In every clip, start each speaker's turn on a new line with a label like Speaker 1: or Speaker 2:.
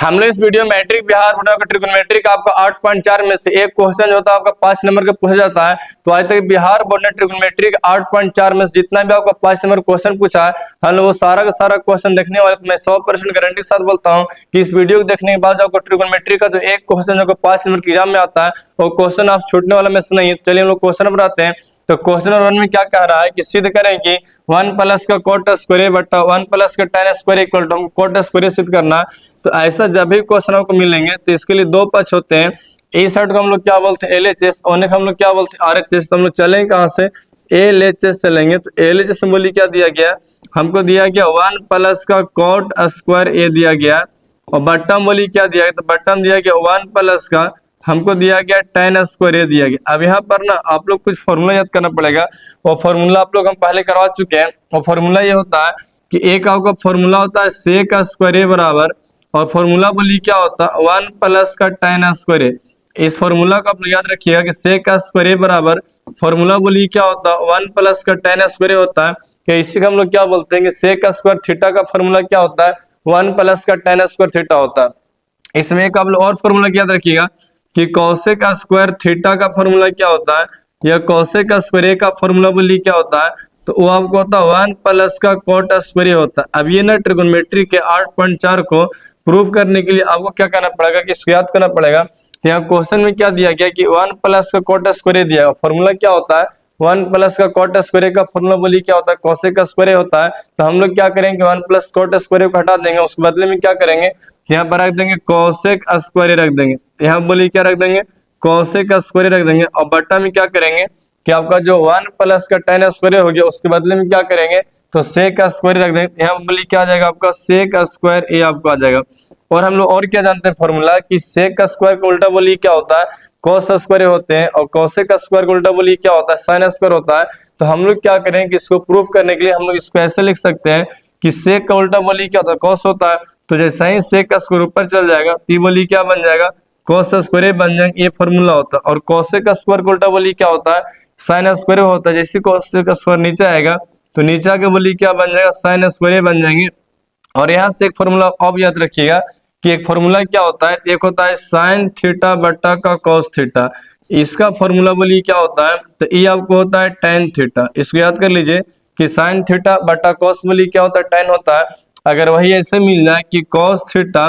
Speaker 1: हम लोग इस वीडियो मैट्रिक बिहार बोर्ड का ट्रिग्नोमेट्री का आपका 8.4 में से एक क्वेश्चन जो होता है आपका 5 नंबर का पूछा जाता है। तो आज तक बिहार बोर्ड ने ट्रिग्नोमेट्री का 8.4 में से जितना भी आपका 5 नंबर क्वेश्चन पूछा है हम लोग वो सारा का सारा क्वेश्चन देखने वाले। तो मैं 100% गारंटी के साथ बोलता हूँ कि इस वीडियो को देखने के बाद आपको ट्रिग्नोमेट्री का जो एक क्वेश्चन जो 5 नंबर के एग्जाम में आता है वो क्वेश्चन आप छूटने वाला में से नहीं है। चलिए हम लोग क्वेश्चन बनाते हैं। तो क्वेश्चन नंबर 1 में क्या कह रहा है कि सिद्ध करें कि 1 प्लस का कोट स्क्वायर बटा 1 प्लस का tan square equal to cot square सिद्ध करना। तो ऐसा जब भी क्वेश्चन आपको मिलेंगे तो इसके लिए दो पक्ष होते हैं। ए साइड को हम लोग क्या बोलते हैं LHS और हम लोग क्या बोलते हैं RHS। तो हम लोग चलेंगे कहाँ से LHS चलेंगे। तो LHS में बोली क्या दिया गया, हमको दिया गया 1 प्लस का कोट स्क्वायर ए दिया गया और बट्टम बोली क्या दिया गया, तो बट्टम दिया गया 1 प्लस का हमको दिया गया tan स्क्वायर ए दिया गया। अब यहाँ पर ना आप लोग कुछ फॉर्मूला याद करना पड़ेगा। वो फॉर्मूला आप लोग हम पहले करवा चुके हैं। वो फॉर्मूला ये होता है कि एक आपका फॉर्मूला होता है सेक स्क्वायर ए बराबर और फॉर्मूला बोली क्या होता है 1 प्लस का tan स्क्वायर ए। इस फॉर्मूला को आप लोग याद रखिएगा कि सेक स्क्वायर ए बराबर फॉर्मूला बोली क्या होता है 1 प्लस का tan स्क्वायर ए होता है। कि इसी को हम लोग क्या बोलते हैं कि सेक स्क्वायर थीटा का फॉर्मूला क्या होता है 1 प्लस का tan स्क्वायर थीटा होता है। इसमें एक आप लोग और फॉर्मूला याद रखिएगा कि कॉसेक स्क्वायर थीटा का फॉर्मूला क्या होता है या कॉसेक स्क्वायर ए का फॉर्मूला बोली क्या होता है, तो वो आपको होता है 1 प्लस का कोट स्क्वायर होता है। अब ये ना ट्रिग्नोमेट्री के 8.4 को प्रूव करने के लिए आपको क्या करना पड़ेगा कि इसको याद करना पड़ेगा। यहाँ क्वेश्चन में क्या दिया गया कि 1 प्लस का कोट स्क्वायर दिया गया, फॉर्मूला क्या होता है 1 प्लस का कोट स्क्वायर का फॉर्मूला बोली क्या होता है कोसेक स्क्वायर होता है। तो हम लोग क्या करेंगे 1 प्लस कोट स्क्वायर को हटा देंगे, उसके बदले में क्या करेंगे यहाँ पर रख देंगे कोसेक स्क्वायर रख देंगे। यहाँ बोली क्या रख देंगे कोसेक स्क्वायर रख देंगे और बट्टा में क्या करेंगे कि आपका जो 1 प्लस का tan स्क्वायर हो गया उसके बदले में क्या करेंगे तो सेक स्क्वायर रख देंगे। यहाँ बोली क्या आ जाएगा आपका सेक स्क्वायर ए आपको आ जाएगा। और हम लोग और क्या जानते हैं फॉर्मूला कि सेक स्क्वायर का उल्टा बोली क्या होता है कोस स्क्वायर होते हैं और कोसेक स्क्वायर का उल्टा बोली क्या होता है साइन स्क्वायर होता है। तो हम लोग क्या करें कि इसको प्रूव करने के लिए हम लोग इसको ऐसे लिख सकते हैं कि सेक का उल्टा बोली क्या होता है कॉस होता है। तो जैसे ही सेक का स्क्वायर ऊपर चल जाएगा ती बोली क्या बन जाएगा कोस स्क्वायर बन जाएंगे, ये फॉर्मूला होता है। और कोसेक स्क्वायर का उल्टा बोली क्या होता है साइन स्क्वायर होता है। जैसे कोसेक स्क्वायर नीचे आएगा तो नीचे आके बोली क्या बन जाएगा साइन स्क्वायर बन जाएंगे। और यहाँ से एक फॉर्मूला अब याद रखिएगा कि एक फॉर्मूला क्या होता है, एक होता है साइन थीटा बट्टा का कॉस थीटा, इसका फॉर्मूला बोली क्या होता है तो ये आपको होता है tan थीटा। इसको याद कर लीजिए कि साइन थीटा बट्टा कॉस बोली क्या होता है tan होता है। अगर वही ऐसे मिल जाए कि कॉस थीटा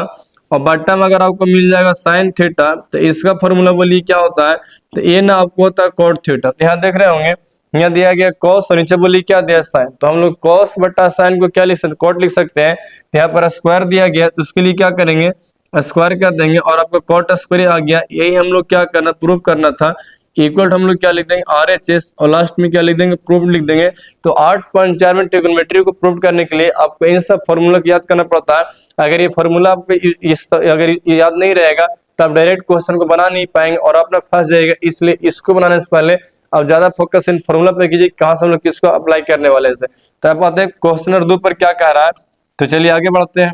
Speaker 1: और बट्टा में अगर आपको मिल जाएगा साइन थीटा तो इसका फॉर्मूला बोली क्या होता है तो ये ना आपको होता है कोट थीटा। यहाँ देख रहे होंगे यहाँ दिया गया कॉस और नीचे बोली क्या दिया साइन, तो हम लोग कॉस बट्टा साइन को क्या लिख सकते कोट लिख सकते हैं। यहाँ पर स्क्वायर दिया गया तो उसके लिए क्या करेंगे स्क्वायर कर देंगे और आपको कोट स्क्वायर आ गया। यही हम लोग क्या करना प्रूव करना था। इक्वल हम लोग क्या लिख देंगे RHS और लास्ट में क्या लिख देंगे प्रूफ लिख देंगे। तो 8.4 में ट्रिग्नोमेट्री को प्रूव करने के लिए आपको इन सब फॉर्मूला को याद करना पड़ता है। अगर ये फॉर्मूला आपको अगर याद नहीं रहेगा तो आप डायरेक्ट क्वेश्चन को बना नहीं पाएंगे और अपना फंस जाएगा। इसलिए इसको बनाने से पहले आप ज्यादा फोकस इन फॉर्मूला पे कीजिए कहाँ से हम लोग किसको अप्लाई करने वाले से। तो आप आते हैं क्वेश्चन नंबर 2 पर क्या कह रहा है। तो चलिए आगे बढ़ते हैं।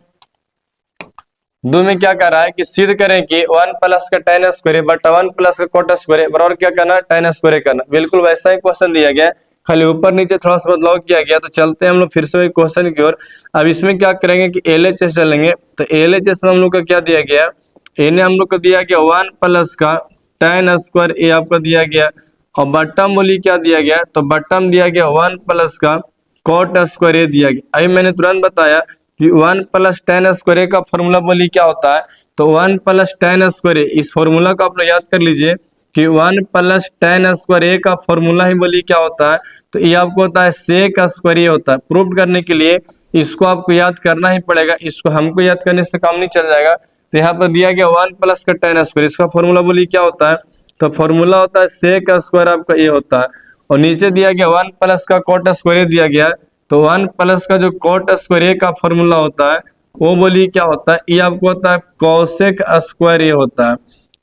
Speaker 1: 2 में क्या कह रहा है कि सिद्ध करें कि 1 प्लस का tan स्क्वायर बटा 1 प्लस का कोट स्क्वायर बराबर क्या करना tan स्क्वायर करना। बिल्कुल वैसा ही क्वेश्चन दिया गया, खाली ऊपर नीचे थोड़ा सा बदलाव किया गया। तो चलते हैं हम लोग फिर से क्वेश्चन की ओर। अब इसमें क्या करेंगे कि LHS चलेंगे। तो LHS में हम लोग का क्या दिया गया इन्हें हम लोग को दिया गया 1 प्लस का tan स्क्वायर ए आपका दिया गया और बट्टम बोली क्या दिया गया तो बट्टम दिया गया 1 प्लस का कोट स्क्वायर ए दिया गया। अभी मैंने तुरंत बताया कि 1 प्लस tan स्क्वायर का फॉर्मूला बोली क्या होता है तो 1 प्लस tan स्क्वायर इस फॉर्मूला को आप लोग याद कर लीजिए कि 1 प्लस tan स्क्वायर का फॉर्मूला ही बोली क्या होता है तो ये आपको होता है सेक स्क्वायर होता है। प्रूव करने के लिए इसको आपको याद करना ही पड़ेगा, इसको हमको याद करने से काम नहीं चल जाएगा। तो यहाँ पर दिया गया 1 प्लस का tan स्क्वायर इसका फॉर्मूला बोली क्या होता है तो फॉर्मूला होता है सेक स्क्वायर आपका ये होता है। और नीचे दिया गया 1 प्लस का कोट स्क्वायर दिया गया तो 1 प्लस का जो कोट स्क्वायर का फॉर्मूला होता है वो बोली क्या होता है ये आपको होता है कोसेक स्क्वायर ये होता है।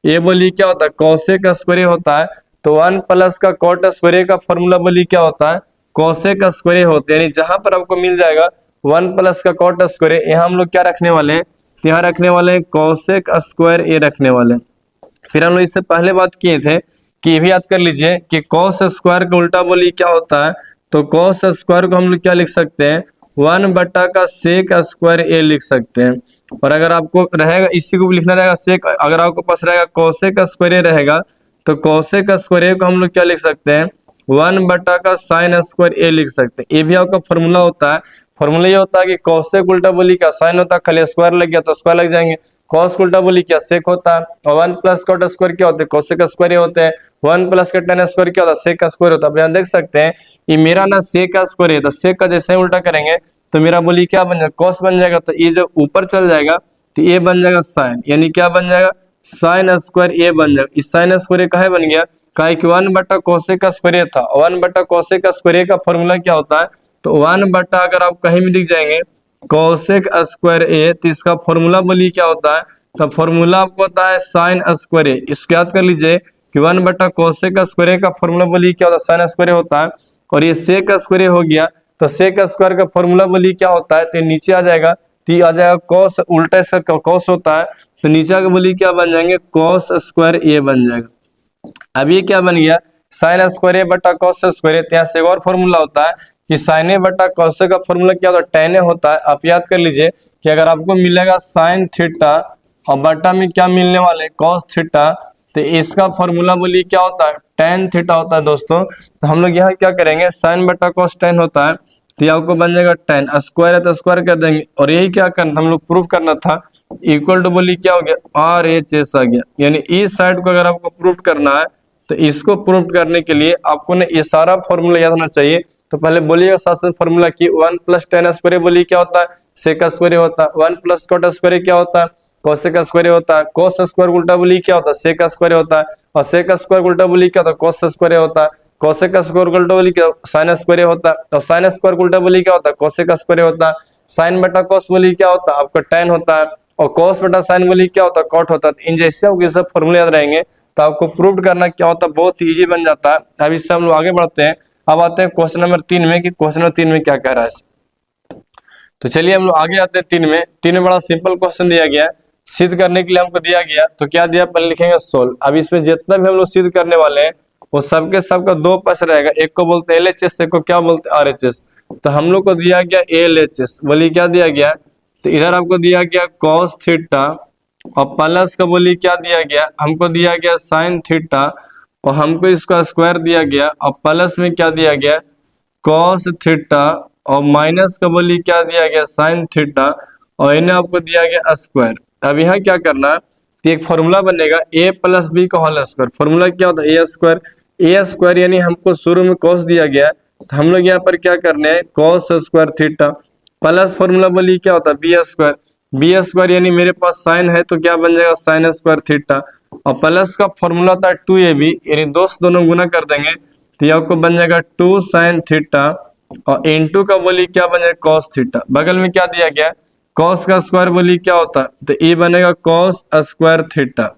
Speaker 1: ये बोली क्या होता है कोसेक स्क्वायर होता है। तो 1 प्लस का कोट स्क्वायर का फॉर्मूला बोली क्या होता है कोसेक स्क्वायर होता है। यानी जहां पर आपको मिल जाएगा 1 प्लस का कोट स्क्वायर यहाँ हम लोग क्या रखने वाले हैं यहाँ रखने वाले हैं कोसेक स्क्वायर ए रखने वाले। फिर हम लोग इससे पहले बात किए थे कि ये भी याद कर लीजिए कि कॉस स्क्वायर का उल्टा बोली क्या होता है तो कॉस स्क्वायर को हम लोग क्या लिख सकते हैं 1 बटा का सेक स्क्वायर ए लिख सकते हैं। और अगर आपको रहेगा इसी को लिखना रहेगा सेक, अगर आपको पास रहेगा कोसेक स्क्वायर ए रहेगा तो कोसेक स्क्वायर ए को हम लोग क्या लिख सकते हैं 1 बटा का साइन स्क्वायर ए लिख सकते हैं। ये भी आपका फॉर्मूला होता है। फॉर्मूला ये होता है कि कॉसेक उल्टा बोली क्या साइन होता है, खाली स्क्वायर लग गया तो स्क्वायर लग जाएंगे। कॉस उल्टा बोली क्या सेक होता है, और 1 प्लस कॉट स्क्वायर क्या होते हैं कोसेक स्क्वायर ये होते हैं। 1 प्लस का टेन स्क्वायर क्या होता है सेक स्क्वायर होता है। अब यहाँ देख सकते हैं ये मेरा ना सेक स्क्वायर है, तो सेक का जैसे उल्टा करेंगे तो मेरा बोली क्या बन जाएगा कॉस बन जाएगा, तो ये जब ऊपर चल जाएगा तो ये बन जाएगा साइन, यानी क्या बन जाएगा साइन स्क्वायर ए बन जाएगा। इस साइन स्क्वायर काहे बन गया, काहे कि 1 बटा कोसेक स्क्वायर था। 1 बटा कोसेक स्क्वायर का फॉर्मूला क्या होता है, तो 1 बटा अगर आप कहीं भी लिख जाएंगे कोसेक स्क्वायर ए तो इसका फॉर्मूला बोलिए क्या होता है, तो फॉर्मूला आपको होता है साइन स्क्वायर ए। इसको याद कर लीजिए कि 1 बटा कोसेक स्क्वायर का फॉर्मूला बोलिए क्या होता है साइन स्क्वायर होता है। और ये सेक स्क्वायर हो गया तो सेक स्क्वायर का फॉर्मूला बोलिए क्या होता है, तो नीचे आ जाएगा तो ये आ जाएगा कॉस, उल्टा इसका कॉस होता है तो नीचे आगे बोलिए क्या बन जाएंगे कॉस स्क्वायर ए बन जाएगा। अब ये क्या बन गया साइन स्क्वायर ए बटा कॉस स्क्वायर ए। यहाँ से एक और फॉर्मूला होता है कि साइन ए बटा कॉस का फॉर्मूला क्या होता है टेन ए होता है। आप याद कर लीजिए कि अगर आपको मिलेगा साइन थीटा और बटा में क्या मिलने वाले कॉस थीटा, तो इसका फॉर्मूला बोलिए क्या होता है टेन थीटा होता है दोस्तों। तो हम लोग यहाँ क्या करेंगे साइन बटा कॉस टेन होता है तो आपको बन जाएगा टेन, स्क्वायर है तो स्क्वायर कर देंगे। और यही क्या करना हम लोग प्रूफ करना था, इक्वल टू बोलिए क्या हो गया आर एच एस आ गया। यानी इस साइड को अगर आपको प्रूफ करना है तो इसको प्रूफ करने के लिए आपको ने ये सारा फॉर्मूला याद होना चाहिए। तो पहले बोलिएगा साथ साथ फॉर्मूला की 1 प्लस टेन स्क्वायर बोलिए क्या होता है सेक स्क्वायर होता है। 1 प्लस कॉट स्क्वायर क्या होता है कोसेक स्क्वायर होता है। कोस स्क्वायर उल्टा बोलिए क्या होता है सेक स्क्वायर होता है। और सेक स्क्वायर उल्टा बोलिए क्या होता है कोस स्क्वायर होता है। कोसेक स्क्वायर उल्टा बोलिए क्या साइन स्क्वायर होता है। और साइन स्क्वायर उल्टा बोलिए क्या होता है कोसेक स्क्वायर होता है। साइन बटा कोस बोलिए क्या होता है आपका टेन होता है। और कोस बटा साइन बोलिए क्या होता है कॉट होता है। इन जैसे आपके सब फॉर्मूले याद रहेंगे तो आपको प्रूव करना क्या होता है बहुत इजी बन जाता है। अब इससे हम लोग आगे बढ़ते हैं। अब आते हैं क्वेश्चन नंबर 3 में कि क्वेश्चन नंबर 3 में क्या कह रहा है। तो चलिए हम लोग आगे आते हैं 3 में। 3 में बड़ा सिंपल क्वेश्चन दिया गया है, सिद्ध करने के लिए हमको दिया गया तो क्या दिया पहले लिखेंगे सोल्व। अब इसमें जितना भी हम लोग सिद्ध करने वाले हैं वो सबके सबका दो पास रहेगा, एक को बोलते हैं LHS, एक को क्या बोलते हैं RHS। तो हम लोग को दिया गया LHS बोलिए क्या दिया गया, तो इधर आपको दिया गया cos थीटा और प्लस का बोलिए क्या दिया गया हमको दिया गया साइन थीटा और हमको इसका स्क्वायर दिया गया और प्लस में क्या दिया गया cos थीटा और माइनस का बोलिए क्या दिया गया साइन थीटा और इन्हें आपको दिया गया स्क्वायर। अब यहाँ क्या करना है तो एक फॉर्मूला बनेगा a प्लस बी का होल स्क्वायर। फॉर्मूला क्या होता है ए स्क्वायर यानी हमको शुरू में cos दिया गया तो हम लोग यहाँ पर क्या करने हैं cos square theta plus formula बोलिए क्या होता है बी स्क्वायर यानी मेरे पास साइन है तो क्या बन जाएगा साइन स्क्वायर थीटा और प्लस का फॉर्मूला होता है 2ab यानी दोनों गुना कर देंगे तो ये आपको बन जाएगा 2 साइन थीटा और इनटू का बोलिए क्या बन जाएगा cos थीटा। बगल में क्या दिया गया cos का स्क्वायर बोलिए क्या होता है तो ये बनेगा cos स्क्वायर थीटा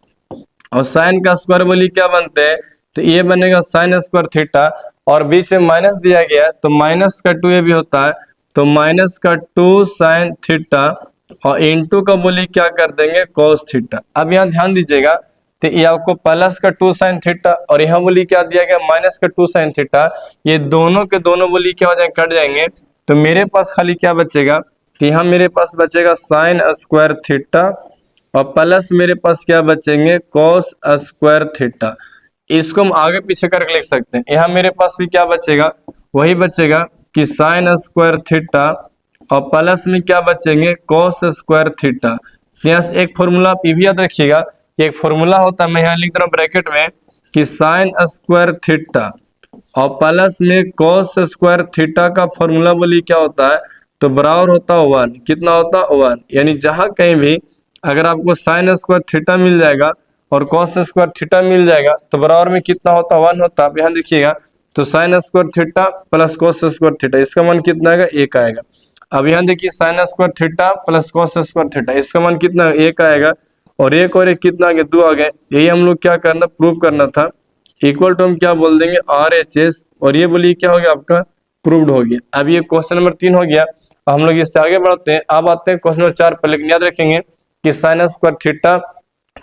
Speaker 1: और साइन का स्क्वायर बोलिए क्या बनते हैं तो ये बनेगा साइन स्क्वायर थीटा और बीच में माइनस दिया गया तो माइनस का 2ab होता है तो माइनस का 2 साइन थीटा और इनटू का बोलिए क्या कर देंगे cos थीटा। अब यहाँ ध्यान दीजिएगा तो ये आपको प्लस का 2 साइन थीटा और यहाँ बोलिए क्या दिया गया माइनस का 2 साइन थीटा, ये दोनों के दोनों बोलिए क्या हो जाएंगे कट जाएंगे तो मेरे पास खाली क्या बचेगा तो यहाँ मेरे पास बचेगा साइन स्क्वायर थीटा और प्लस मेरे पास क्या बचेंगे cos स्क्वायर थीटा। इसको हम आगे पीछे करके लिख सकते हैं। यहाँ मेरे पास भी क्या बचेगा वही बचेगा कि साइन स्क्वायर थीटा और प्लस में क्या बचेंगे cos स्क्वायर थीटा। यहाँ से एक फॉर्मूला आप ये भी याद रखिएगा, एक फॉर्मूला होता है मैं यहाँ लिख रहा हूँ ब्रैकेट में कि साइन स्क्वायर थीटा और प्लस में cos स्क्वायर थीटा का फॉर्मूला बोलिए क्या होता है तो बराबर होता है 1। कितना होता है 1, यानी जहां कहीं भी अगर आपको साइन स्क्वायर थीटा मिल जाएगा और cos स्क्वायर थीटा मिल जाएगा तो बराबर में कितना होता है 1 होता है। आप यहाँ देखिएगा तो sign square theta plus cos square theta इसका मान कितना आएगा 1 आएगा। अब यहाँ देखिए sign square theta plus cos square theta इसका मान कितना 1 आएगा और 1 और 1 कितना आ गया 2 आ गए। यही हम लोग क्या करना प्रूव करना था, इक्वल टू हम क्या बोल देंगे RHS और ये बोलिए क्या हो गया आपका प्रूव्ड हो गया। अब ये क्वेश्चन नंबर 3 हो गया। हम लोग इससे आगे बढ़ते हैं। अब आते हैं क्वेश्चन नंबर 4 पर, लेकिन याद रखेंगे कि sine square theta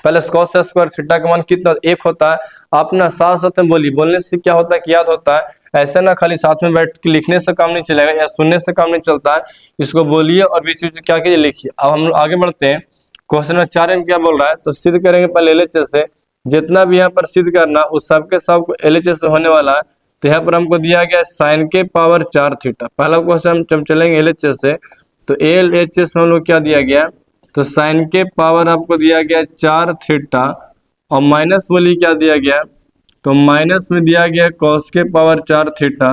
Speaker 1: plus cos square theta का मान कितना 1 होता है। आप ना साथ साथ में बोलने से क्या होता है कि याद होता है ऐसा ना खाली साथ में बैठ के लिखने से काम नहीं चलेगा या सुनने से काम नहीं चलता है, इसको बोलिए और बीच बीच में क्या कीजिए लिखिए। अब हम लोग आगे बढ़ते हैं। क्वेश्चन नंबर 4 में क्या बोल रहा है, तो सिद्ध करेंगे पहले एलएचएस से। जितना भी यहाँ पर सिद्ध करना उस सबके सब एलएचएस से होने वाला है। तो यहाँ पर हमको दिया गया साइन के पावर 4 थीटा। पहला क्वेश्चन हम चलेंगे एलएचएस से, तो एलएचएस में हम लोग क्या दिया गया, तो साइन के पावर आपको दिया गया 4 थीटा और माइनस बोली क्या दिया गया, तो माइनस में दिया गया कॉस के पावर 4 थीटा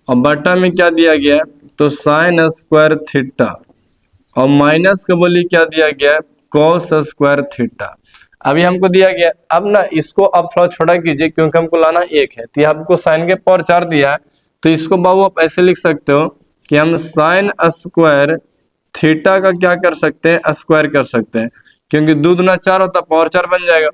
Speaker 1: और बटा में क्या दिया गया, तो साइन स्क्वायर थीटा और माइनस का बोली क्या दिया गया, कॉस स्क्वायर थीटा। अभी हमको दिया गया, अब ना इसको अब थोड़ा छोटा कीजिए क्योंकि हमको लाना 1 है। तो ये आपको साइन के पावर 4 दिया है, तो इसको बाबू आप ऐसे लिख सकते हो कि हम साइन स्क्वायर थीटा का क्या कर सकते हैं, स्क्वायर कर सकते हैं, क्योंकि 2 दूना 4 होता है, पावर 4 बन जाएगा।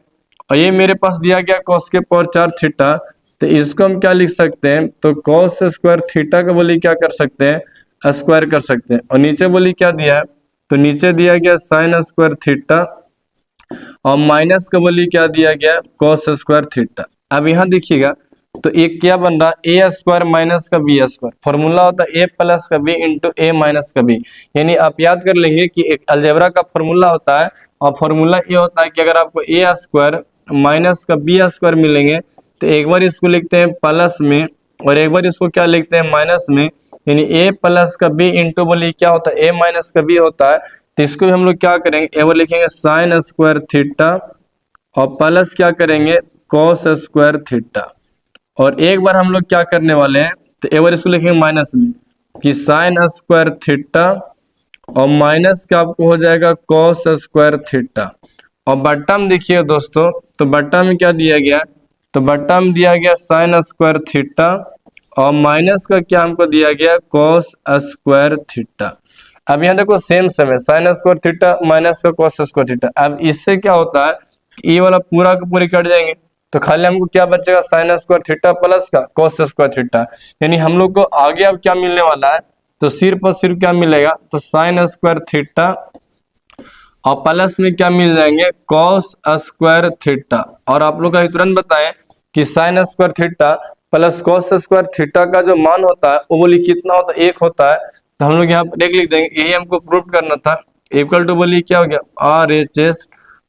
Speaker 1: और ये मेरे पास दिया गया कॉस के पावर 4 थीटा, तो इसको हम क्या लिख सकते हैं, तो कॉस स्क्वायर थीटा का बोली क्या कर सकते हैं, स्क्वायर कर सकते हैं। और नीचे बोली क्या दिया है, तो नीचे दिया गया साइन स्क्वायर थीटा और माइनस का बोली क्या दिया गया, कॉस स्क्वायर थीटा। अब यहाँ देखिएगा, तो एक क्या बन रहा, ए स्क्वायर माइनस का बी स्क्वायर। फॉर्मूला होता है ए प्लस का बी इंटू ए माइनस का बी। यानी आप याद कर लेंगे कि एक अलजेब्रा का फॉर्मूला होता है और फॉर्मूला ये होता है कि अगर आपको ए स्क्वायर माइनस का बी स्क्वायर मिलेंगे तो एक बार इसको लिखते हैं प्लस में और एक बार इसको क्या लिखते हैं, माइनस में। यानी ए प्लस का बी इंटू बोली क्या होता है, ए माइनस का बी होता है। तो इसको भी हम लोग क्या करेंगे, एक बार लिखेंगे साइन स्क्वायर थीटा और प्लस क्या करेंगे, कॉस स्क्वायर थीटा। और एक बार हम लोग क्या करने वाले हैं, तो एक बार इसको लिखेंगे माइनस में कि साइन स्क्वायर थीटा और माइनस का आपको हो जाएगा कॉस स्क्वायर थीटा। और बट्टा में देखिए दोस्तों, तो बट्टा में क्या दिया गया, तो बट्टा में दिया गया साइन स्क्वायर थीटा और माइनस का क्या हमको दिया गया, कॉस स्क्वायर थीटा। अब यहाँ देखो सेम है, साइन स्क्वायर थीटा माइनस का कॉस स्क्वायर थीटा। अब इससे क्या होता है, ये वाला पूरा का पूरी कट जाएंगे, तो खाली हमको क्या बचेगा, साइन स्क्वायर थीटा प्लस का कॉस स्क्वायर थीटा। यानी हम लोग को आगे अब क्या मिलने वाला है, तो सिर्फ और सिर्फ क्या मिलेगा, तो साइन स्क्वायर थीटा और प्लस में क्या मिल जाएंगे, कॉस स्क्वायर थीटा। और आप लोग का तुरंत बताएं कि sine square theta plus cos square theta का जो मान होता है वो बोली कितना होता है, 1 होता है। तो हम लोग यहाँ पर एक लिख देंगे, यही हमको प्रूव करना था। इक्वल टू बोली क्या हो गया, RHS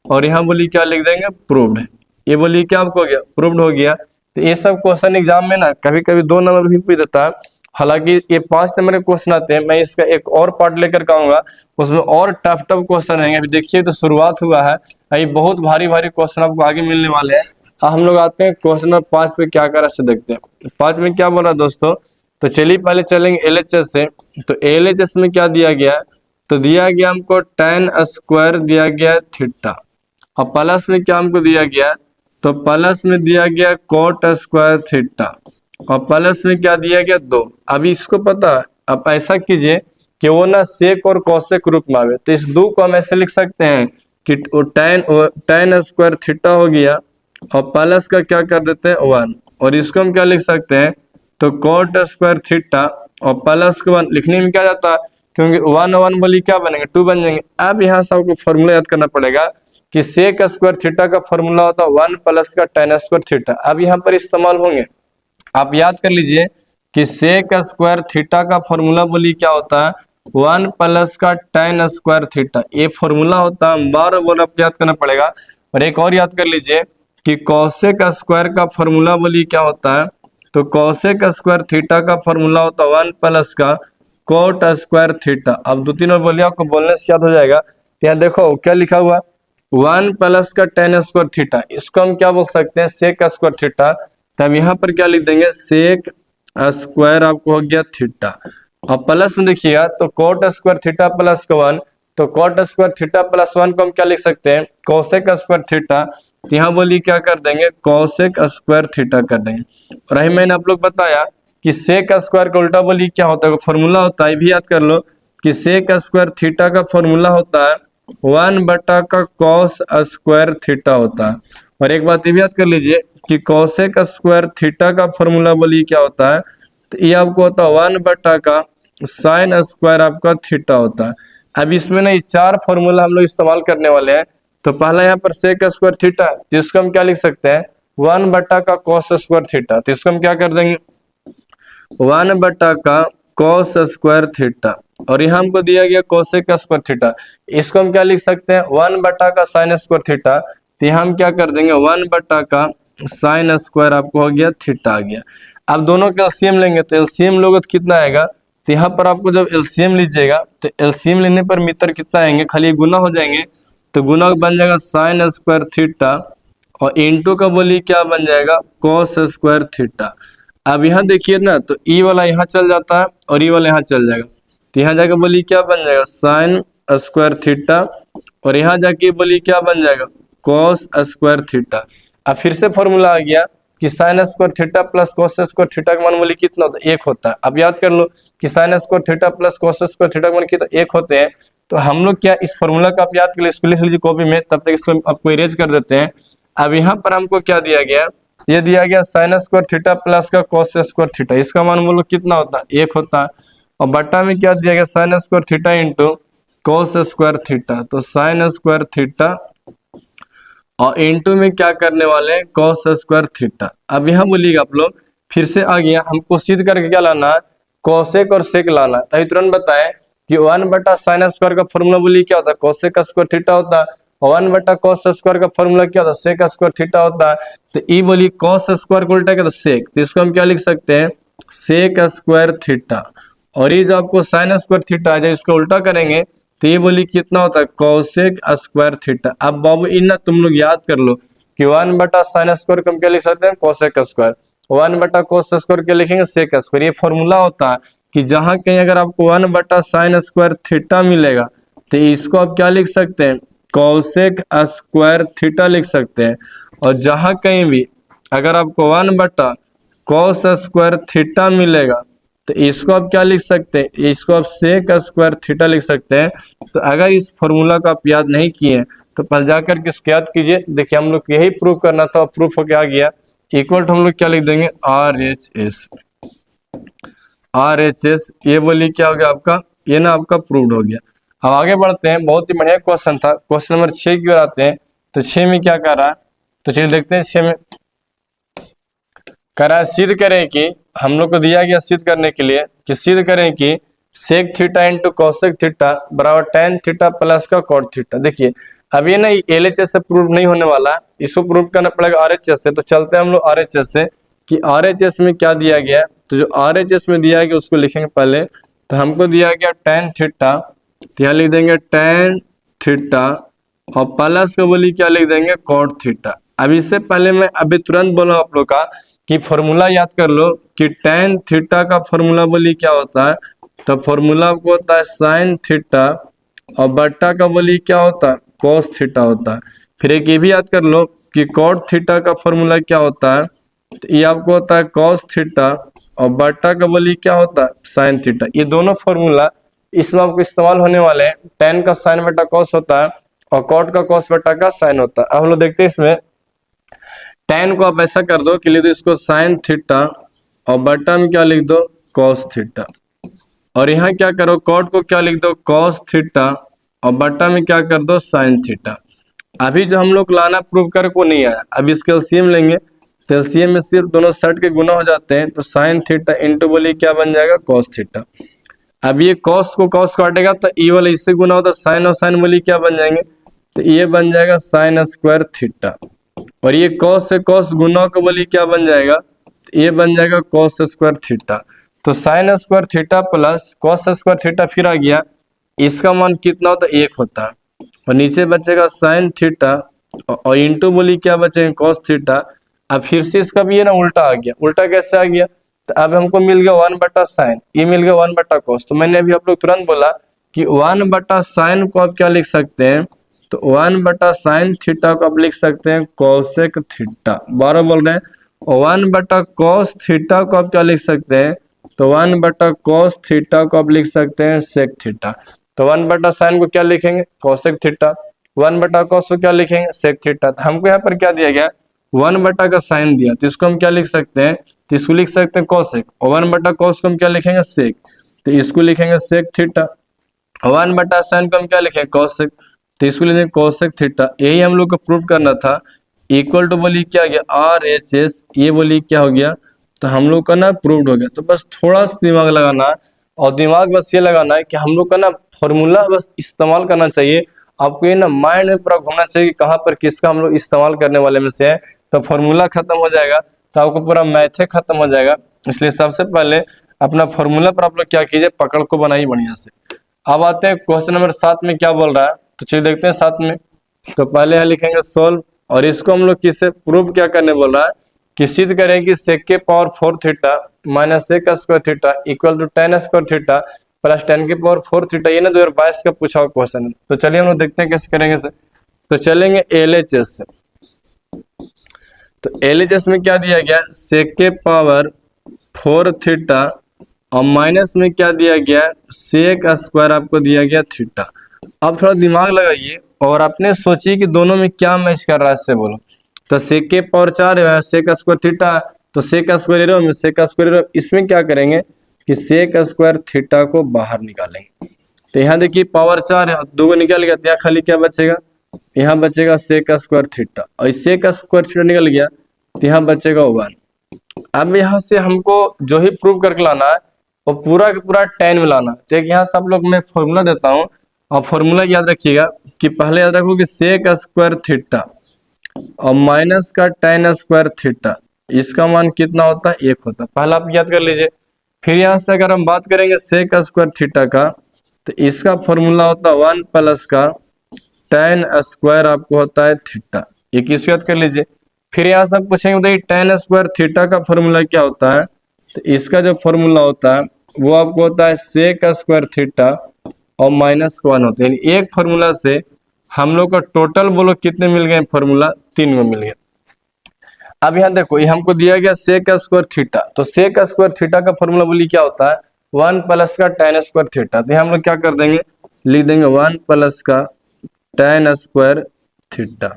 Speaker 1: और यहाँ बोली क्या लिख देंगे, प्रूव्ड। ये बोली क्या आपको हो गया, प्रूव्ड हो गया। तो ये सब क्वेश्चन एग्जाम में ना कभी कभी 2 नंबर भी पूछ देता है। हालांकि ये 5 नंबर के क्वेश्चन आते हैं, मैं इसका एक और पार्ट लेकर आऊंगा, उसमें और टफ क्वेश्चन रहेंगे। अभी देखिए तो शुरुआत हुआ है, अभी बहुत भारी भारी क्वेश्चन आपको आगे मिलने वाले हैं। हम लोग आते हैं क्वेश्चन नंबर 5 पे, क्या कर से देखते हैं। 5 में क्या बोल रहा है दोस्तों, तो चलिए पहले चलेंगे एलएचएस से। तो एलएचएस में क्या दिया गया, तो दिया गया हमको tan स्क्वायर दिया गया थीटा और प्लस में क्या हमको दिया गया, तो प्लस में दिया गया कोट स्क्वायर थीटा और प्लस में क्या दिया गया 2। अभी इसको पता है, अब ऐसा कीजिए कि वो ना सेक और कॉसेक रूप में आवे। तो इस 2 को हम ऐसे लिख सकते हैं कि tan स्क्वायर थीटा हो गया और प्लस का क्या कर देते हैं 1, और इसको हम क्या लिख सकते हैं, तो कोट स्क्वायर थीटा और प्लस को 1 लिखने में क्या जाता है, क्योंकि 1 1 बोली क्या बनेंगे, 2 बन जाएंगे। अब यहाँ से आपको फॉर्मूला याद करना पड़ेगा कि सेक स्क्वायर थीटा का फॉर्मूला होता है 1 प्लस का tan स्क्वायर थीटा। अब यहाँ पर इस्तेमाल होंगे, आप याद कर लीजिए कि सेक स्क्वायर थीटा का फॉर्मूला बोली क्या होता है, 1 प्लस का tan स्क्वायर थीटा। ये फॉर्मूला होता है, बार बार आप याद करना पड़ेगा। और एक और याद कर लीजिए कि कॉसेक स्क्वायर का फॉर्मूला बोली क्या होता है, तो कॉसेक स्क्वायर थीटा का फॉर्मूला होता है 1 प्लस का कोट स्क्वायर थीटा। अब 2-3 और बोलिए, आपको बोलने से याद हो जाएगा। यहाँ देखो क्या लिखा हुआ, 1 प्लस का tan स्क्वायर थीटा, इसको हम क्या बोल सकते हैं, सेक स्क्वायर थीटा। तब यहाँ पर क्या लिख देंगे, सेक स्क्वायर आपको हो गया थीटा और प्लस में देखिएगा तो कोट स्क्वायर थीटा प्लस का 1, तो कोट स्क्वायर थीटा प्लस 1 को हम क्या लिख सकते हैं, कोसेक स्क्वायर थीटा। तो यहाँ बोली क्या कर देंगे, कोसेक स्क्वायर थीटा कर देंगे। और रही मैंने आप लोग बताया कि सेक स्क्वायर का उल्टा बोली क्या होता है, फॉर्मूला होता है, भी याद कर लो कि सेक स्क्वायर थीटा का फॉर्मूला होता है 1 बटा का कॉस स्क्वायर थीटा होता है। और एक बात ये भी याद कर लीजिए कि कॉसेक स्क्वायर थीटा का फॉर्मूला बोली क्या होता है, तो ये आपको होता है 1 बटा का साइन स्क्वायर आपका थीटा होता है। अब इसमें ना ये 4 फॉर्मूला हम लोग इस्तेमाल करने वाले हैं। तो पहला यहाँ पर सेक स्क्वायर थीटा, जिसको हम क्या लिख सकते हैं, 1 बटा का कॉस स्क्वायर थीटा। तो इसको हम क्या कर देंगे, वन बटा का कॉस स्क्वायर थीटा, और यहाँ हमको दिया गया कोसेक स्क्वायर थीटा। इसको हम क्या लिख सकते हैं, वन बटा का साइन स्क्वायर थीटा। तो यहाँ हम क्या कर देंगे, वन बटा का साइन स्क्वायर आपको हो गया थीटा आ गया। अब दोनों का एलसीएम लेंगे, तो एलसीएम लोगे तो कितना आएगा, तो यहाँ पर आपको जब एलसीएम लीजिएगा तो एलसीएम लेने पर मित्र कितना आएंगे, खाली गुना हो जाएंगे, तो गुना बन जाएगा साइन स्क्वायर थीटा, और इंटू का बोलिए क्या बन जाएगा, कॉस स्क्वायर थीटा। अब यहाँ देखिए ना, तो ई वाला यहाँ चल जाता है और ई वाला यहाँ चल जाएगा, तो यहाँ जाके बोलिए क्या बन जाएगा, साइन स्क्वायर थीटा, और यहाँ जाके बोलिए क्या बन जाएगा, कॉस स्क्वायर थीटा। अब फिर से फॉर्मूला आ गया कि sine square theta plus cos square theta का मान बोलिए कितना होता है, एक होता है। अब याद कर लो कि sine square theta plus cos square theta का मान कितना, एक होते हैं। तो हम लोग क्या इस फॉर्मूला का आप याद कर लीजिए, इसको लिख लीजिए कॉपी में, तब तक इसको आपको इरेज कर देते हैं। अब यहाँ पर हमको क्या दिया गया, ये दिया गया साइन स्क्वायर थीटा प्लस का कॉस स्क्वायर थीटा, इसका मान बोलो कितना होता है, एक होता है। और बट्टा में क्या दिया गया, sign square theta into cos square theta, तो साइन स्क्वायर थीटा और इंटू में क्या करने वाले हैं, कॉस स्क्वायर थीटा। अब यहाँ बोलिएगा आप लोग, फिर से आ गया, हमको सिद्ध करके क्या लाना है, कोसेक और सेक लाना है। तभी तुरंत बताएं कि वन बटा साइन स्क्वायर का फॉर्मूला बोलिए क्या होता है, कोसेक स्क्वायर थीटा होता है, और वन बटा कॉस स्क्वायर का फॉर्मूला क्या होता है, सेक स्क्वायर थीटा होता है। तो ई बोलिए कॉस स्क्वायर को उल्टा क्या, तो सेक, तो इसको हम क्या लिख सकते हैं, सेक स्क्वायर थीटा। और ये जो आपको साइन स्क्वायर थीटा है, इसको उल्टा करेंगे तो ये बोली कितना होता है, कोसेक स्क्वायर थीटा। अब बाबू इन ना तुम लोग याद कर लो कि वन बटा साइन स्क्वायर को हम क्या लिख सकते हैं, कोसेक स्क्वायर, वन बटा कोस स्क्वायर क्या लिखेंगे, सेक स्क्वायर। ये फॉर्मूला होता है कि जहां कहीं अगर आपको वन बटा साइन स्क्वायर थीटा मिलेगा तो इसको आप क्या लिख सकते हैं, कोसेक स्क्वायर थीटा लिख सकते हैं। और जहां कहीं भी अगर आपको वन बटा कॉस स्क्वायर थीटा मिलेगा तो इसको आप क्या लिख सकते हैं, इसको आप सेक स्क्वायर थीटा लिख सकते हैं। तो अगर इस फॉर्मूला को आप याद नहीं किए तो पहले जाकर के इसको याद कीजिए। देखिए हम लोग यही प्रूफ करना था, प्रूफ होके आ गया, इक्वल टू हम लोग क्या लिख देंगे, are H S, are H S. ये बोलिए क्या हो गया आपका, ये ना आपका प्रूव्ड हो गया। अब आगे बढ़ते हैं, बहुत ही बढ़िया क्वेश्चन था। क्वेश्चन नंबर 6 की ओर आते हैं। तो 6 में क्या कर रहा है, तो चलिए देखते हैं 6 में कह रहा है, सिद्ध करें कि, हम लोग को दिया गया सिद्ध करने के लिए कि सिद्ध करें कि sec theta into cosec theta बराबर टेन थीटा प्लस का कॉट थीटा। देखिए अब ये ना एलएचएस से प्रूव नहीं होने वाला, इसको प्रूव करना पड़ेगा आरएचएस से। तो चलते हैं हम लोग आरएचएस से कि आरएचएस में क्या दिया गया। तो जो आरएचएस में दिया गया उसको लिखेंगे पहले। तो हमको दिया गया टेन थीटा, तो यहाँ लिख देंगे टेन थीटा, और प्लस को बोली क्या लिख देंगे, कॉट थीटा। अब इससे पहले मैं अभी तुरंत बोला आप लोग का कि फॉर्मूला याद कर लो कि टेन थीटा का फॉर्मूला बोली क्या होता है, तो फॉर्मूला आपको होता है साइन थीटा, और बट्टा का बोली क्या होता है, कॉस थीटा होता है। फिर एक ये भी याद कर लो कि कॉट थीटा का फॉर्मूला क्या होता है, तो ये आपको होता है कॉस थीटा, और बट्टा का बोली क्या होता है, साइन थीटा। ये दोनों फॉर्मूला इसमें आपको इस्तेमाल होने वाले हैं। टेन का साइन बटा कॉस होता है और कॉट का कॉस बटा का साइन होता है। अब हम लोग देखते हैं इसमें टेन को आप ऐसा कर दो कि लिख दो इसको साइन थीटा, और बटा में क्या लिख दो, कॉस थीटा। और यहाँ क्या करो, कॉट को क्या लिख दो, कॉस थीटा, और बटा में क्या कर दो, साइन थीटा। अभी जो हम लोग लाना प्रूव कर को नहीं आया, अभी इसके एलसीएम लेंगे, तो एलसीएम में सिर्फ दोनों सेट के गुना हो जाते हैं। तो साइन थीटा इंटू बोलिए क्या बन जाएगा, कॉस थीटा। अब ये कॉस को कॉस काटेगा तो ई वाला इससे गुना होता है, साइन और साइन बोलिए क्या बन जाएंगे, तो ये बन जाएगा साइन स्क्वायर थीटा। और ये कॉस से कॉस गुना को बोलिए क्या बन जाएगा, तो ये बन जाएगा कॉस स्क्वायर थीटा। तो sign square theta plus cos square theta फिर आ गया, इसका मान कितना होता है, एक होता है। और नीचे बचेगा साइन थीटा, और इंटू बोली क्या बचेगा, कॉस थीटा। अब फिर से इसका भी ये ना उल्टा आ गया। उल्टा कैसे आ गया, तो अब हमको मिल गया वन बटा साइन, ये मिल गया वन बटा कॉस। तो मैंने अभी आप लोग तुरंत बोला कि वन बटा साइन को आप क्या लिख सकते हैं, तो वन बटा साइन थीटा को आप लिख सकते हैं कोसेक थीटा, 12 बोल रहे हैं। वन बटा कॉस थीटा को आप क्या लिख सकते हैं, तो वन बटा कॉस थीटा को आप लिख सकते हैं सेक थीटा। तो वन बटा साइन को क्या लिखेंगे, कोसेक थीटा, वन बटा कॉस को क्या लिखेंगे, सेक थीटा। तो हमको यहाँ पर क्या दिया गया, वन बटा का साइन दिया, तो इसको हम क्या लिख सकते हैं, तो इसको लिख सकते हैं कोसेक। और वन बटा कॉस को हम क्या लिखेंगे, सेक, तो इसको लिखेंगे सेक थीटा। वन बटा साइन को हम क्या लिखेंगे, कोसेक, तो इसको लिखेंगे कोसेक थीटा। यही हम लोग को प्रूव करना था। इक्वल टू बोली क्या गया, आर एच एस, ये बोली क्या हो गया, तो हम लोग का ना प्रूव्ड हो गया। तो बस थोड़ा सा दिमाग लगाना है, और दिमाग बस ये लगाना है कि हम लोग का ना फॉर्मूला बस इस्तेमाल करना चाहिए। आपको ये ना माइंड में पूरा घूमना चाहिए कि कहाँ पर किसका हम लोग इस्तेमाल करने वाले में से है। तो फॉर्मूला खत्म हो जाएगा तो आपको पूरा मैथ खत्म हो जाएगा। इसलिए सबसे पहले अपना फॉर्मूला पर आप लोग क्या कीजिए, पकड़ को बनाइए बढ़िया से। अब आते हैं क्वेश्चन नंबर 7 में क्या बोल रहा है, तो चलिए देखते हैं 7 में। तो पहले यहाँ लिखेंगे सोल्व, और इसको हम लोग किससे प्रूव क्या करने बोल रहा है कि सिद्ध करें कि sec के power 4 theta minus sec square theta equal to tan square theta plus tan के पावर 4 थीटा। ये ना 2022 का पूछा हुआ क्वेश्चन है। तो चलिए हम लोग देखते हैं कैसे करेंगे इसे। तो चलेंगे LHS से। तो LHS में क्या दिया गया, sec के पावर 4 थीटा और माइनस में क्या दिया गया, sec स्क्वायर आपको दिया गया थीटा। अब थोड़ा दिमाग लगाइए और आपने सोचिए कि दोनों में क्या मैच कर रहा है, इससे बोलो। तो sec के पावर 4 है, sec स्क्वायर थीटा, तो sec स्क्वायर ले लो, sec स्क्वायर ले लो। इसमें क्या करेंगे कि sec स्क्वायर थीटा को बाहर निकालेंगे। तो यहाँ देखिए पावर 4 है, 2 निकल गया, तो यहाँ खाली क्या बचेगा, यहाँ बचेगा sec स्क्वायर थीटा, और sec स्क्वायर थीटा निकल गया तो यहाँ बचेगा 1। अब यहाँ से हमको जो ही प्रूव करके लाना है वो पूरा का पूरा tan में लाना है। तो एक यहाँ सब लोग मैं फॉर्मूला देता हूँ, और फॉर्मूला याद रखिएगा कि पहले याद रखो कि sec स्क्वायर थीटा और माइनस का tan स्क्वायर थीटा, इसका मान कितना होता है, 1 होता है। पहला आप याद कर लीजिए। फिर यहाँ से अगर हम बात करेंगे sec स्क्वायर थीटा का, तो इसका फॉर्मूला होता है 1 प्लस का tan स्क्वायर आपको होता है थीटा। ये किस याद कर लीजिए। फिर यहाँ से पूछेंगे बताइए tan स्क्वायर थीटा का फॉर्मूला क्या होता है, तो इसका जो फॉर्मूला होता है वो आपको होता है sec स्क्वायर थीटा और माइनस 1 होता है। यानी एक फॉर्मूला से हम लोग का टोटल बोलो कितने मिल गए फॉर्मूला, 3 में मिल गए। अब यहाँ देखो ये हमको दिया गया sec स्क्वायर थीटा, तो sec स्क्वायर थीटा का फॉर्मूला बोली क्या होता है, 1 प्लस का tan स्क्वायर थीटा। तो हम लोग क्या कर देंगे, लिख देंगे 1 प्लस का tan स्क्वायर थीटा।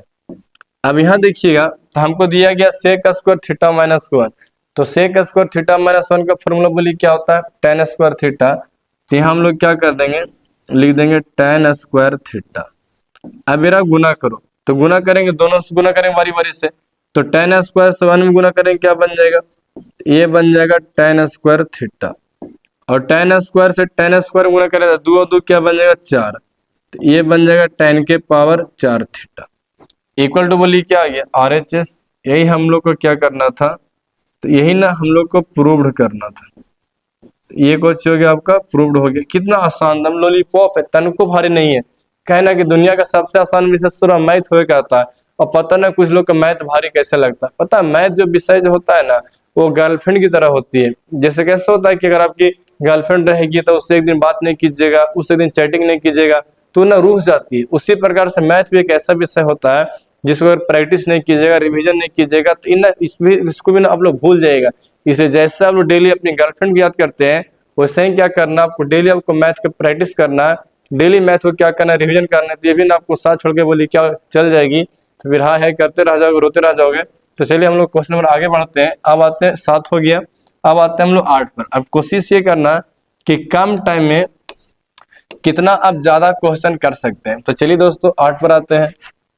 Speaker 1: अब यहाँ देखिएगा तो हमको दिया गया sec स्क्वायर थीटा माइनस 1, तो sec स्क्वायर थीटा माइनस 1 का फॉर्मूला बोली क्या होता है, tan स्क्वायर थीटा। तो हम लोग क्या कर देंगे, लिख देंगे tan स्क्वायर थीटा। अब मेरा गुना करो, तो गुना करेंगे, दोनों से गुना करेंगे बारी बारी से। तो tan स्क्वायर से 1 में गुना करेंगे क्या बन जाएगा, ये बन जाएगा tan स्क्वायर थीटा, और tan स्क्वायर से tan स्क्वायर गुना करेंगे 2 और 2 क्या बन जाएगा 4, तो ये बन जाएगा tan के पावर 4 थीटा इक्वल टू बोली क्या आ गया RHS। यही हम लोग को क्या करना था, तो यही ना हम लोग को प्रूव्ड करना था। ये कुछ हो गया आपका प्रूव्ड हो गया। कितना आसान, दम लॉलीपॉप है, तनको भारी नहीं है। कहना कि दुनिया का सबसे आसान विषय पूरा मैथ हो कहता है, और पता ना कुछ लोग का मैथ भारी कैसे लगता है। पता है मैथ जो विषय जो होता है ना वो गर्लफ्रेंड की तरह होती है। जैसे कैसे होता है कि अगर आपकी गर्लफ्रेंड रहेगी तो उससे एक दिन बात नहीं कीजिएगा, उससे एक दिन चैटिंग नहीं कीजिएगा तो ना रूठ जाती है। उसी प्रकार से मैथ भी एक ऐसा विषय होता है जिसको अगर प्रैक्टिस नहीं कीजिएगा, रिवीजन नहीं कीजिएगा तो इसको भी ना आप लोग भूल जाएगा। इसलिए जैसे आप लोग डेली अपनी गर्लफ्रेंड की याद करते हैं वैसे ही क्या करना, आपको डेली आपको मैथ का प्रैक्टिस करना है, डेली मैथ को क्या करना है, रिवीजन करना है। तो ये भी ना आपको साथ छोड़ के बोली क्या चल जाएगी, तो फिर हाँ है करते रह जाओगे, रोते रह जाओगे। तो चलिए हम लोग क्वेश्चन नंबर आगे बढ़ते हैं। अब आते हैं 7 हो गया, अब आते हैं हम लोग 8 पर। अब कोशिश ये करना कि कम टाइम में कितना आप ज्यादा क्वेश्चन कर सकते हैं। तो चलिए दोस्तों 8 पर आते हैं।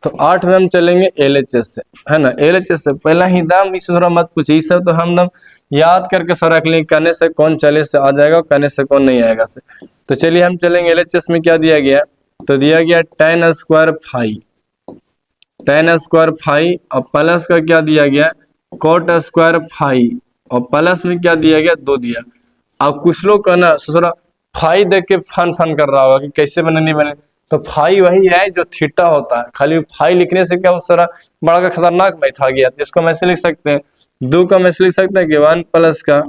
Speaker 1: तो 8 में हम चलेंगे LHS से, है ना। LHS से पहला ही दाम इसे थोड़ा मत पूछिए, सब तो हम दम याद करके सर रख लें, कहने से कौन चले से आ जाएगा, कहने से कौन नहीं आएगा से। तो चलिए हम चलेंगे LHS में। क्या दिया गया, तो दिया गया tan square phi, tan square phi और प्लस का क्या दिया गया cot स्क्वायर फाई, और प्लस में क्या दिया गया 2 दिया। अब कुछ लोग का ना थोड़ा फाई देख के फन कर रहा होगा कि कैसे बने नहीं बने। तो फाई वही है जो थीटा होता है, खाली फाई लिखने से क्या उस तरह बड़ा का खतरनाक मैथ आ गया। इसको हम ऐसे लिख सकते हैं, 2 का हम ऐसे लिख सकते हैं कि 1 प्लस का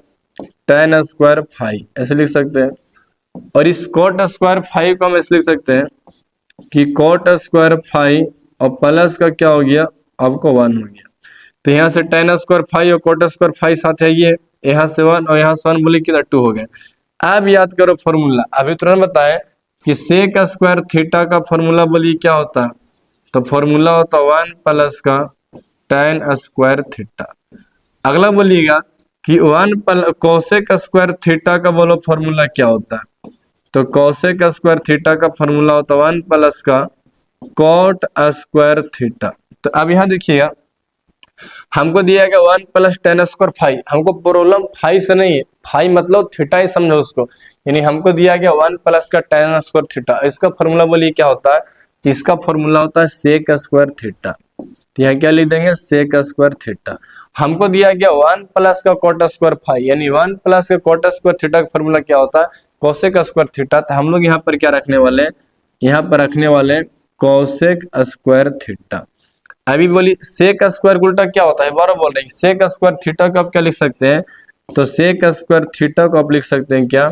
Speaker 1: tan स्क्वायर फाई, ऐसे लिख सकते हैं। और इस cot स्क्वायर फाई को हम ऐसे लिख सकते हैं कि cot स्क्वायर फाई और प्लस का क्या हो गया आपको 1 हो गया। तो यहाँ से tan स्क्वायर फाई और cot स्क्वायर फाई साथ है, ये यहाँ से 1 और यहाँ से 1 बोले कितना 2 हो गए। अब याद करो फॉर्मूला, अभी तुरंत बताए कि sec स्क्वायर थीटा का फॉर्मूला बोलिए क्या होता है, तो फॉर्मूला होता 1 प्लस का tan स्क्वायर थीटा। अगला बोलिएगा कि 1 cosec स्क्वायर थीटा का बोलो फॉर्मूला क्या होता है, तो cosec स्क्वायर थीटा का फॉर्मूला होता 1 प्लस का cot स्क्वायर थीटा। तो अब यहाँ देखिएगा हमको दिया गया 1 प्लस टेन स्क्वायर फाइव, हमको प्रॉब्लम फाइव से नहीं है, फाइव मतलब थीटा ही समझो उसको, यानी हमको दिया गया 1 प्लस का टेन स्क्वायर थीटा, इसका फॉर्मूला बोलिए क्या होता है, इसका फॉर्मूला होता है सेक स्क्वायर थीटा। तो यहाँ क्या लिख देंगे, सेक स्क्वायर थीटा। हमको दिया गया 1 प्लस का कॉट स्क्वायर फाइव, यानी 1 प्लस का कॉट स्क्वायर थीटा का फॉर्मूला क्या होता है, कोसेक स्क्वायर थीटा। तो हम लोग यहाँ पर क्या रखने वाले हैं, यहाँ पर रखने वाले कोसेक स्क्वायर थीटा। अभी बोली सेक स्क्वायर उल्टा क्या होता है, बारह बोल रहे हैं, सेक स्क्वायर थीटा को आप क्या लिख सकते हैं, तो सेक स्क्वायर थीटा को आप लिख सकते हैं क्या,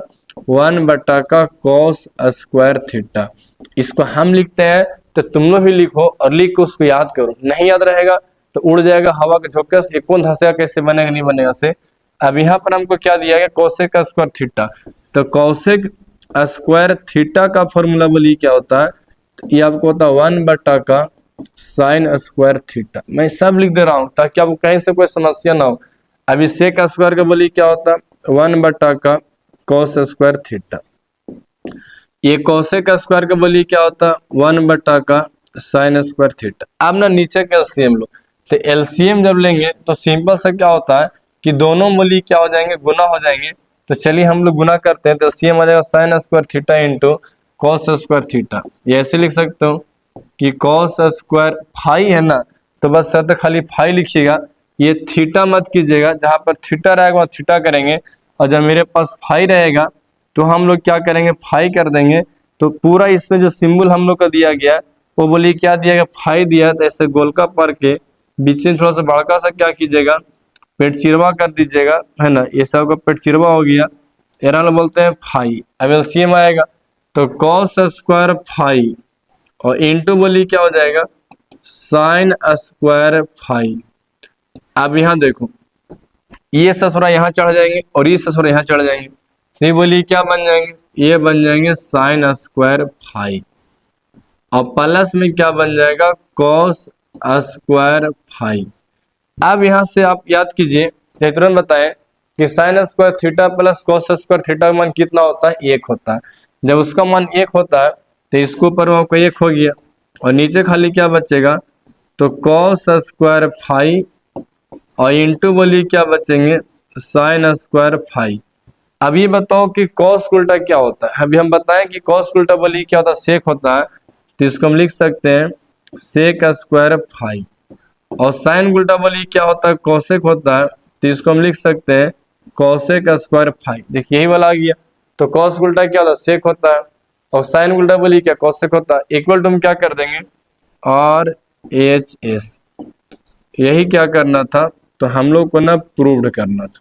Speaker 1: 1 बटा का कॉस स्क्वायर थीटा। इसको हम लिखते हैं, तो तुम लोग भी लिखो और लिख के उसको याद करो, नहीं याद रहेगा तो उड़ जाएगा हवा के झोंके से, कौन धंसेगा कैसे बनेगा नहीं बनेगा से। अब यहाँ पर हमको क्या दिया गया, कोसेक स्क्वायर थीटा, तो कोसेक स्क्वायर थीटा का फॉर्मूला बोलिए क्या होता है, ये आपको होता है 1 बटा का साइन स्क्वायर थीटा। मैं सब लिख दे रहा हूं ताकि आपको कहीं से कोई समस्या ना हो। अभी सेक स्क्वायर का बोलिए क्या होता है, 1 बटा का कॉस स्क्वायर थीटा। ये कोसेक स्क्वायर का बोलिए क्या होता है, 1 बटा का साइन स्क्वायर थीटा। अब ना नीचे का एलसीएम लो, तो एलसीएम जब लेंगे तो सिंपल सा क्या होता है कि दोनों बोलिए क्या हो जाएंगे, गुना हो जाएंगे। तो चलिए हम लोग गुना करते हैं, तो एलसीएम आ जाएगा sign square theta into cos square theta. ये ऐसे लिख सकते हो कि कॉस स्क्वायर फाई है ना, तो बस सर तो खाली फाई लिखिएगा, ये थीटा मत कीजिएगा, जहां पर थीटा रहेगा वहां थीटा करेंगे, और जब मेरे पास फाई रहेगा तो हम लोग क्या करेंगे, फाई कर देंगे। तो पूरा इसमें जो सिंबल हम लोग का दिया गया वो बोलिए क्या दिया गया, फाई दिया, तो ऐसे गोलका पर के बीच में थोड़ा सा बड़का सा क्या कीजिएगा, पेट चिरवा कर दीजिएगा, है ना, ये सब का पेट चिरवा हो गया, एरा बोलते हैं फाई। अब एलसीएम आएगा तो कॉस स्क्वायर फाई और इंटू बोलिए क्या हो जाएगा, साइन स्क्वायर फाइव। अब यहाँ देखो ये ससुरा यहाँ चढ़ जाएंगे और ये ससुरा यहाँ चढ़ जाएंगे, तो ये बोलिए क्या बन जाएंगे, ये बन जाएंगे साइन स्क्वायर फाइव, और प्लस में क्या बन जाएगा, कॉस स्क्वायर फाइव। अब यहाँ से आप याद कीजिए, तुरंत बताएं कि sine square theta plus cos square theta का मान कितना होता है, एक होता है। जब उसका मान एक होता है तो इसके ऊपर आपको एक हो गया और नीचे खाली क्या बचेगा, तो कॉस स्क्वायर फाइव और इंटू बोलिए क्या बचेंगे, साइन स्क्वायर फाइव। अब ये बताओ कि कॉस उल्टा क्या होता है। अभी हम बताएं कि कॉस उल्टा बोलिए क्या होता है, सेक होता है, तो इसको हम लिख सकते हैं सेक स्क्वायर फाइव, और साइन उल्टा बोलिए क्या होता है, कॉसेक होता है, तो इसको हम लिख सकते हैं कॉसेक स्क्वायर फाइव। देखिए यही वाला आ गया, तो कॉस उल्टा क्या होता है, सेक होता है, और साइन उल्टा बोलिए क्या, कॉसेक होता है। इक्वल टू हम क्या कर देंगे, आर एच एस। यही क्या करना था, तो हम लोग को ना प्रूव्ड करना था,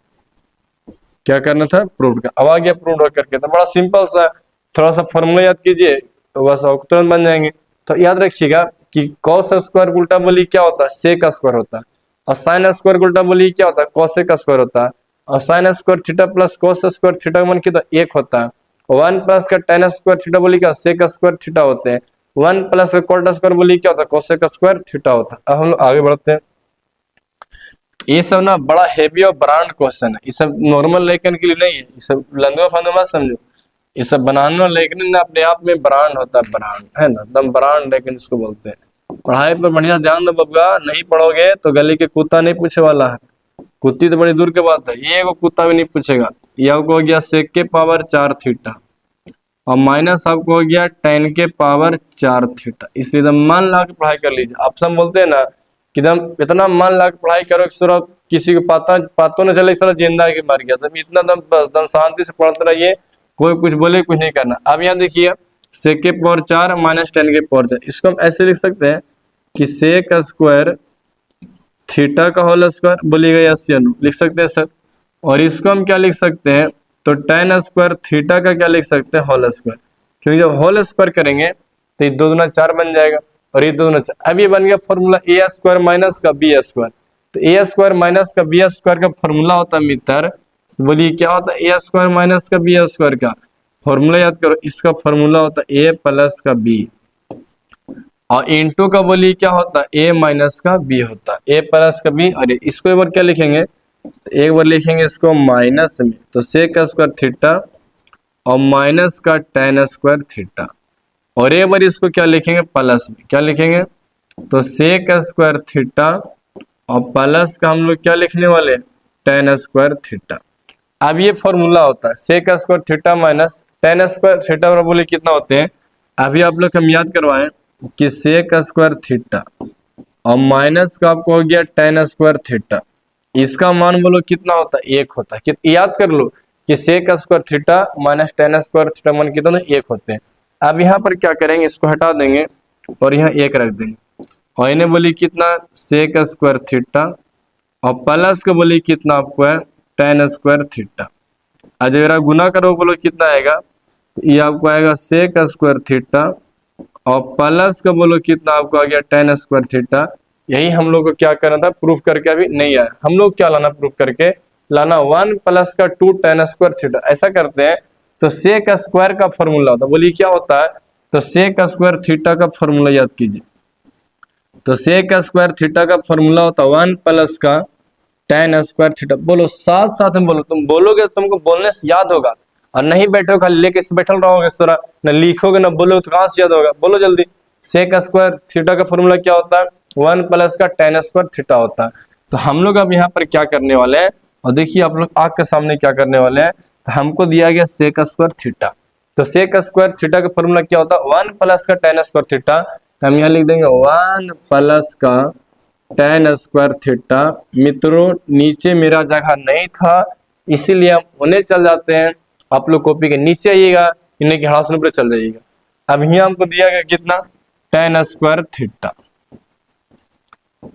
Speaker 1: क्या करना था, प्रूव्ड कर। अब आ गया प्रूव्ड करके, तो बड़ा सिंपल सा, थोड़ा सा फॉर्मूला याद कीजिए तो बस तुरंत बन जाएंगे। तो याद रखिएगा कि कॉस स्क्वायर उल्टा बोलिए क्या होता है, सेक स्क्वायर होता है, और साइन स्क्वायर उल्टा बोलिए क्या होता है, कॉसेक स्क्वायर होता है, और sign square theta plus cos square theta का मान कितना, एक होता है। 1 प्लस का टेन स्क्वायर थीटा बोलिए क्या, सेक स्क्वायर थीटा होते हैं। 1 प्लस का कॉट स्क्वायर बोलिए क्या होता है, कोसेक स्क्वायर थीटा होता है। अब हम लोग आगे बढ़ते हैं। ये सब ना बड़ा हेवी और ब्रांड क्वेश्चन है, ये सब नॉर्मल लेखन के लिए नहीं है, ये सब लंदवा फंदवा समझो, ये सब बनाना लेखन ना अपने आप में ब्रांड होता है, ब्रांड है ना, एकदम ब्रांड लेकिन इसको बोलते हैं। पढ़ाई पर बढ़िया ध्यान दो बबुआ, नहीं पढ़ोगे तो गली के कुत्ता नहीं पूछे वाला है, कुत्ती तो बड़ी दूर के बात है, ये को कुत्ता भी नहीं पूछेगा। ये आपको हो गया सेक के पावर 4 थीटा और माइनस आपको हो गया टेन के पावर 4 थीटा। इसलिए एकदम मन ला के पढ़ाई कर लीजिए। आप सब बोलते हैं ना कि एकदम इतना मन ला के पढ़ाई करो कि सिर्फ किसी को पता न चले सिर्फ जिंदा के मर गया, तब इतना दम बस दम शांति से पढ़ते रहिए, कोई कुछ बोले कुछ नहीं करना। अब यहाँ देखिए सेक के पावर 4 माइनस टेन के पावर 4, इसको हम ऐसे लिख सकते हैं कि सेक स्क्वायर थीटा का होल स्क्वायर बोलिएगा या लिख सकते हैं सर, और इसको हम क्या लिख सकते हैं, तो टेन स्क्वायर थीटा का क्या लिख सकते हैं, होल स्क्वायर, क्योंकि जब होल स्क्वायर करेंगे तो ये 2 दूना 4 बन जाएगा और ये 2 दूना 4। अब ये बन गया फॉर्मूला ए स्क्वायर माइनस का बी स्क्वायर। तो ए स्क्वायर माइनस का बी स्क्वायर का फॉर्मूला होता है मित्र, बोलिए क्या होता है, ए स्क्वायर माइनस का बी स्क्वायर का फॉर्मूला याद करो, इसका फॉर्मूला होता है ए प्लस का बी, और इंटू का बोलिए क्या होता है, ए माइनस का बी होता है, ए प्लस का बी। और इसको एक बार क्या लिखेंगे, एक बार लिखेंगे इसको माइनस में, तो सेक स्क्वायर थीटा और माइनस का टेन स्क्वायर थीटा, और एक बार इसको क्या लिखेंगे प्लस में, क्या लिखेंगे, तो सेक स्क्वायर थीटा और प्लस का हम लोग क्या लिखने वाले, टेन स्क्वायर थीटा। अब ये फॉर्मूला होता है sec square theta minus tan square theta, और बोले कितना होते हैं, अभी आप लोग हम याद करवाएं कि सेक स्क्वायर थीटा और माइनस का आपको हो गया टेन स्क्वायर थीटा, इसका मान बोलो कितना होता है, एक होता है। याद कर लो कि sec square theta minus tan square theta मान कितना, एक होते हैं। अब यहाँ पर क्या करेंगे, इसको हटा देंगे और यहाँ एक रख देंगे, और इन्हें बोली कितना, सेक स्क्वायर थीटा, और प्लस का बोली कितना आपको है, टेन स्क्वायर थीटा। अगर गुना करो बोलो कितना आएगा, ये आपको आएगा सेक स्क्वायर थीटा, और प्लस का बोलो कितना आपको आ गया, टेन स्क्वायर थीटा। यही हम लोग को क्या करना था, प्रूफ करके अभी नहीं आया। हम लोग क्या लाना प्रूफ करके, लाना वन प्लस का टू टेन स्क्वायर थीटा। ऐसा करते हैं तो सेक स्क्वायर का फॉर्मूला होता है, बोलिए क्या होता है, तो सेक स्क्वायर थीटा का फॉर्मूला याद कीजिए। तो सेक स्क्वायर थीटा का फॉर्मूला होता है वन प्लस का टेन स्क्वायर थीटा। बोलो साथ साथ में बोलो, तुम बोलोगे तुमको बोलने से याद होगा, और नहीं बैठो खाली लेके बैठल रहोगे सारा, न लिखोगे न बोलोगे तो कहाँ से याद होगा, बोलो जल्दी। सेक स्क्वायर थीटा का फॉर्मूला क्या होता है, वन प्लस का टेन स्क्वायर थीटा होता है। तो हम लोग अब यहाँ पर क्या करने वाले हैं, और देखिए आप लोग आग के सामने क्या करने वाले हैं, तो हमको दिया गया सेक स्क्वायर थीटा। तो सेक स्क्वायर थीटा का फॉर्मूला क्या होता है, वन प्लस का टेन स्क्वायर थीटा। तो हम यहाँ लिख देंगे वन प्लस का टेन स्क्वायर थीटा। मित्रों नीचे मेरा जगह नहीं था, इसीलिए हम उन्हें चल जाते हैं, आप लोग कॉपी के नीचे आइएगा, इन्हें के हाथ पर चल जाइएगा। अब यहाँ हमको दिया गया कितना, टेन स्क्वायर थीटा,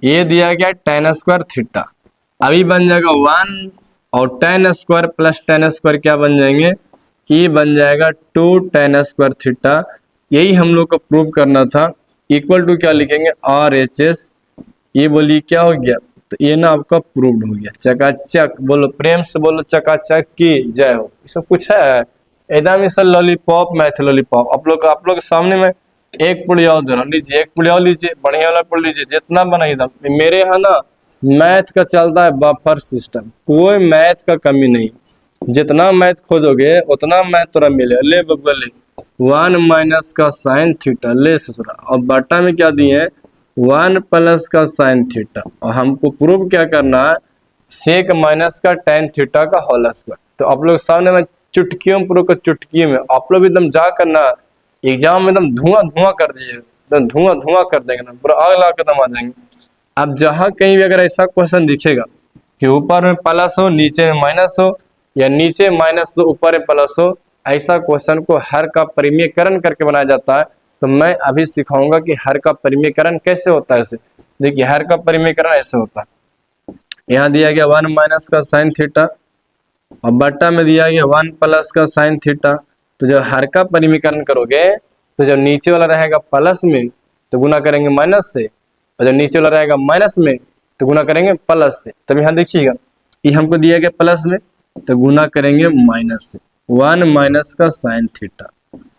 Speaker 1: ये दिया गया टेन स्क्वायर थीटा। अभी बन जाएगा वन और ten square plus ten square क्या बन जाएंगे, ये बन जाएगा टू टेन स्क्वायर थीटा। यही हम लोग को प्रूव करना था। इक्वल टू क्या लिखेंगे, आर एच एस, ये बोलिए क्या हो गया, तो ये ना आपका प्रूव्ड हो गया। चकाचक बोलो, प्रेम से बोलो, चकाचक की जय हो। ये सब कुछ है एकदम, इस लॉलीपॉप मैथ लॉलीपॉप। आप लोग के सामने में एक पुड़िया देना, लीजिए एक पुड़िया लीजिए, बढ़िया वाला पुड़ लीजिए, जितना बना एकदम। मेरे यहाँ ना मैथ का चलता है बफर सिस्टम, कोई मैथ का कमी नहीं, जितना मैथ खोजोगे उतना मैथ तोरा मिले। ले बबुआ ले, वन माइनस का साइन थीटा, ले ससुरा, और बटा में क्या दिए हैं, वन प्लस का साइन थीटा, और हमको प्रूव क्या करना है, सेक माइनस का टेन थीटा का होल स्क्वायर। तो आप लोग सामने में चुटकियों प्रूव कर, चुटकी में आप लोग एकदम जा करना एग्जाम में एकदम धुआं धुआं कर दीजिए, एकदम धुआं धुआं कर देंगे ना, पूरा आग लगा कदम आ जाएंगे। अब जहां कहीं भी अगर ऐसा क्वेश्चन दिखेगा कि ऊपर में प्लस हो नीचे में माइनस हो, या नीचे माइनस हो ऊपर में प्लस हो, ऐसा क्वेश्चन को हर का परिमेयकरण करके बनाया जाता है। तो मैं अभी सिखाऊंगा कि हर का परिमेयकरण कैसे होता है। ऐसे देखिए, हर का परिमेयकरण ऐसे होता है, यहाँ दिया गया वन माइनस का साइन थीटा, और बट्टा में दिया गया वन प्लस का साइन थीटा। तो जब हर का परिमेयकरण करोगे तो जब नीचे वाला रहेगा प्लस में तो गुना करेंगे माइनस से, और जब नीचे वाला रहेगा माइनस में तो गुना करेंगे प्लस से। तब यहाँ देखिएगा, ये हमको दिया गया प्लस में तो गुना करेंगे माइनस से, वन माइनस का साइन थीटा,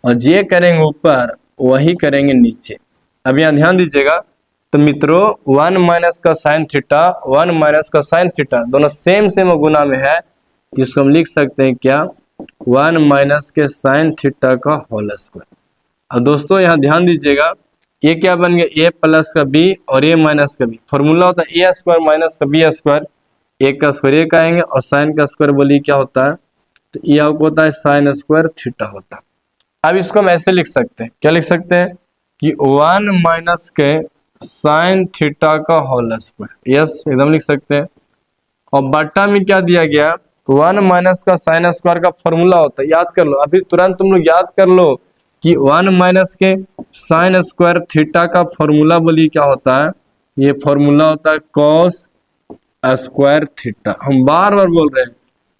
Speaker 1: और जे करेंगे ऊपर वही करेंगे नीचे। अब यहाँ ध्यान दीजिएगा, तो मित्रों वन माइनस का साइन थीटा, वन माइनस का साइन थीटा दोनों सेम सेम गुना में है, जिसको हम लिख सकते हैं क्या, वन माइनस के साइन थीटा का होल स्क्वायर। अब दोस्तों यहाँ ध्यान दीजिएगा, ये क्या बन गया, ए प्लस का बी और ए माइनस का बी। फॉर्मूला होता है ए स्क्वायर माइनस का बी स्क्वायर, एक का स्क्वायर एक आएंगे और साइन का स्क्वायर बोलिए क्या होता है, तो ये आपको होता है साइन स्क्वायर थीटा होता है। अब इसको हम ऐसे लिख सकते हैं, क्या लिख सकते हैं कि वन माइनस के साइन थीटा का होल स्क्वायर, यस एकदम लिख सकते हैं। और बट्टा में क्या दिया गया, वन माइनस का साइन स्क्वायर का फॉर्मूला होता है, याद कर लो अभी तुरंत तुम लोग याद कर लो कि वन माइनस के साइन स्क्वायर थीटा का फॉर्मूला बोलिए क्या होता है, ये फॉर्मूला होता है कॉस स्क्वायर थीटा। हम बार बार बोल रहे हैं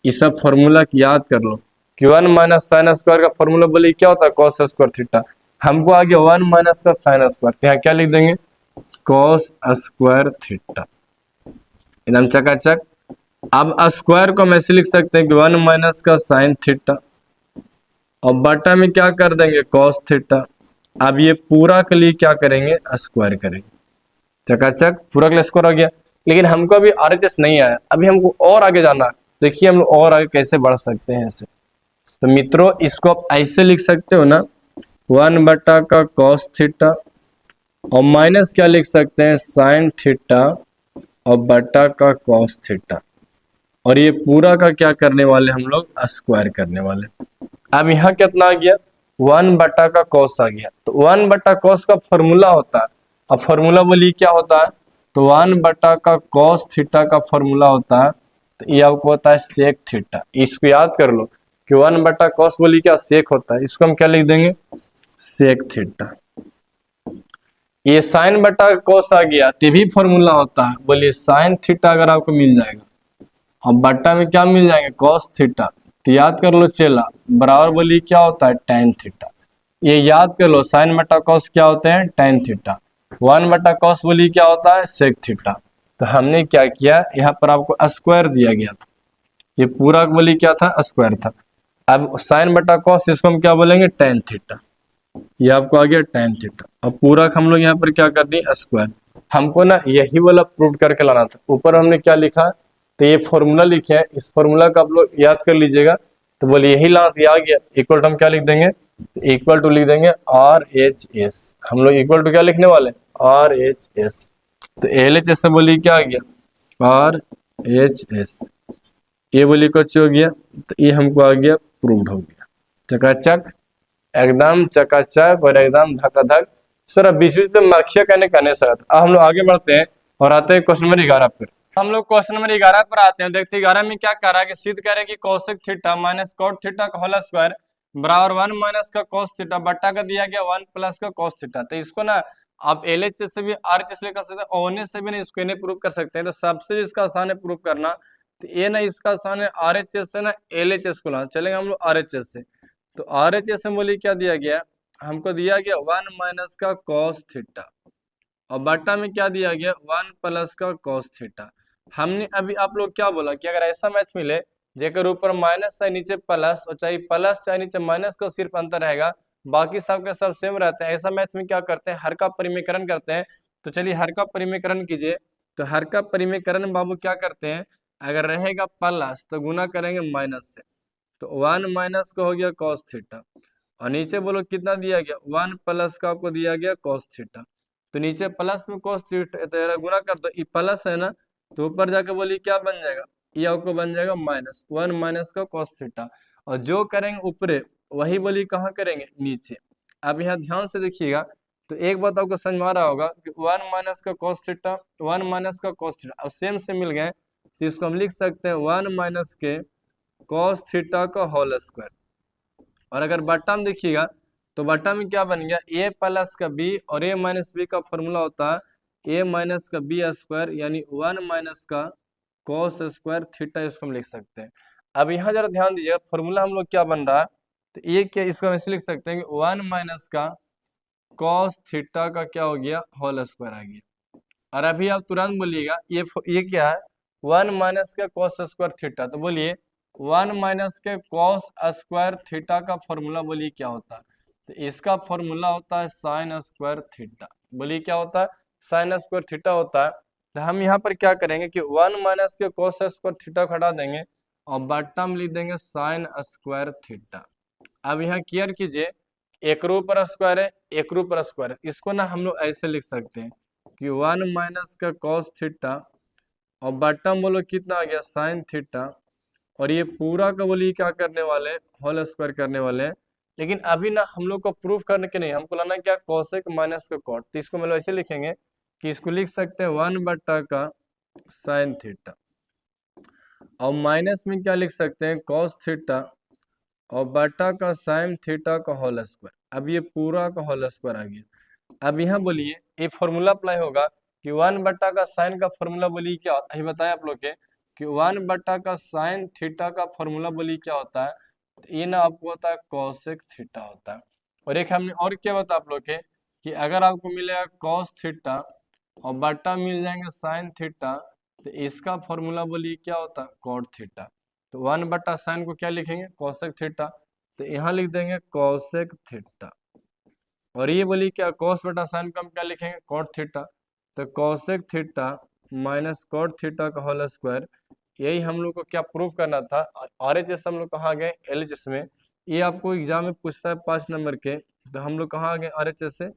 Speaker 1: इस सब फॉर्मूला की याद कर लो कि वन माइनस साइन स्क्वायर का फॉर्मूला बोलिए क्या होता है, कॉस स्क्वायर थीटा। हमको आ गया वन माइनस का साइन स्क्वायर, यहाँ क्या लिख देंगे, कॉस स्क्वायर थीटा, एकदम चकाचक। अब स्क्वायर को हम ऐसे लिख सकते हैं कि वन माइनस का साइन थीटा, और बटा में क्या कर देंगे, कॉस थीटा। अब ये पूरा के लिए क्या करेंगे, स्क्वायर करेंगे, चकाचक पूरा के लिए स्क्वायर हो गया। लेकिन हमको अभी आरएचएस नहीं आया, अभी हमको और आगे जाना है। देखिए हम लोग और आगे कैसे बढ़ सकते हैं ऐसे। तो मित्रों इसको आप ऐसे लिख सकते हो ना, वन बटा का कॉस थीटा, और माइनस क्या लिख सकते हैं, साइन थीटा, और बटा का कॉस थीटा, और ये पूरा का क्या करने वाले हम लोग, स्क्वायर करने वाले। अब यहाँ कितना आ गया, 1 बटा का कॉस आ गया। तो 1 बटा कॉस का फॉर्मूला होता है, अब फॉर्मूला बोलिए क्या होता है, तो 1 बटा का कॉस थीटा का फॉर्मूला होता है, तो ये आपको होता है सेक थीटा। इसको याद कर लो कि 1 बटा कॉस बोलिए क्या, सेक होता है। इसको हम क्या लिख देंगे, सेक थीटा। ये साइन बटा कॉस आ गया, तो भी फॉर्मूला होता है, बोलिए साइन थीटा अगर आपको मिल जाएगा, अब बट्टा में क्या मिल जाएंगे, कॉस थीटा, तो याद कर लो चेला, बराबर बोलिए क्या होता है, tan थीटा। ये याद कर लो, साइन बटा कॉस क्या होते हैं, tan थीटा। 1 बटा कॉस बोलिए क्या होता है, सेक थीटा। तो हमने क्या किया, यहाँ पर आपको स्क्वायर दिया गया था, ये पूरा बोलिए क्या था, स्क्वायर था। अब साइन बटा कॉस इसको हम क्या बोलेंगे, tan थीटा। ये आपको आ गया tan थीटा। अब पूरा हम लोग यहाँ पर क्या कर दिए, स्क्वायर। हमको ना यही वाला प्रूव करके लाना था। ऊपर हमने क्या लिखा, तो ये फॉर्मूला लिखे हैं, इस फॉर्मूला का आप लोग याद कर लीजिएगा। तो बोलिए यही ला आ गया, इक्वल टू हम क्या लिख देंगे, इक्वल टू लिख देंगे RHS। हम लोग इक्वल टू क्या लिखने वाले, RHS। तो LHS से बोलिए क्या आ गया, RHS। ये बोलिए कुछ हो गया, तो ये हमको आ गया, प्रूव्ड हो गया। चकाचक, एकदम चकाचक और एकदम धकाधक। सर अब बीच बीच में मार्क्सिया कहने सर। अब हम लोग आगे बढ़ते हैं और आते हैं क्वेश्चन नंबर 11 पर। हम लोग क्वेश्चन नंबर 11 पर आते हैं। देखते 11 में क्या कह रहा है कि सिद्ध कह रहे हैं कि cosec theta minus cot theta का होल स्क्वायर बराबर 1 माइनस का कॉस थीटा बट्टा का दिया गया 1 प्लस का कॉस थीटा। तो इसको ना आप LHS से भी RHS लिख सकते हैं, ONS से भी ना इसको इन्हें प्रूव कर सकते हैं। तो सबसे इसका आसान है प्रूव करना, तो ये ना इसका आसान है RHS से ना LHS को लाना। चलेंगे हम लोग RHS से। तो RHS में बोलिए क्या दिया गया, हमको दिया गया 1 माइनस का कॉस थीटा, और बटा में क्या दिया गया, 1 प्लस का कॉस थीटा। हमने अभी आप लोग क्या बोला कि अगर ऐसा मैथ मिले जेकर ऊपर माइनस चाहे नीचे प्लस, और चाहे प्लस चाहे नीचे माइनस का सिर्फ अंतर रहेगा, बाकी सब के सब सेम रहते हैं, ऐसा मैथ में क्या करते हैं, हर का परिमीकरण करते हैं। तो चलिए हर का परिमीकरण कीजिए। तो हर का परिमीकरण बाबू क्या करते हैं, अगर रहेगा प्लस तो गुना करेंगे माइनस से। तो 1 माइनस का हो गया कॉस थीटा, और नीचे बोलो कितना दिया गया, 1 प्लस का आपको दिया गया कॉस थीटा। तो नीचे प्लस में कॉस थीटा तो गुना कर दो, ये प्लस है ना, तो ऊपर जाके बोलिए क्या बन जाएगा, ये आपको बन जाएगा माइनस 1 माइनस का कॉस थीटा। और जो करेंगे ऊपरे वही बोलिए कहाँ करेंगे, नीचे। अब यहाँ ध्यान से देखिएगा, तो एक बात आपको समझ में आ रहा होगा कि 1 माइनस का कॉस थीटा 1 माइनस का कॉस थीटा अब सेम से मिल गए, तो इसको हम लिख सकते हैं 1 माइनस के कॉस थीटा का होल स्क्वायर। और अगर बट्टा में देखिएगा तो बट्टा में क्या बन गया, a प्लस का b, और a माइनस बी का फॉर्मूला होता है a माइनस का b स्क्वायर, यानी 1 माइनस का कॉस स्क्वायर थीटा। इसको हम लिख सकते हैं। अब यहाँ जरा ध्यान दीजिए, फॉर्मूला हम लोग क्या बन रहा है, तो ये क्या, इसको हम ऐसे लिख सकते हैं कि 1 माइनस का कॉस थीटा का क्या हो गया, होल स्क्वायर आ गया। और अभी आप तुरंत बोलिएगा ये क्या है, 1 माइनस के कॉस स्क्वायर थीटा। तो बोलिए 1 माइनस के कॉस स्क्वायर थीटा का फॉर्मूला बोलिए क्या होता है, तो इसका फॉर्मूला होता है साइन स्क्वायर थीटा। बोलिए क्या होता है, साइन स्क्वायर थीटा होता है। तो हम यहाँ पर क्या करेंगे कि 1 माइनस के कॉस स्क्वायर थीटा को हटा देंगे, और बट्टा में लिख देंगे साइन स्क्वायर थीटा। अब यहाँ क्लियर कीजिए, एक रो पर स्क्वायर है, एक रो पर स्क्वायर है, इसको ना हम लोग ऐसे लिख सकते हैं कि 1 माइनस का कॉस थीटा, और बट्टा में बोलो कितना आ गया, साइन थीटा, और ये पूरा का बोलिए क्या करने वाले, होल स्क्वायर करने वाले हैं। लेकिन अभी ना हम लोग को प्रूफ करने के नहीं, हमको लाना क्या, कोसेक माइनस का कॉट। तो इसको मतलब ऐसे लिखेंगे कि इसको लिख सकते हैं 1 बट्टा का साइन थीटा, और माइनस में क्या लिख सकते हैं, कॉस थीटा, और बट्टा का साइन थीटा का होल स्क्वायर। अब ये पूरा का होल स्क्वायर आ गया। अब यहाँ बोलिए ये फॉर्मूला अप्लाई होगा कि 1 बट्टा का साइन का फॉर्मूला बोलिए क्या होता है, अभी बताएं आप लोग के कि 1 बट्टा का साइन थीटा का फॉर्मूला बोलिए क्या होता है, तो ये ना आपको होता है कॉसेक थीटा होता है। और एक हमने और क्या बता आप लोग के कि अगर आपको मिलेगा कॉस थीटा और बट्टा मिल जाएंगे साइन थीटा, तो इसका फॉर्मूला बोलिए क्या होता है, कॉट थीटा। तो 1 बट्टा साइन को क्या लिखेंगे, कॉसेक थीटा, तो यहाँ लिख देंगे कॉसेक थीटा। और ये बोलिए क्या, कॉस बटा साइन को हम क्या लिखेंगे, कॉट थीटा। तो cosec theta minus cot theta का होल स्क्वायर, यही हम लोग को क्या प्रूव करना था। RHS हम लोग कहाँ गए, LHS में। ये आपको एग्जाम में पूछता है 5 नंबर के, तो हम लोग कहाँ गए RHS से,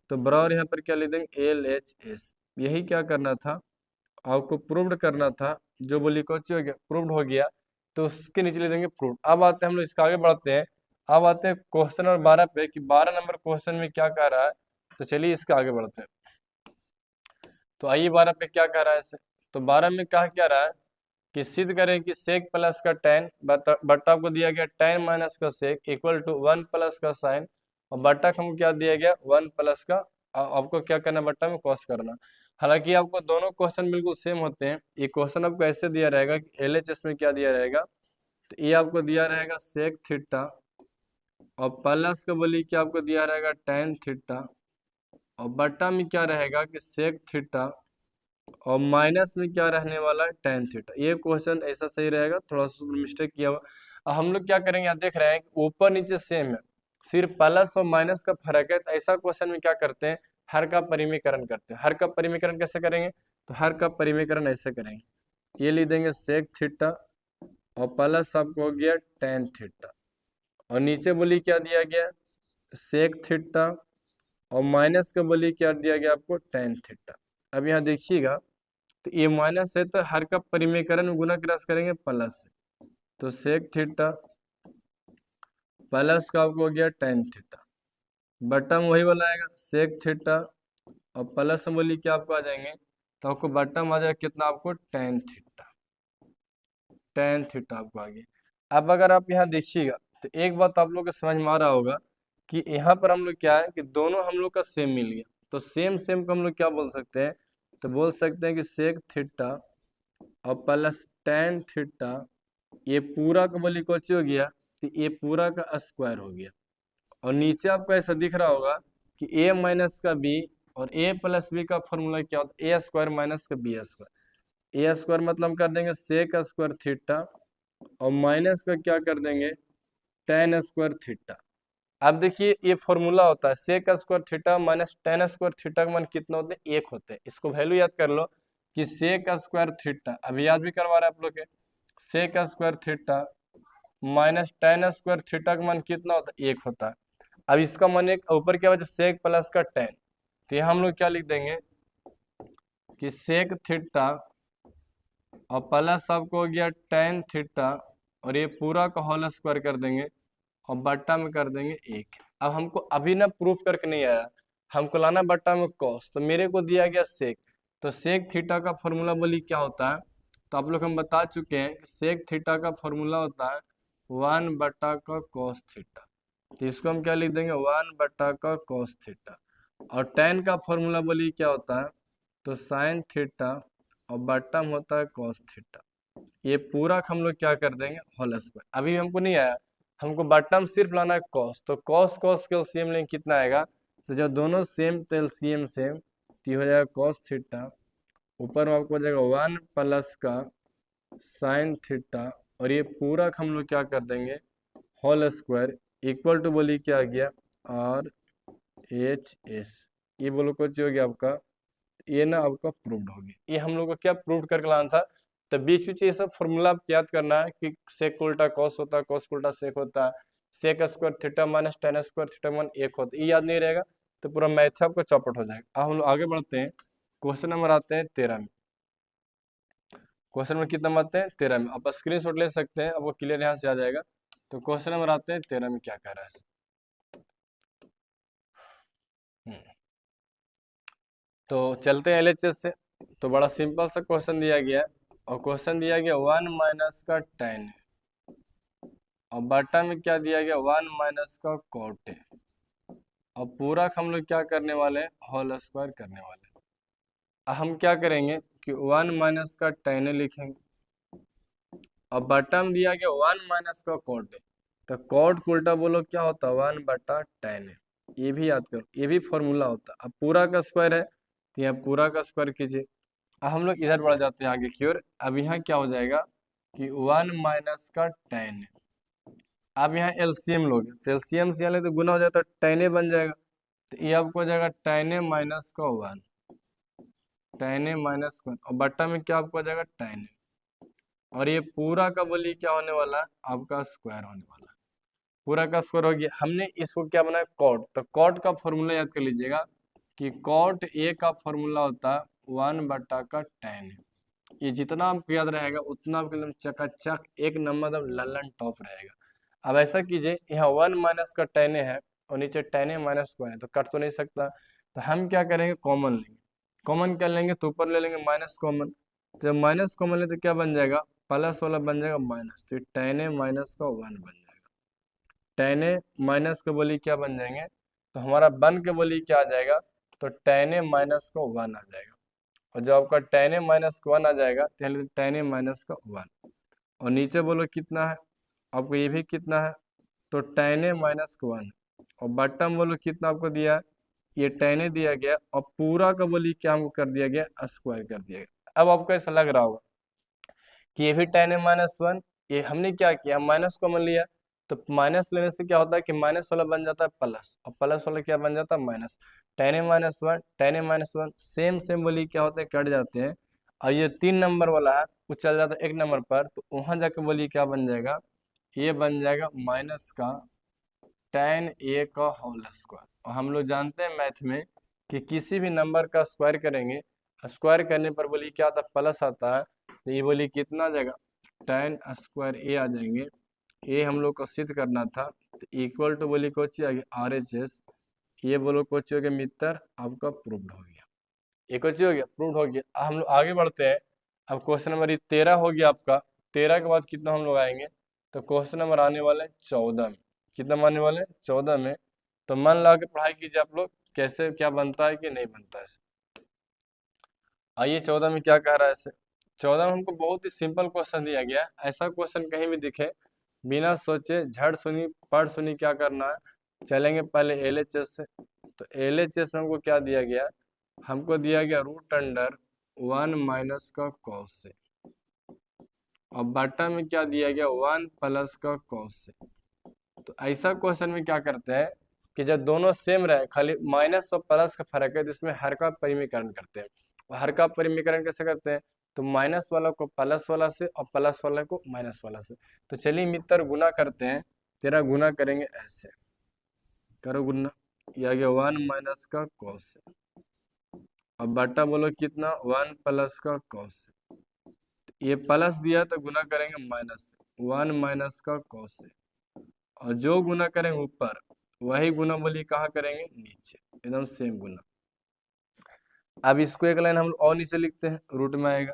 Speaker 1: तो बराबर यहाँ पर क्या लिख देंगे LHS। यही क्या करना था, आपको प्रूव्ड करना था, जो बोली कोची हो गया प्रूव्ड हो गया, तो उसके नीचे लिख देंगे प्रूव्ड। अब आते हैं हम लोग इसका आगे बढ़ते हैं। अब आते हैं क्वेश्चन नंबर 12 पे कि 12 नंबर क्वेश्चन में क्या कह रहा है। तो चलिए इसके आगे बढ़ते हैं। तो आइए 12 पे क्या कह रहा है इसे। तो 12 में कहा क्या रहा है कि सिद्ध करें कि सेक प्लस का टेन बट्टा आपको दिया गया टेन माइनस का सेक इक्वल टू 1 प्लस का साइन, और बट्टा को हमको क्या दिया गया 1 प्लस का, आपको क्या करना बट्टा में कॉस करना। हालांकि आपको दोनों क्वेश्चन बिल्कुल सेम होते हैं। ये क्वेश्चन आपको ऐसे दिया रहेगा कि एलएचएस में क्या दिया रहेगा, तो ये आपको दिया रहेगा सेक थीटा, और प्लस का बोली क्या आपको दिया रहेगा टेन थीटा, और बट्टा में क्या रहेगा कि सेक थीटा, और माइनस में क्या रहने वाला है टेन थीटा। ये क्वेश्चन ऐसा सही रहेगा, थोड़ा सा मिस्टेक किया हुआ। अब हम लोग क्या करेंगे, यहाँ देख रहे हैं कि ऊपर नीचे सेम है, सिर्फ प्लस और माइनस का फर्क है। तो ऐसा क्वेश्चन में क्या करते हैं, हर का परिमीकरण करते हैं। हर का परिमीकरण कैसे करेंगे, तो हर का परिमीकरण ऐसे करेंगे, ये लिख देंगे सेक थीटा, और प्लस आपको हो गया टेन थीटा, और नीचे बोली क्या दिया गया सेक थीटा, और माइनस का बोली क्या दिया गया आपको टेन थीटा। अब यहाँ देखिएगा, तो ये माइनस है तो हर का परिमीकरण में गुना क्रॉस करेंगे प्लस से, तो सेक थीटा प्लस का आपको हो गया टेन थीटा, बट्टा में वही वाला आएगा सेक थीटा, और प्लस में बोली क्या आपको आ जाएंगे, तो आपको बट्टा में आ जाएगा कितना आपको टेन थीटा, टेन थीटा आपको आ गया। अब अगर आप यहाँ देखिएगा तो एक बात आप लोग को समझ में आ रहा होगा कि यहाँ पर हम लोग क्या है कि दोनों हम लोग का सेम मिल गया। तो सेम सेम को हम लोग क्या बोल सकते हैं, तो बोल सकते हैं कि सेक थीटा और प्लस टेन थीटा, ये पूरा का बोली कोची हो गया, तो ये पूरा का स्क्वायर हो गया। और नीचे आपको ऐसा दिख रहा होगा कि a माइनस का b और a प्लस बी का फॉर्मूला क्या होता है, ए स्क्वायर माइनस का बी स्क्वायर। ए स्क्वायर मतलब कर देंगे सेक स्क्वायर थीटा, और माइनस का क्या कर देंगे टेन स्क्वायर थीटा। अब देखिए ये फॉर्मूला होता है sec square theta minus tan square theta का मान कितना होते हैं, एक होते हैं। इसको वैल्यू याद कर लो कि सेक स्क्वायर थीटा, अभी याद भी करवा रहे हैं आप लोग के, sec square theta minus tan square theta का मान कितना होता है, एक होता है। अब इसका मान एक ऊपर क्या होता है सेक प्लस का टेन, तो यहाँ हम लोग क्या लिख देंगे कि सेक थीटा और प्लस आपको हो गया टेन थीटा, और ये पूरा का होल स्क्वायर कर देंगे, और बट्टा में कर देंगे एक। अब हमको अभी ना प्रूफ करके नहीं आया, हमको लाना बट्टा में कॉस, तो मेरे को दिया गया सेक, तो सेक थीटा का फॉर्मूला बोली क्या होता है, तो आप लोग हम बता चुके हैं कि सेक थीटा का फॉर्मूला होता है 1 का कॉस थीटा। तो इसको हम क्या लिख देंगे 1 का कॉस थीटा, और टेन का फॉर्मूला बोली क्या होता है, तो साइन थीटा, और बट्टा में होता है कॉस थीटा। ये पूरा हम लोग क्या कर देंगे होल स्क्वायर। अभी हमको नहीं आया, हमको बट्टा सिर्फ लाना है कॉस, तो कॉस कॉस के एलसीएम लेंगे कितना आएगा, तो जब दोनों सेम तो एलसीएम सेम, तो ये हो जाएगा कॉस थीटा, ऊपर में आपको हो जाएगा 1 प्लस का साइन थीटा, और ये पूरा हम लोग क्या कर देंगे होल स्क्वायर, इक्वल टू बोली क्या आ गया आर एच एस। ये बोलो कुछ हो गया आपका, ये ना आपका प्रूव्ड हो गया। ये हम लोग को क्या प्रूव करके लाना था। तो बीच बीच ये सब फॉर्मूला आप याद करना है कि सेक उल्टा कॉस होता है, कॉस उल्टा सेक होता है, sec square theta minus tan square theta मान एक होता है। ये याद नहीं रहेगा तो पूरा मैथ आपको चौपट हो जाएगा। अब हम लोग आगे बढ़ते हैं, क्वेश्चन नंबर आते हैं 13 में। क्वेश्चन नंबर कितना आते हैं 13 में, आप स्क्रीन शॉट ले सकते हैं, आपको क्लियर यहाँ से आ जाएगा। तो क्वेश्चन नंबर आते हैं 13 में क्या कह रहा है। तो चलते हैं एलएचएस से। तो बड़ा सिंपल सा क्वेश्चन दिया गया है, और क्वेश्चन दिया गया 1 माइनस का टेन, और बट्टा में क्या दिया गया 1 माइनस का कॉट है, और पूरा हम लोग क्या करने वाले हैं होल स्क्वायर करने वाले हैं। अब हम क्या करेंगे कि 1 माइनस का टेन लिखेंगे, और बट्टा में दिया गया 1 माइनस का कॉट है, तो कॉट को उल्टा बोलो क्या होता है 1/10 है। ये भी याद करो, ये भी फॉर्मूला होता है। अब पूरा का स्क्वायर है तो यहाँ पूरा का स्क्वायर कीजिए। अब हम लोग इधर बढ़ जाते हैं आगे की ओर। अब यहाँ क्या हो जाएगा कि 1 माइनस का टेन है। अब यहाँ एलसीएम लोगे तो एलसीएम से यहाँ तो गुना हो जाता है, टेने बन जाएगा, तो ये आपको हो जाएगा टेने माइनस का 1, टेने माइनस 1, और बट्टा में क्या आपको हो जाएगा टेन, और ये पूरा का बोली क्या होने वाला है आपका स्क्वायर होने वाला है। पूरा का स्क्वायर हो गया। हमने इसको क्या बनाया कॉट, तो कॉट का फॉर्मूला याद कर लीजिएगा कि कॉट ए का फॉर्मूला होता है 1/10 है, ये जितना आपको याद रहेगा उतना आपके एकदम चकाचक एक नंबर एकदम लल्लन टॉप रहेगा। अब ऐसा कीजिए, यहाँ 1 माइनस का tan a है और नीचे tan a माइनस 1 है, तो कट तो नहीं सकता, तो हम क्या करेंगे, कॉमन लेंगे। कॉमन क्या लेंगे, तो ऊपर ले लेंगे माइनस कॉमन, तो जब माइनस कॉमन ले तो क्या बन जाएगा, प्लस वाला बन जाएगा माइनस, तो tan a माइनस का 1 बन जाएगा। tan a माइनस के बोली क्या बन जाएंगे, तो हमारा बन के बोली क्या आ जाएगा, तो tan a माइनस का 1 आ जाएगा। और जब आपका tan a माइनस का 1 आ जाएगा तो tan a माइनस का 1, और नीचे बोलो कितना है, आपको ये भी कितना है, तो tan a माइनस का 1, और बॉटम बोलो कितना आपको दिया है, ये tan a दिया गया, और पूरा का बोली क्या हमको कर दिया गया, स्क्वायर कर दिया गया। अब आपको ऐसा लग रहा होगा कि ये भी tan a माइनस 1, ये हमने क्या किया, हम माइनस कॉमन लिया, तो माइनस लेने से क्या होता है कि माइनस वाला बन जाता है प्लस, और प्लस वाला क्या बन जाता है, minus. tan a minus 1, tan a minus 1 same same बोली क्या होते हैं, कट जाते हैं, और ये 3 नंबर वाला है वो चल जाता है 1 नंबर पर, तो वहां जाके बोली क्या बन जाएगा, ये बन जाएगा माइनस का tan a का होल स्क्वायर। और हम लोग जानते हैं मैथ में कि किसी भी नंबर का स्क्वायर करेंगे, स्क्वायर करने पर बोली क्या आता है, प्लस आता है, तो ये बोली कितना आ जाएगा, tan स्क्वायर a आ जाएंगे। ये हम लोग को सिद्ध करना था, तो इक्वल टू बोली कोची आ गया RHS, ये बोलो कोची हो गया मित्र, आपका प्रूव्ड हो गया, ये कोची हो गया, प्रूव्ड हो गया। अब हम लोग आगे बढ़ते हैं। अब क्वेश्चन नंबर 13 हो गया आपका, 13 के बाद कितना हम लोग आएंगे, तो क्वेश्चन नंबर आने वाले 14 में, कितना आने वाले 14 में, तो मन लगा के पढ़ाई कीजिए आप लोग, कैसे क्या बनता है कि नहीं बनता है। आइए 14 में क्या कह रहा है ऐसे, 14 में हमको बहुत ही सिंपल क्वेश्चन दिया गया है। ऐसा क्वेश्चन कहीं भी दिखे बिना सोचे झट सुनी पढ़ सुनी क्या करना है, चलेंगे पहले LHS से। तो LHS में हमको क्या दिया गया, हमको दिया गया रूट अंडर 1 माइनस का कॉस से, और बटा में क्या दिया गया 1 प्लस का कॉस से। तो ऐसा क्वेश्चन में क्या करते हैं कि जब दोनों सेम रहे, खाली माइनस और प्लस का फर्क है, तो इसमें हर का परिमीकरण करते हैं। और हर का परिमीकरण कैसे करते हैं, तो माइनस वाला को प्लस वाला से और प्लस वाला को माइनस वाला से। तो चलिए मित्र गुना करते हैं, तेरा गुना करेंगे ऐसे, करो गुना, ये आ गया 1 माइनस का कॉस से, अब बटा बोलो कितना 1 प्लस का कॉस से, ये प्लस दिया तो गुना करेंगे माइनस से, 1 माइनस का कॉस से, और जो गुना करेंगे ऊपर वही गुना बोली कहाँ करेंगे, नीचे, एकदम सेम गुना। अब इसको एक लाइन हम और नीचे लिखते हैं, रूट में आएगा,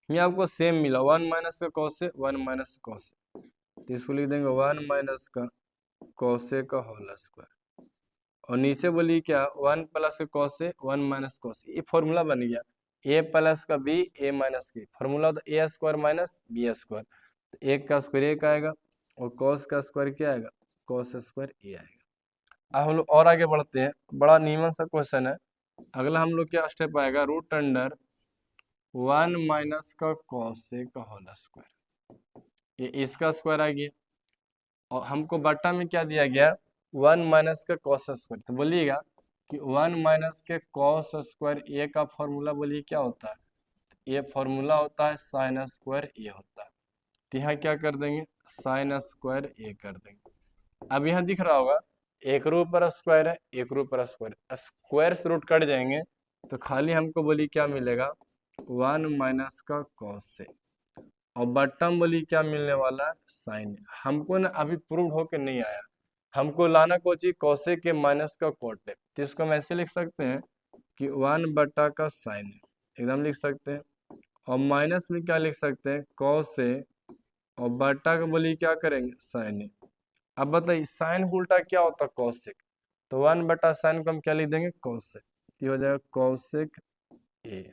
Speaker 1: ये आपको सेम मिला 1 माइनस का कॉस से 1 माइनस का कॉस से, तो इसको लिख देंगे 1 माइनस का कॉस से का होल स्क्वायर, और नीचे बोली क्या 1 प्लस का कॉस से 1 माइनस कॉस, ये फॉर्मूला बन गया, a प्लस का b a माइनस की फॉर्मूला, तो a square minus b square, तो एक का स्क्वायर एक आएगा, और कॉस का स्क्वायर क्या आएगा, कॉस स्क्वायर ए आएगा। अब हम लोग और आगे बढ़ते हैं, बड़ा नीमन सा क्वेश्चन है। अगला हम लोग क्या स्टेप आएगा, रूट अंडर 1 माइनस का कॉस से का होल स्क्वायर, ये इसका स्क्वायर आ गया, और हमको बट्टा में क्या दिया गया 1 माइनस का कॉस स्क्वायर, तो बोलिएगा कि 1 माइनस के कॉस स्क्वायर ए का फॉर्मूला बोलिए क्या होता है, ये फॉर्मूला होता है साइन स्क्वायर ए होता है, तो यहाँ क्या कर देंगे साइन स्क्वायर ए कर देंगे। अब यहाँ दिख रहा होगा एक रो पर स्क्वायर है, एक रो पर स्क्वायर, स्क्वायर से रूट कट जाएंगे, तो खाली हमको बोली क्या मिलेगा 1 माइनस का कॉस से, और बटम बोली क्या मिलने वाला है साइन। हमको ना अभी प्रूव होके नहीं आया, हमको लाना को चाहिए कौसे के माइनस का कोट है, तो इसको हम ऐसे लिख सकते हैं कि 1 बटा का साइन है, एकदम लिख सकते हैं, और माइनस में क्या लिख सकते हैं कॉस से, और बटा का बोली क्या करेंगे साइन है। अब बताइए साइन को उल्टा क्या होता है कॉसेक, तो 1 बटा साइन को हम क्या लिख देंगे कॉसेक, ये हो जाएगा कॉसेक ए,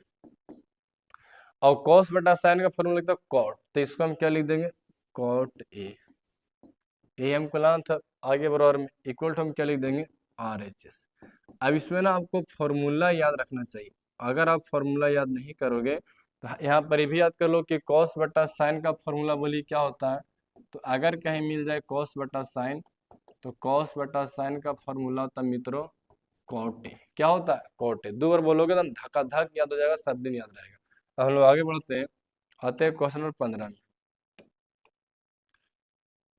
Speaker 1: और कॉस बटा साइन का फॉर्मूला लिखता है कॉट, तो इसको हम क्या लिख देंगे कॉट ए, ये हमको लाना था आगे बराबर में, इक्वल टू हम क्या लिख देंगे RHS। अब इसमें ना आपको फॉर्मूला याद रखना चाहिए, अगर आप फॉर्मूला याद नहीं करोगे तो यहाँ पर ये भी याद कर लो कि कॉस बटा साइन का फॉर्मूला बोली क्या होता है, तो अगर कहीं मिल जाए कॉस बटा साइन, तो कॉस बटा साइन का फॉर्मूला होता है मित्रों कॉट ए, क्या होता है कॉट ए, 2 बार बोलोगे तो धक्का धक याद हो जाएगा, सब दिन याद रहेगा। अब हम लोग आगे बढ़ते हैं, आते हैं क्वेश्चन नंबर 15 में।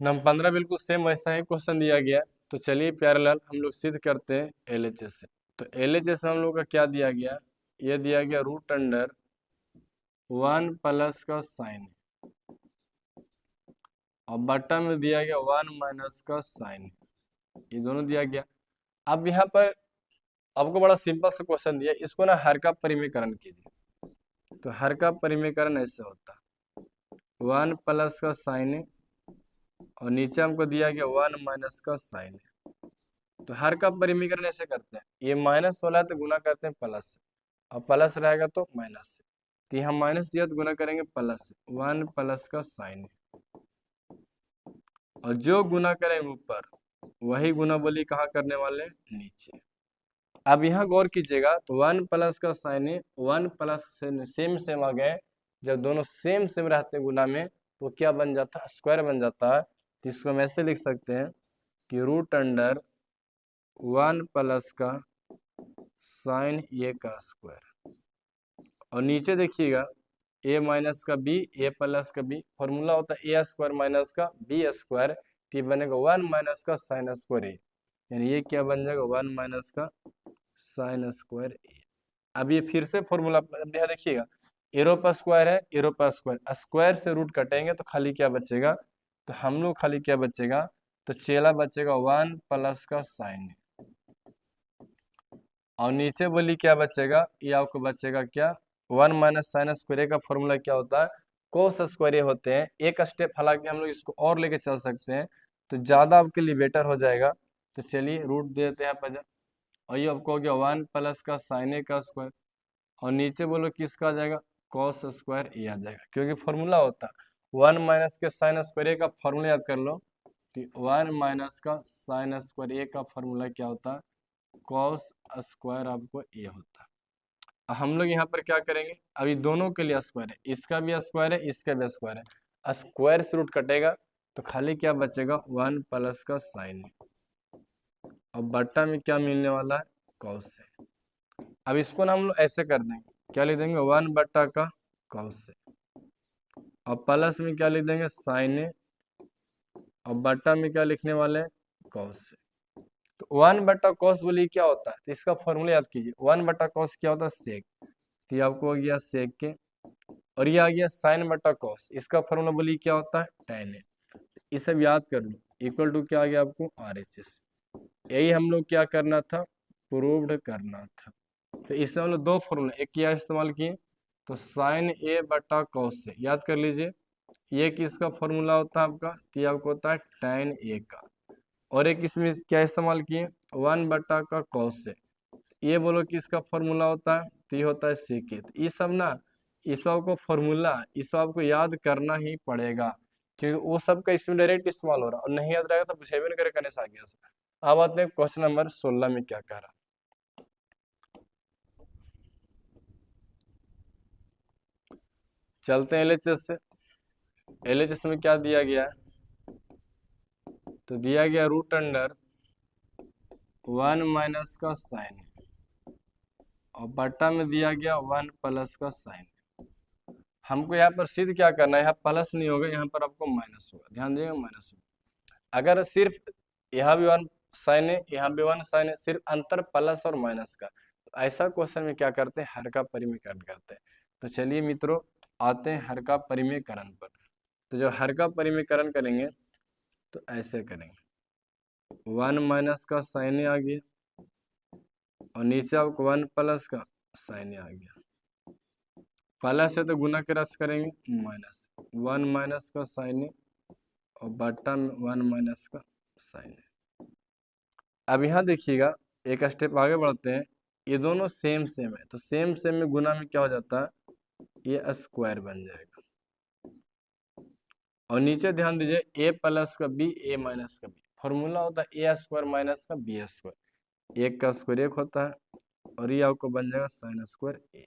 Speaker 1: नंबर 15 बिल्कुल सेम वैसा ही क्वेश्चन दिया गया, तो चलिए पैरेलल हम लोग सिद्ध करते हैं LHS से। तो LHS में हम लोग का क्या दिया गया, ये दिया गया रूट अंडर 1 प्लस का साइन और बट्टा में दिया गया 1 माइनस का साइन, ये दोनों दिया गया। अब यहाँ पर आपको बड़ा सिंपल सा क्वेश्चन दिया, इसको ना हर का परिमीकरण कीजिए। तो हर का परिमीकरण ऐसे होता है 1 प्लस का साइन और नीचे हमको दिया गया 1 माइनस का साइन। तो हर का परिमीकरण ऐसे करते हैं, ये माइनस वाला है तो गुना करते हैं प्लस से, और प्लस रहेगा तो माइनस से। तो यहाँ माइनस दिया तो गुना करेंगे प्लस से, 1 प्लस का साइन और जो गुना करें ऊपर वही गुना बोली कहाँ करने वाले नीचे। अब यहाँ गौर कीजिएगा तो 1 प्लस का साइन 1 प्लस सेम सेम आ गए, जब दोनों सेम सेम रहते हैं गुना में तो क्या बन जाता है, स्क्वायर बन जाता है। तो इसको हम ऐसे लिख सकते हैं कि रूट अंडर 1 प्लस का साइन ए का स्क्वायर, और नीचे देखिएगा ए माइनस का बी, ए प्लस का बी, फॉर्मूला होता है ए स्क्वायर माइनस का बी स्क्वायर, तो ये बनेगा 1 माइनस का साइन स्क्वायर ए, यानी ये क्या बन जाएगा 1 माइनस का साइन स्क्वायर ए। अब ये फिर से फॉर्मूला यहाँ देखिएगा, एरो पर स्क्वायर है, एरो पर स्क्वायर, स्क्वायर से रूट कटेंगे तो खाली क्या बचेगा, तो हम लोग खाली क्या बचेगा, तो चेला बचेगा 1 प्लस का साइन, और नीचे बोली क्या बचेगा, ये आपको बचेगा क्या 1 माइनस साइन स्क्वायर का फॉर्मूला क्या होता है, कोस स्क्वायर होते हैं। एक स्टेप हालांकि हम लोग इसको और लेके चल सकते हैं तो ज़्यादा आपके लिए बेटर हो जाएगा। तो चलिए रूट दे देते हैं यहाँ, और ये आपको हो गया 1 प्लस का साइन ए का स्क्वायर, और नीचे बोलो किसका आ जाएगा, कॉस स्क्वायर ए आ जाएगा, क्योंकि फॉर्मूला होता है 1 माइनस के साइन स्क्वायर ए का फॉर्मूला याद कर लो कि 1 माइनस का साइन स्क्वायर ए का फॉर्मूला क्या होता है, कॉस स्क्वायर आपको ए होता है। हम लोग यहाँ पर क्या करेंगे, अभी दोनों के लिए स्क्वायर है, इसका भी स्क्वायर है, इसका भी स्क्वायर है, स्क्वायर से रूट कटेगा तो खाली क्या बचेगा 1 प्लस का साइन, और बट्टा में क्या मिलने वाला है, कॉस से। अब इसको ना हम लोग ऐसे कर देंगे, क्या लिख देंगे 1 बट्टा का कॉस से, और प्लस में क्या लिख देंगे साइन ए, और बट्टा में क्या लिखने वाले हैं, कॉस से। तो 1 बट्टा कॉस बोलिए क्या होता है, तो इसका फॉर्मूला याद कीजिए, 1 बट्टा कॉस क्या होता है, सेक, तो ये आपको हो गया सेक के, और ये आ गया साइन बट्टा कॉस, इसका फॉर्मूला बोलिए क्या होता है, tan ए। ये सब याद कर लो, इक्वल टू क्या आ गया आपको RHS। यही हम लोग क्या करना था, प्रूव्ड करना था। तो इसमें हम लोग दो फॉर्मूला, एक क्या इस्तेमाल किए, तो साइन ए बट्टा कॉस से, याद कर लीजिए ये किसका फॉर्मूला होता है आपका, तो ये आपको होता है tan ए का, और एक इसमें क्या इस्तेमाल किए 1 बट्टा का कॉस से, ये बोलो कि इसका फॉर्मूला होता है, तो ये होता है सेक ए। ये सब ना, इस सब को फॉर्मूला इस सब आपको याद करना ही पड़ेगा, क्योंकि वो सब का इसमें डायरेक्ट इस्तेमाल हो रहा है, और नहीं याद रहेगा तो पूछेबे नहीं करेगा गणेश आ गया। अब आते हैं क्वेश्चन नंबर 16 में क्या कह रहा, चलते हैं LHS से। LHS में क्या दिया गया है, तो दिया गया रूट अंडर 1 माइनस का साइन, और बट्टा में दिया गया 1 प्लस का साइन। हमको यहाँ पर सिद्ध क्या करना है, यहाँ प्लस नहीं होगा, यहाँ पर आपको माइनस होगा, ध्यान देगा माइनस होगा। अगर सिर्फ यहाँ भी 1 साइन है, यहाँ भी 1 साइन है, सिर्फ अंतर प्लस और माइनस का, तो ऐसा क्वेश्चन में क्या करते हैं, हर का परिमीकरण करते हैं। तो चलिए मित्रों आते हैं हर का परिमीकरण पर। तो जब हर का परिमीकरण करेंगे तो ऐसे करेंगे, 1 माइनस का साइन ए आ गया, और नीचे आपको 1 प्लस का साइन ए आ गया, प्लस से तो गुना के रस करेंगे माइनस, 1 माइनस का साइन ए और बट्टा में 1 माइनस का साइन ए। अब यहाँ देखिएगा एक स्टेप आगे बढ़ते हैं, ये दोनों सेम सेम है, तो सेम सेम में गुना में क्या हो जाता है, ये स्क्वायर बन जाएगा, और नीचे ध्यान दीजिए ए प्लस का बी, ए माइनस का बी, फॉर्मूला होता है ए स्क्वायर माइनस का बी स्क्वायर, एक का स्क्वायर एक होता है, और ये आपको बन जाएगा साइन स्क्वायर ए।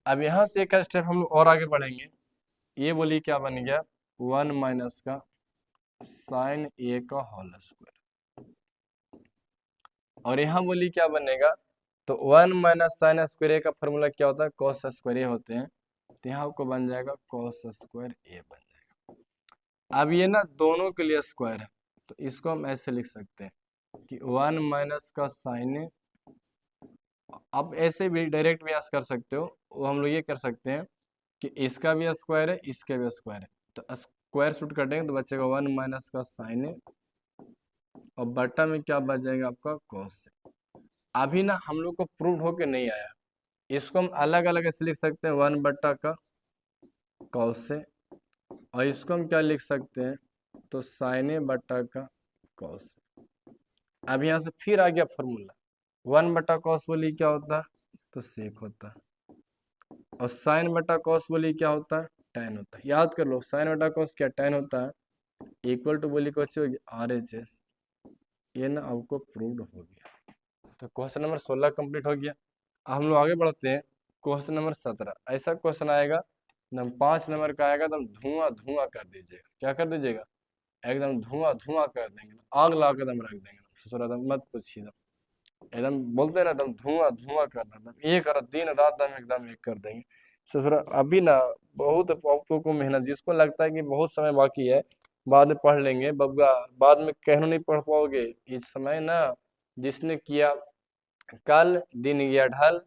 Speaker 1: अब यहाँ से एक स्टेप हम लोग और आगे बढ़ेंगे, ये बोलिए क्या बन गया 1 माइनस का साइन ए का होल स्क्वायर, और यहाँ बोलिए क्या बनेगा, तो 1 माइनस साइन स्क्वायर ए का फॉर्मूला क्या होता है, कॉस स्क्वायर ए होते हैं, तो यहाँ आपको बन जाएगा कॉस स्क्वायर ए बन जाएगा। अब ये ना दोनों के लिए स्क्वायर है, तो इसको हम ऐसे लिख सकते हैं कि 1 माइनस का साइन ए, अब ऐसे भी डायरेक्ट भी कर सकते हो, वो हम लोग ये कर सकते हैं कि इसका भी स्क्वायर है, इसका भी स्क्वायर है, तो स्क्वायर शूट कटेंगे तो बचेगा 1 माइनस का साइन ए, और बटा में क्या बच जाएगा आपका कॉस ए। अभी ना हम लोग को प्रूव होके नहीं आया, इसको हम अलग अलग ऐसे लिख सकते हैं 1 बटा का कॉस ए, और इसको हम क्या लिख सकते हैं, तो साइन ए बटा का कॉस ए। अब यहाँ से फिर आ गया फॉर्मूला, 1 बटा कॉस बोली क्या होता है, तो सेक होता है, और साइन बटा कॉस बोली क्या होता है, tan होता है। याद कर लो, साइन बटा कॉस क्या tan होता है, इक्वल टू बोली कौन सी होगी, RHS। ये ना आपको प्रूव्ड हो गया, तो क्वेश्चन नंबर 16 कंप्लीट हो गया। अब हम लोग आगे बढ़ते हैं, क्वेश्चन नंबर 17। ऐसा क्वेश्चन आएगा एकदम 5 नंबर का आएगा, एकदम धुआं धुआं कर दीजिएगा। क्या कर दीजिएगा, एकदम धुआं धुआं कर देंगे, आग ला के एकदम रख देंगे, ससुरा एकदम मत पूछिए, एकदम बोलते हैं ना एकदम धुआं धुआं करना, एकदम एक रात दिन रात हम एकदम एक कर देंगे ससुरा। अभी ना बहुत आपको को मेहनत, जिसको लगता है कि बहुत समय बाकी है बाद में पढ़ लेंगे, बब्बा बाद में कहना नहीं पढ़ पाओगे। इस समय ना जिसने किया कल दिन गया ढल,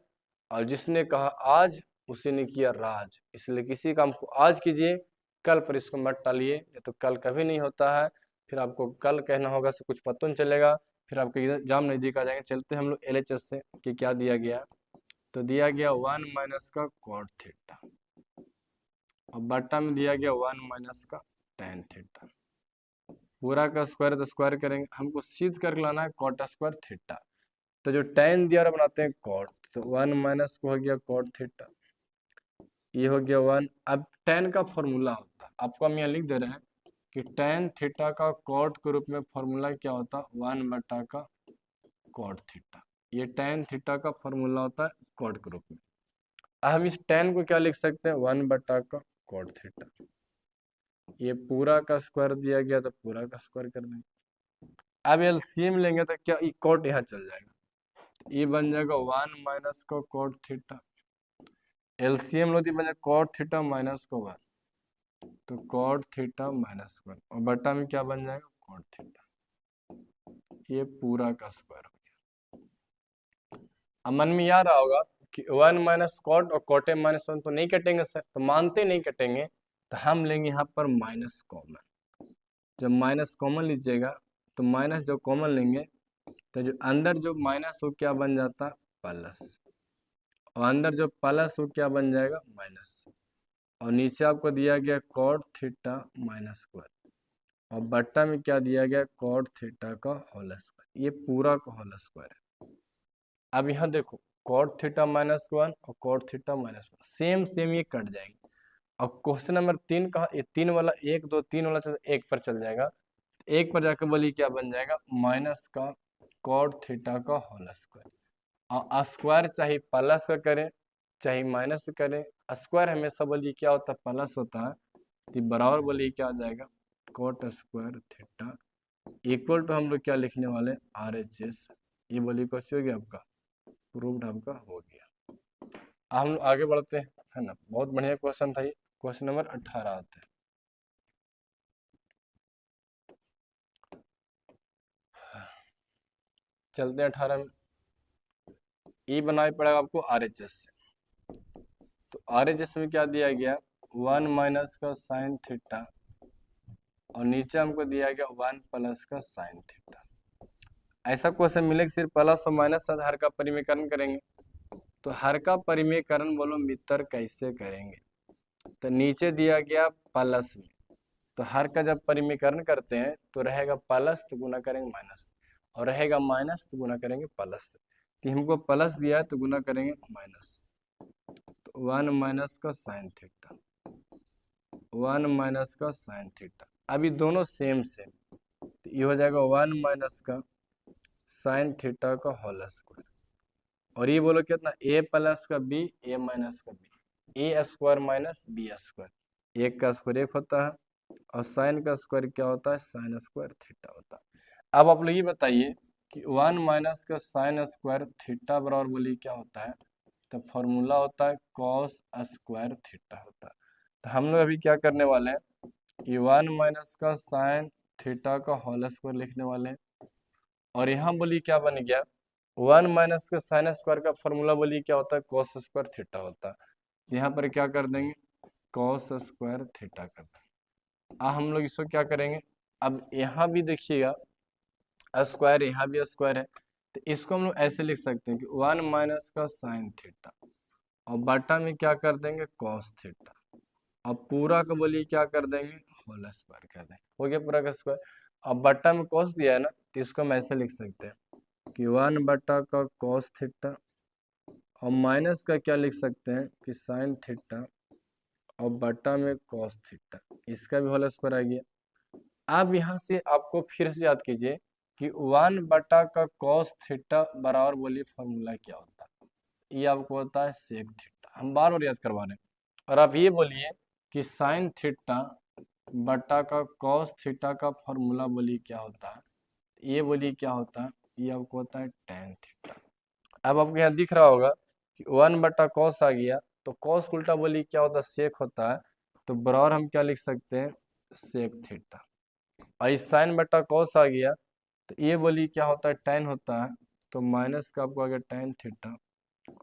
Speaker 1: और जिसने कहा आज उसी ने किया राज। इसलिए किसी काम को आज कीजिए, कल पर इसको मत टालिए, ये तो कल कभी नहीं होता है, फिर आपको कल कहना होगा से कुछ पता नहीं चलेगा, फिर आपके एग्जाम नजदीक आ जाएंगे। चलते हैं हम लोग LHS से कि क्या दिया गया, तो दिया गया 1 माइनस का कॉट थीटा, और बटा में दिया गया 1 माइनस का tan थीटा। पूरा का स्क्वायर तो स्क्वायर करेंगे, हमको सीध करके लाना है कॉट स्क्वायर थीटा, तो जो tan दिया और बनाते हैं कॉट, तो 1 माइनस को हो गया कॉट थीटा, ये हो गया 1। अब tan का फॉर्मूला होता है, आपको हम यहाँ लिख दे रहे हैं कि tan थीटा का कॉट के रूप में फॉर्मूला क्या होता है, 1 बटा का कॉट थीटा। ये tan थीटा का फॉर्मूला होता है कॉट के रूप में। अब हम इस tan को क्या लिख सकते हैं, 1 बटा का कॉट थीटा। ये पूरा का स्क्वायर दिया गया तो पूरा का स्क्वायर कर देंगे। अब एलसीएम लेंगे तो क्या, ये कॉट यहाँ चल जाएगा, ये बन जाएगा 1 माइनस का कॉट थीटा। एलसीएम लो तो बन जाएगा कॉट थीटा माइनस का 1, तो कॉट थीटा माइनस 1, और बटा में क्या बन जाएगा कॉट थीटा। ये पूरा का स्क्वायर हो गया। अब मन में याद रहा होगा कि 1 माइनस कॉट और कॉटे माइनस 1 तो नहीं कटेंगे सर, तो मानते नहीं कटेंगे, तो हम लेंगे यहाँ पर माइनस कॉमन। जब माइनस कॉमन लीजिएगा तो माइनस जब कॉमन लेंगे तो जो अंदर जो माइनस हो क्या बन जाता प्लस, और अंदर जो प्लस हो क्या बन जाएगा माइनस, और नीचे आपको दिया गया कॉट थीटा माइनस स्क्वायर, और बट्टा में क्या दिया गया कॉट थीटा का होल स्क्वायर। ये पूरा का होल स्क्वायर है। अब यहाँ देखो कॉट थीटा माइनस 1 और cot theta minus 1 same same ये कट जाएंगे, और क्वेश्चन नंबर 3 कहा, ये 3 वाला 1 2 3 वाला चल 1 पर चल जाएगा, एक पर जाकर बोली क्या बन जाएगा माइनस का कॉट थीटा का होल स्क्वायर। और स्क्वायर चाहे प्लस का करें चाहे माइनस का करें, स्क्वायर हमेशा बोलिए क्या होता है प्लस होता है, तो बराबर बोलिए क्या आ जाएगा cot square theta equal to हम लोग क्या लिखने वाले RHS। ये बोलिए क्वेश्चन हो गया आपका प्रूव्ड, आपका हो गया। हम लोग आगे बढ़ते हैं, है ना, बहुत बढ़िया क्वेश्चन था ये। क्वेश्चन नंबर 18 आते हैं। चलते हैं 18 में, ई बनाना पड़ेगा आपको RHS से। तो RHS में क्या दिया गया 1 माइनस का साइन थीटा, और नीचे हमको दिया गया 1 प्लस का साइन थीटा। ऐसा क्वेश्चन मिले कि सिर्फ प्लस और माइनस हर का परिमेयकरण करेंगे, तो हर का परिमेयकरण बोलो मित्र कैसे करेंगे, तो नीचे दिया गया प्लस में, तो हर का जब परिमेयकरण करते हैं तो रहेगा प्लस तो गुना करेंगे माइनस, और रहेगा माइनस तो गुना करेंगे प्लस से, तो हमको प्लस दिया है तो गुना करेंगे माइनस, तो 1 माइनस का साइन थीटा, 1 माइनस का साइन थीटा। अभी दोनों सेम सेम, तो ये हो जाएगा 1 माइनस का साइन थीटा का होल स्क्वायर, और ये बोलो कितना a प्लस का b a माइनस का b, a square minus b square, एक का स्क्वायर एक होता है, और साइन का स्क्वायर क्या होता है साइन स्क्वायर थीटा होता है। अब आप लोग ये बताइए कि 1 माइनस का साइन स्क्वायर थीटा बराबर बोलिए क्या होता है, तो फॉर्मूला होता है कॉस स्क्वायर थीटा होता है। तो हम लोग अभी क्या करने वाले हैं कि 1 माइनस का साइन थीटा का होल स्क्वायर लिखने वाले हैं, और यहाँ बोलिए क्या बन गया 1 माइनस का साइन स्क्वायर का फॉर्मूला बोलिए क्या होता है कॉस स्क्वायर थीटा होता है। यहाँ पर क्या कर देंगे कॉस स्क्वायर थीटा कर दें। अब हम लोग इसको क्या करेंगे, अब यहाँ भी देखिएगा स्क्वायर, यहाँ भी स्क्वायर है, तो इसको हम लोग ऐसे लिख सकते हैं कि 1 माइनस का साइन थीटा और बटा में क्या कर देंगे कॉस थीटा, अब पूरा का बोलिए क्या कर देंगे होल स्क्वायर कर देंगे, हो गया पूरा का स्क्वायर। अब बटा में कॉस दिया है ना, तो इसको हम ऐसे लिख सकते हैं कि 1 बटा का कॉस थीटा और माइनस का क्या लिख सकते हैं कि साइन थीटा और बटा में कॉस थीटा, इसका भी होल स्क्वायर आ गया। अब यहाँ से आपको फिर से याद कीजिए कि 1 बटा का कॉस थीटा बराबर बोलिए फॉर्मूला क्या होता है, ये आपको होता है सेक थीटा, हम बार बार याद करवा रहे हैं। और अब ये बोलिए कि साइन थीटा बटा का कॉस थीटा का फॉर्मूला बोलिए क्या होता है, ये बोलिए क्या होता है, ये आपको होता है टेन थीटा। अब आपको यहाँ दिख रहा होगा कि 1 बटा कॉस आ गया, तो कॉस उल्टा बोलिए क्या होता है सेक होता है, तो बराबर हम क्या लिख सकते हैं सेक थीटा। और इस साइन बटा कॉस आ गया, तो ये बोलिए क्या होता है टेन होता है, तो माइनस का आपको आ गया टेन थीटा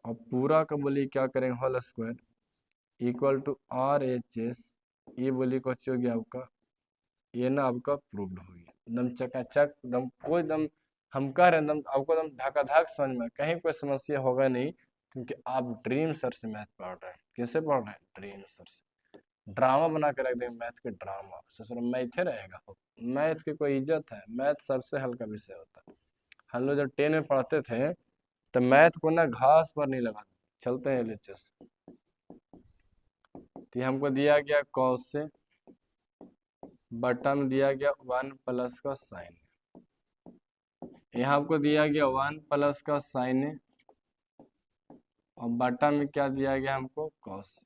Speaker 1: और पूरा का बोलिए क्या करेंगे whole square equal to R H S, ये बोलिए कुछ हो गया आपका, ये ना आपका प्रूव्ड हो गया एकदम चकाचक, एकदम कोई एकदम हम कह रहे हैं एकदम आपको एकदम धकाधक समझ में, कहीं कोई समस्या होगा नहीं, क्योंकि आप ड्रीम सर से मैथ पढ़ रहे हैं। किससे पढ़ रहे हैं, ड्रीम सर से। ड्रामा बना के रख देंगे मैथ के, ड्रामा सर मैथ रहेगा, मैथ की कोई इज्जत है, मैथ सबसे हल्का विषय होता है। हम लोग जब 10 में पढ़ते थे तो मैथ को ना घास पर नहीं लगाते, चलते हैं एलएचएस। तो हमको दिया गया कॉस से, बटा में दिया गया 1 प्लस का साइन, यहाँ आपको दिया गया 1 प्लस का साइन है और बटा में क्या दिया गया हमको कॉस।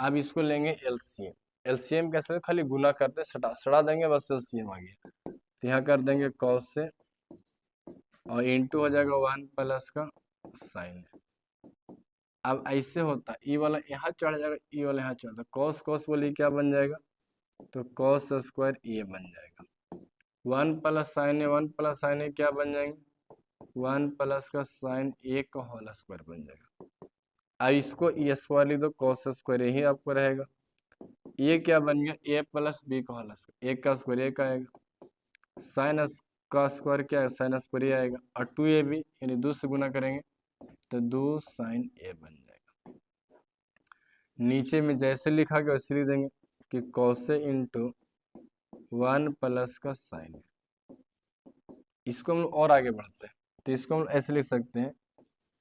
Speaker 1: अब इसको लेंगे एलसीएम, एलसीएम कैसे खाली गुना करते सड़ा देंगे बस एलसीएम आ गया, तो यहाँ कर देंगे कॉस से और इंटू हो जाएगा 1 प्लस का साइन। अब ऐसे होता है ई वाला यहाँ चढ़ जाएगा, ई वाला यहाँ चढ़ जाएगा, कॉस कॉस बोलिए क्या बन जाएगा, तो कॉस स्क्वायर ए बन जाएगा। 1 प्लस साइन ए, 1 प्लस साइन ए क्या बन जाएंगे 1 प्लस का साइन ए का होल स्क्वायर बन जाएगा। अब इसको ए स्क्वायर लिख दो, कॉस स्क्वायर यही आपको रहेगा, ये क्या बन गया ए प्लस बी का होल स्क्वायर, एक का स्क्वायर एक आएगा, साइन का स्क्वायर क्या है साइन स्क्वायर ये आएगा, और 2ab यानी 2 से गुना करेंगे तो 2 साइन ए बन जाएगा। नीचे में जैसे लिखा गया वैसे लिख देंगे कि कॉस इंटू 1 प्लस का साइन। इसको हम और आगे बढ़ते हैं, तो इसको हम ऐसे लिख सकते हैं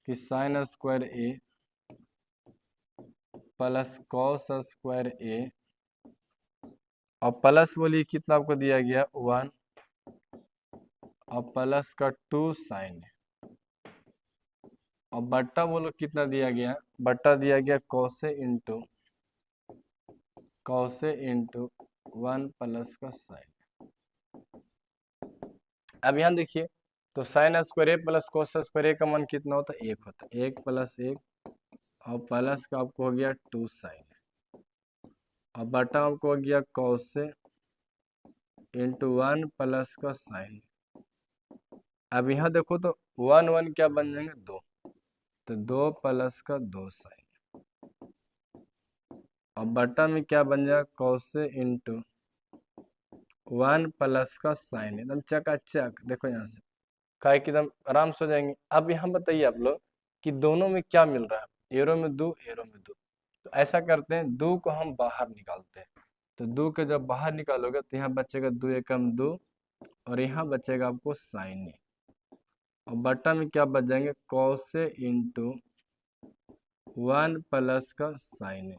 Speaker 1: कि साइन स्क्वायर ए प्लस कॉस स्क्वायर ए और प्लस बोलिए कितना आपको दिया गया 1 और प्लस का 2 साइन और बट्टा बोलो कितना दिया गया, बट्टा दिया गया कॉसे इंटू 1 प्लस का साइन। अब यहाँ देखिए तो साइन स्क्वायर ए प्लस कॉस स्क्वायर ए का मान कितना होता है 1 होता है, 1 प्लस 1 और प्लस का आपको हो गया 2 साइन और बटा आपको हो गया कॉस से इंटू 1 प्लस का साइन। अब यहाँ देखो तो 1 1 क्या बन जाएंगे 2, तो 2 प्लस का 2 साइन और बटा में क्या बन जाएगा कॉस से इंटू 1 प्लस का साइन, एकदम चकाचक देखो यहाँ से काय कि एकदम आराम से हो जाएंगे। अब यहाँ बताइए आप लोग कि दोनों में क्या मिल रहा है, एरो में 2 एरो में 2, तो ऐसा करते हैं 2 को हम बाहर निकालते हैं, तो 2 के जब बाहर निकालोगे तो यहाँ बचेगा 2 एकम 2 और यहाँ बचेगा आपको साइन ए और बटा में क्या बच जाएंगे कॉस से इंटू 1 प्लस का साइन ए।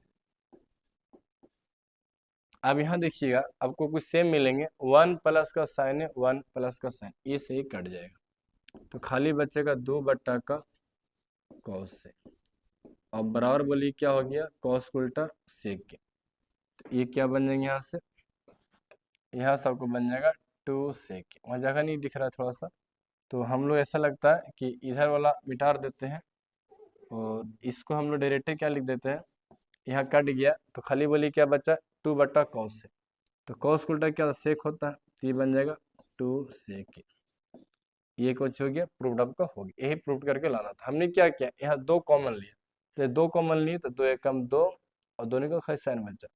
Speaker 1: अब यहाँ देखिएगा आपको कुछ सेम मिलेंगे 1 प्लस का साइन है 1 प्लस का साइन, ये से ही कट जाएगा तो खाली बचेगा 2 बट्टा का कॉस से और बराबर बोलिए क्या हो गया कॉस उल्टा सेक के, तो ये क्या बन जाएंगे यहाँ से, यहाँ से आपको बन जाएगा 2 सेक के। वहाँ जगह नहीं दिख रहा है थोड़ा सा, तो हम लोग ऐसा लगता है कि इधर वाला मिटा देते हैं और इसको हम लोग डायरेक्ट क्या लिख देते हैं, यहाँ कट गया तो खाली बोलिए क्या बचा 2 बट्टा कॉस से, तो कॉस उल्टा क्या सेक होता है, तो ये बन जाएगा 2 सेक। ये कुछ हो गया प्रूव्ड आपका हो गया, यही प्रूव करके लाना था। हमने क्या किया यहाँ 2 कॉमन लिया, तो 2 कॉमन लिए तो 2 एकम 2 और दोनों का खाली साइन बचा।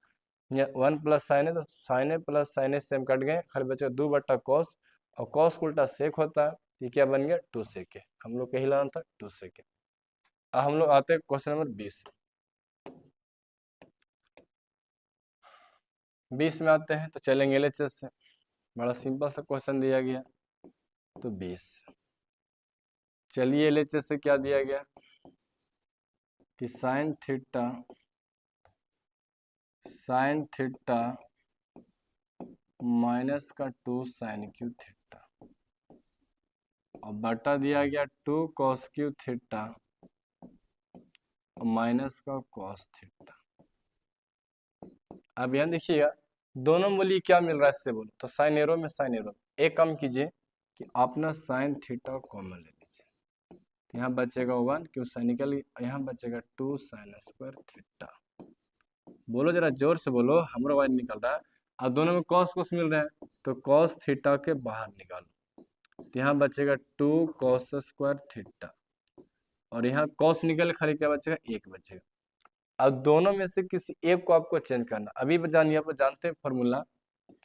Speaker 1: 1 प्लस साइन है तो साइन है प्लस साइन है सेम कट गए, खाली बचेगा 2 बटा कॉस, और कॉस को उल्टा सेक होता है, ये क्या बन गया 2 सेक, हम लोग कहीं लाना था 2 सेक। अब हम लोग आते हैं क्वेश्चन नंबर 20 में आते हैं। तो चलेंगे LHS से, बड़ा सिंपल सा क्वेश्चन दिया गया। तो 20 चलिए LHS से क्या दिया गया कि साइन थीटा माइनस का 2 साइन क्यू थीटा, और बटा दिया गया 2 कॉस क्यू थीटा और माइनस का कॉस थीटा। अब यहाँ देखिएगा दोनों मूल्य क्या मिल रहा है इससे बोलो, तो साइन एरो में साइन एरो, एक काम कीजिए कि अपना साइन थीटा कॉमन ले लीजिए, यहाँ बचेगा 1 क्यों साइन निकल गया, यहाँ बचेगा 2 साइन स्क्वायर थीटा। बोलो जरा जोर से बोलो, हमारा वाइन निकल रहा है। अब दोनों में कॉस कोस मिल रहे हैं तो कॉस थीटा के बाहर निकालो, तो यहाँ बचेगा 2 कॉस स्क्वायर थीटा, और यहाँ कॉस निकल खाली क्या बचेगा 1 बचेगा। अब दोनों में से किसी एक को आपको चेंज करना। अभी जानिए, आप जानते हैं फॉर्मूला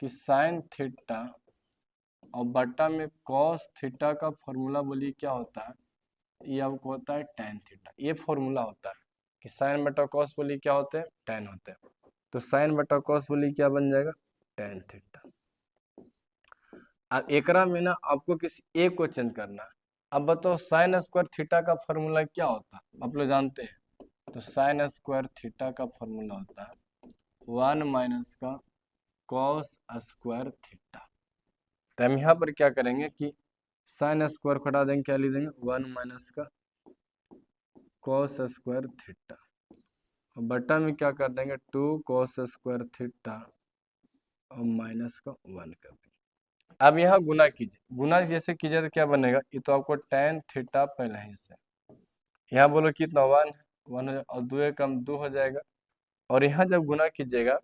Speaker 1: कि साइन थीटा और बटा में कॉस थीटा का फॉर्मूला बोलिए क्या होता है, ये आपको होता है tan थीटा। ये फॉर्मूला होता है कि साइन बटा कॉस बोलिए क्या होते हैं, tan होते हैं। तो साइन बटा कॉस बोलिए क्या बन जाएगा, tan थीटा। अब एकरा में ना आपको किसी एक को चेंज करना है। अब बताओ साइन स्क्वायर थीटा का फॉर्मूला क्या होता है, आप लोग जानते हैं। तो साइन स्क्वायर थीटा का फॉर्मूला होता है 1 माइनस का कॉस स्क्वायर थीटा। तो हम यहाँ पर क्या करेंगे कि साइन स्क्वायर को हटा देंगे, क्या लिख देंगे 1 माइनस का कॉस स्क्वायर थीटा, और बटा में क्या कर देंगे 2 कॉस स्क्वायर थीटा और माइनस का 1 कर देंगे। अब यहाँ गुना कीजिए, गुना जैसे कीजिए तो क्या बनेगा, ये तो आपको tan थीटा पहले ही से, यहाँ बोलो कितना 1 है, 1 हो जाएगा, और 2 एकम 2 हो जाएगा। और यहाँ जब गुना कीजिएगा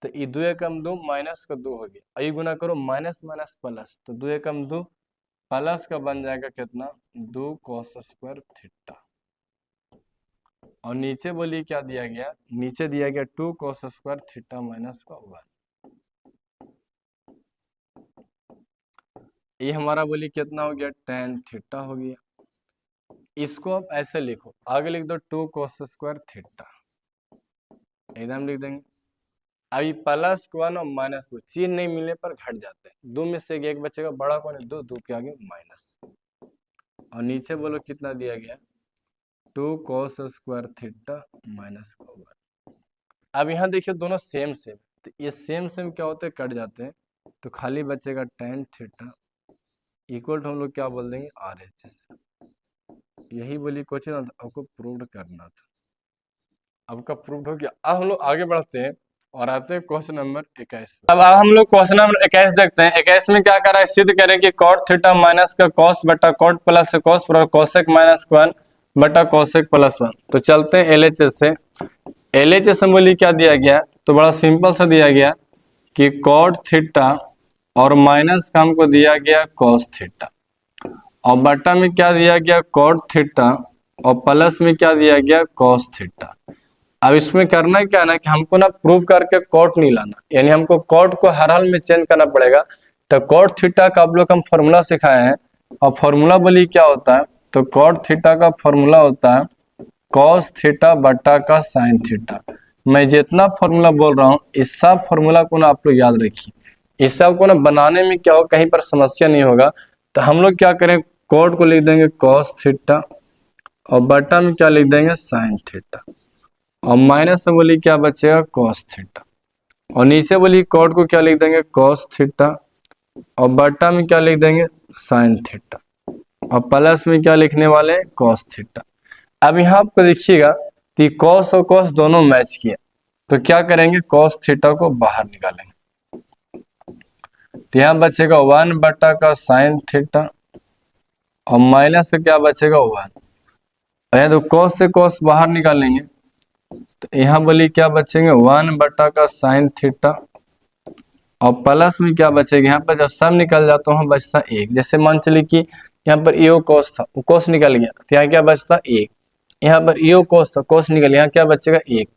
Speaker 1: तो ये 2 एकम 2 माइनस का 2 हो गया, और ये गुना करो माइनस माइनस प्लस, तो 2 एकम 2 प्लस का बन जाएगा कितना 2 कॉस स्क्वायर थीटा। और नीचे बोलिए क्या दिया गया, नीचे दिया गया 2 कॉस स्क्वायर थीटा माइनस का 1। ये हमारा बोलिए कितना हो गया tan थीटा हो गया। इसको आप ऐसे लिखो, आगे लिख दो 2 कॉस स्क्वायर थीटा, एकदम लिख देंगे। अभी प्लस 1 और माइनस 2 चीज नहीं मिलने पर घट जाते हैं, 2 में से एक बचेगा, बड़ा कौन है 2, 2 के आगे माइनस। और नीचे बोलो कितना दिया गया 2 कॉस स्क्वायर थीटा माइनस का 1। अब यहाँ देखिए दोनों सेम सेम, तो ये सेम सेम क्या होते हैं कट जाते हैं, तो खाली बचेगा tan थीटा इक्वल टू हम लोग क्या बोल देंगे RHS। यही बोली क्वेश्चन आपको प्रूव करना था, आपका प्रूव हो गया। अब हम लोग आगे बढ़ते हैं और आते हैं क्वेश्चन नंबर 21। अब हम लोग क्वेश्चन नंबर 21 देखते हैं। 21 में क्या कर रहा है, सिद्ध करें कि cot थीटा माइनस का cos बटा cot प्लस cos पर cosec माइनस 1 बटा cosec प्लस 1। तो चलते हैं LHS से। LHS में बोलिए क्या दिया गया, तो बड़ा सिंपल सा दिया गया कि cot थीटा और माइनस का हमको दिया गया cos थीटा, और बटा में क्या दिया गया cot थीटा, और प्लस में क्या दिया गया cos थीटा। अब इसमें करना क्या है ना कि हमको ना प्रूव करके cot नहीं लाना, यानी हमको cot को हर हाल में चेंज करना पड़ेगा। तो cot थीटा का आप लोग हम फॉर्मूला सिखाए हैं, और फॉर्मूला बोलिए क्या होता है, तो cot थीटा का फॉर्मूला होता है cos थीटा बटा का sin थीटा। मैं जितना फॉर्मूला बोल रहा हूँ इस सब फॉर्मूला को ना आप लोग याद रखिए, इस सब को ना बनाने में क्या हो कहीं पर समस्या नहीं होगा। तो हम लोग क्या करें, cot को लिख देंगे cos थीटा, और बटा में क्या लिख देंगे sin थीटा, और माइनस में बोलिए क्या बचेगा cos थीटा, और नीचे बोलिए cot को क्या लिख देंगे cos थीटा, और बटा में क्या लिख देंगे sin थीटा, और प्लस में क्या लिखने वाले हैं cos थीटा। अब यहाँ आपको देखिएगा कि cos और cos दोनों मैच किया, तो क्या करेंगे cos थीटा को बाहर निकालेंगे, तो यहाँ बचेगा 1 बटा का sin थीटा, और माइनस से क्या बचेगा 1। तो cos से cos बाहर निकालेंगे, तो यहाँ बोलिए क्या बचेंगे 1 बटा का sin थीटा, और प्लस में क्या बचेगा, यहाँ पर जब सब निकल जाता है वहां बचता 1। जैसे मान चलिए कि यहाँ पर यो cos था, वो cos निकल गया, तो यहाँ क्या बचता 1। यहाँ पर यो cos था, cos निकल, यहाँ क्या बचेगा 1।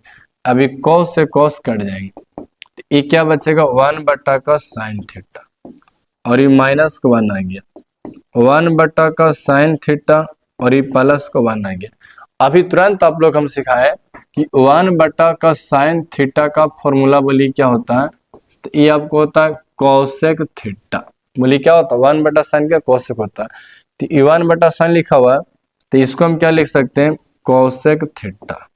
Speaker 1: अभी कॉस से कॉस कट जाएंगे, तो ये क्या बचेगा 1/sin थीटा, और ये माइनस को 1 आ गया, 1/sin थीटा, और ये प्लस को 1 आ गया। अभी तुरंत आप लोग हम सिखाए कि 1/sin थीटा का फॉर्मूला बोलिए क्या होता है, तो ये आपको होता है कोसेक थीटा। बोलिए क्या होता है, 1/sin का कोसेक होता है। तो ये 1/sin लिखा हुआ है, तो इसको हम क्या लिख सकते हैं, कोसेक थीटा,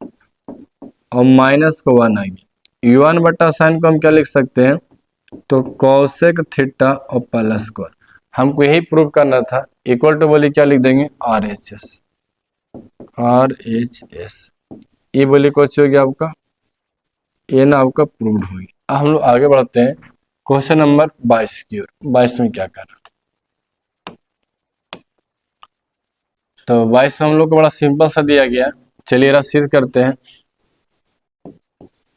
Speaker 1: और माइनस को 1 आ गया। 1/sin को हम क्या लिख सकते हैं, तो कोसेक थीटा और प्लस को, हमको यही प्रूव करना था। इक्वल टू बोलिए क्या लिख देंगे, RHS, ये बोलिए कुछ हो गया आपका, ये ना आपका प्रूव्ड होगी। अब हम लोग आगे बढ़ते हैं क्वेश्चन नंबर 22 की ओर। 22 में क्या करना, तो 22 में हम लोग को बड़ा सिंपल सा दिया गया है। चलिए जरा सिद्ध करते हैं।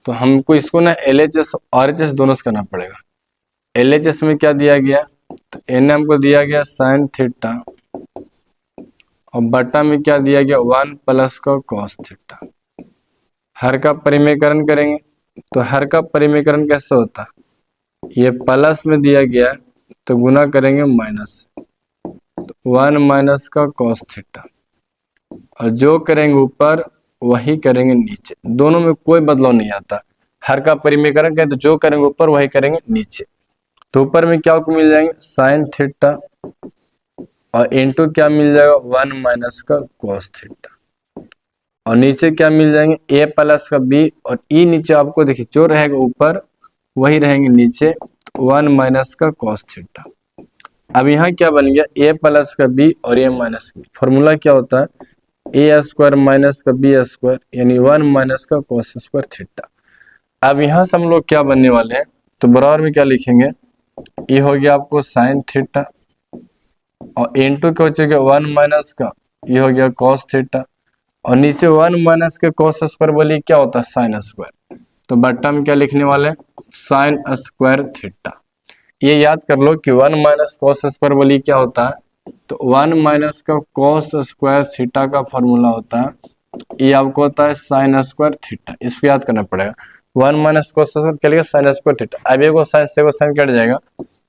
Speaker 1: तो हमको इसको ना LHS RHS दोनों से करना पड़ेगा। LHS में क्या दिया गया, तो N हमको दिया गया sin थीटा, और बटा में क्या दिया गया 1 प्लस का cos थीटा। हर का परिमेयकरण करेंगे, तो हर का परिमेयकरण कैसे होता है, ये प्लस में दिया गया है तो गुना करेंगे माइनस, तो 1 माइनस का cos थीटा, और जो करेंगे ऊपर वही करेंगे नीचे, दोनों में कोई बदलाव नहीं आता। हर का परिमेयकरण करें तो जो करेंगे ऊपर वही करेंगे नीचे। तो ऊपर में क्या मिल जाएंगे sin थीटा, और इनटू क्या मिल जाएगा 1 माइनस का cos थीटा, और नीचे क्या मिल जाएंगे a प्लस का b, और e नीचे आपको देखिए जो रहेगा ऊपर वही रहेंगे नीचे, 1 माइनस का cos थीटा। अब यहाँ क्या बन गया a प्लस का b और a माइनस का b। फॉर्मूला क्या होता है, a स्क्वायर माइनस का b स्क्वायर, यानी 1 माइनस का cos स्क्वायर थीटा। अब यहाँ से हम लोग क्या बनने वाले हैं, तो बराबर में क्या लिखेंगे, ये हो गया आपको sin थीटा, और इनटू क्या हो जाएगा 1 माइनस का, ये हो गया cos थीटा, और नीचे 1 माइनस के cos स्क्वायर बोलिए क्या होता है sin स्क्वायर। तो बट्टा में क्या लिखने वाले हैं, sin स्क्वायर थीटा। ये याद कर लो कि 1 माइनस cos स्क्वायर बोलिए क्या होता है, तो 1 माइनस का cos स्क्वायर थीटा का फॉर्मूला होता है, ये आपको होता है sin स्क्वायर थीटा। इसको याद करना पड़ेगा, 1 माइनस cos स्क्वायर क्या लिखा sin स्क्वायर थीटा। अब एगो sin से sin कट जाएगा,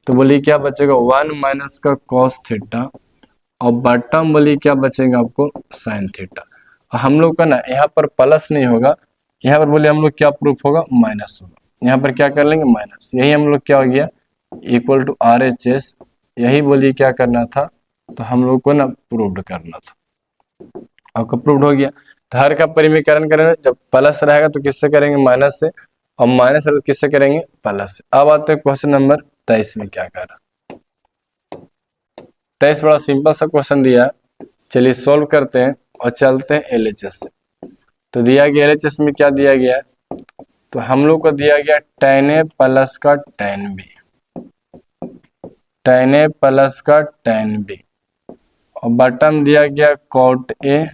Speaker 1: तो बोलिए क्या बचेगा 1 माइनस का cos थीटा, और बट्टा में बोलिए क्या बचेगा आपको sin थीटा। हम लोग का ना यहाँ पर प्लस नहीं होगा, यहाँ पर बोलिए हम लोग क्या प्रूफ होगा, माइनस होगा। यहाँ पर क्या कर लेंगे माइनस, यही हम लोग क्या हो गया इक्वल टू RHS, यही बोलिए क्या करना था, तो हम लोग को ना प्रूव्ड करना था। आपका प्रूव्ड हो गया। तो हर का परिमेयकरण करेंगे, जब प्लस रहेगा तो किससे करेंगे माइनस से, और माइनस रहेगा तो किससे करेंगे प्लस से। अब आते हैं क्वेश्चन नंबर 23 में क्या करना। 23 बड़ा सिंपल सा क्वेश्चन दिया है, चलिए सोल्व करते हैं और चलते हैं LHS से। तो दिया गया LHS में क्या दिया गया है, तो हम लोग को दिया गया tan A प्लस का tan B, tan A plus का tan B, और बटन दिया गया cot A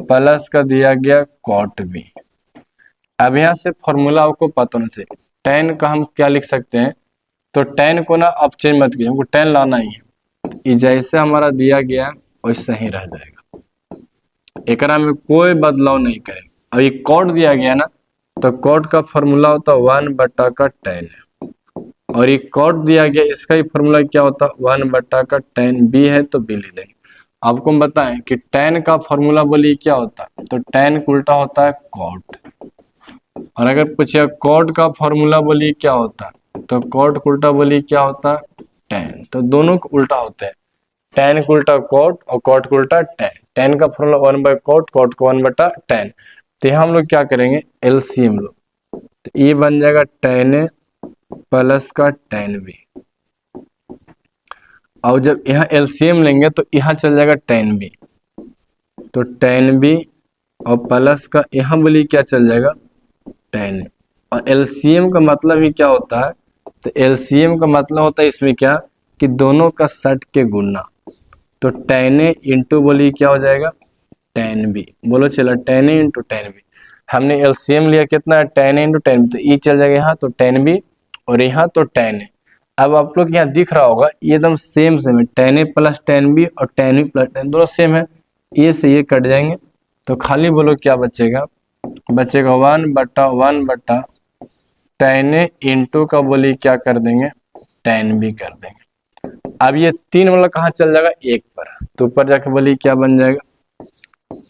Speaker 1: प्लस का दिया गया cot B। अब यहाँ से फॉर्मूला आपको पता होना चाहिए। tan का हम क्या लिख सकते हैं, तो tan को ना आप चेंज मत कीजिए, हमको tan लाना ही है, ये जैसे हमारा दिया गया वैसे ही रह जाएगा, एकरा में कोई बदलाव नहीं करेंगे। अब ये कॉट दिया गया ना, तो कॉट का फॉर्मूला होता है 1 बटा का tan, और ये कॉट दिया गया इसका ही फॉर्मूला क्या होता है 1 बटा का tan B है, तो B ले देंगे। आपको हम बताएं कि tan का फॉर्मूला बोलिए क्या होता है, तो tan का उल्टा होता है कॉट, और अगर पूछे कॉट का फॉर्मूला बोलिए क्या होता है, तो कॉट का उल्टा बोलिए क्या होता है tan। तो दोनों को उल्टा होते हैं, tan का उल्टा कॉट और कॉट का उल्टा tan। tan का फॉर्मूला 1 बाय कॉट, कॉट का 1 बटा tan। तो यहाँ हम लोग क्या करेंगे LCM लो, तो ये बन जाएगा tan A प्लस का tan B, और जब यहाँ LCM लेंगे तो यहाँ चल जाएगा tan B, तो tan B और प्लस का यहाँ बोलिए क्या चल जाएगा tan A। और LCM का मतलब ही क्या होता है, तो LCM का मतलब होता है इसमें क्या कि दोनों का सट के गुना, तो tan A इंटू बोलिए क्या हो जाएगा tan B। बोलो चलो tan A into tan B। हमने LCM लिया कितना है tan A into tan B, तो ये चल जाएगा यहाँ तो tan B, और यहाँ तो tan A। अब आप लोग यहाँ दिख रहा होगा ये एकदम सेम है, tan A plus tan B और tan B प्लस tan दोनों सेम है, ये से ये कट जाएंगे, तो खाली बोलो क्या बचेगा बचेगा 1/1/tan A इंटू का बोली क्या कर देंगे, tan B कर देंगे। अब ये 3 वाला कहाँ चल जाएगा, 1 पर, तो ऊपर जाके बोली क्या बन जाएगा,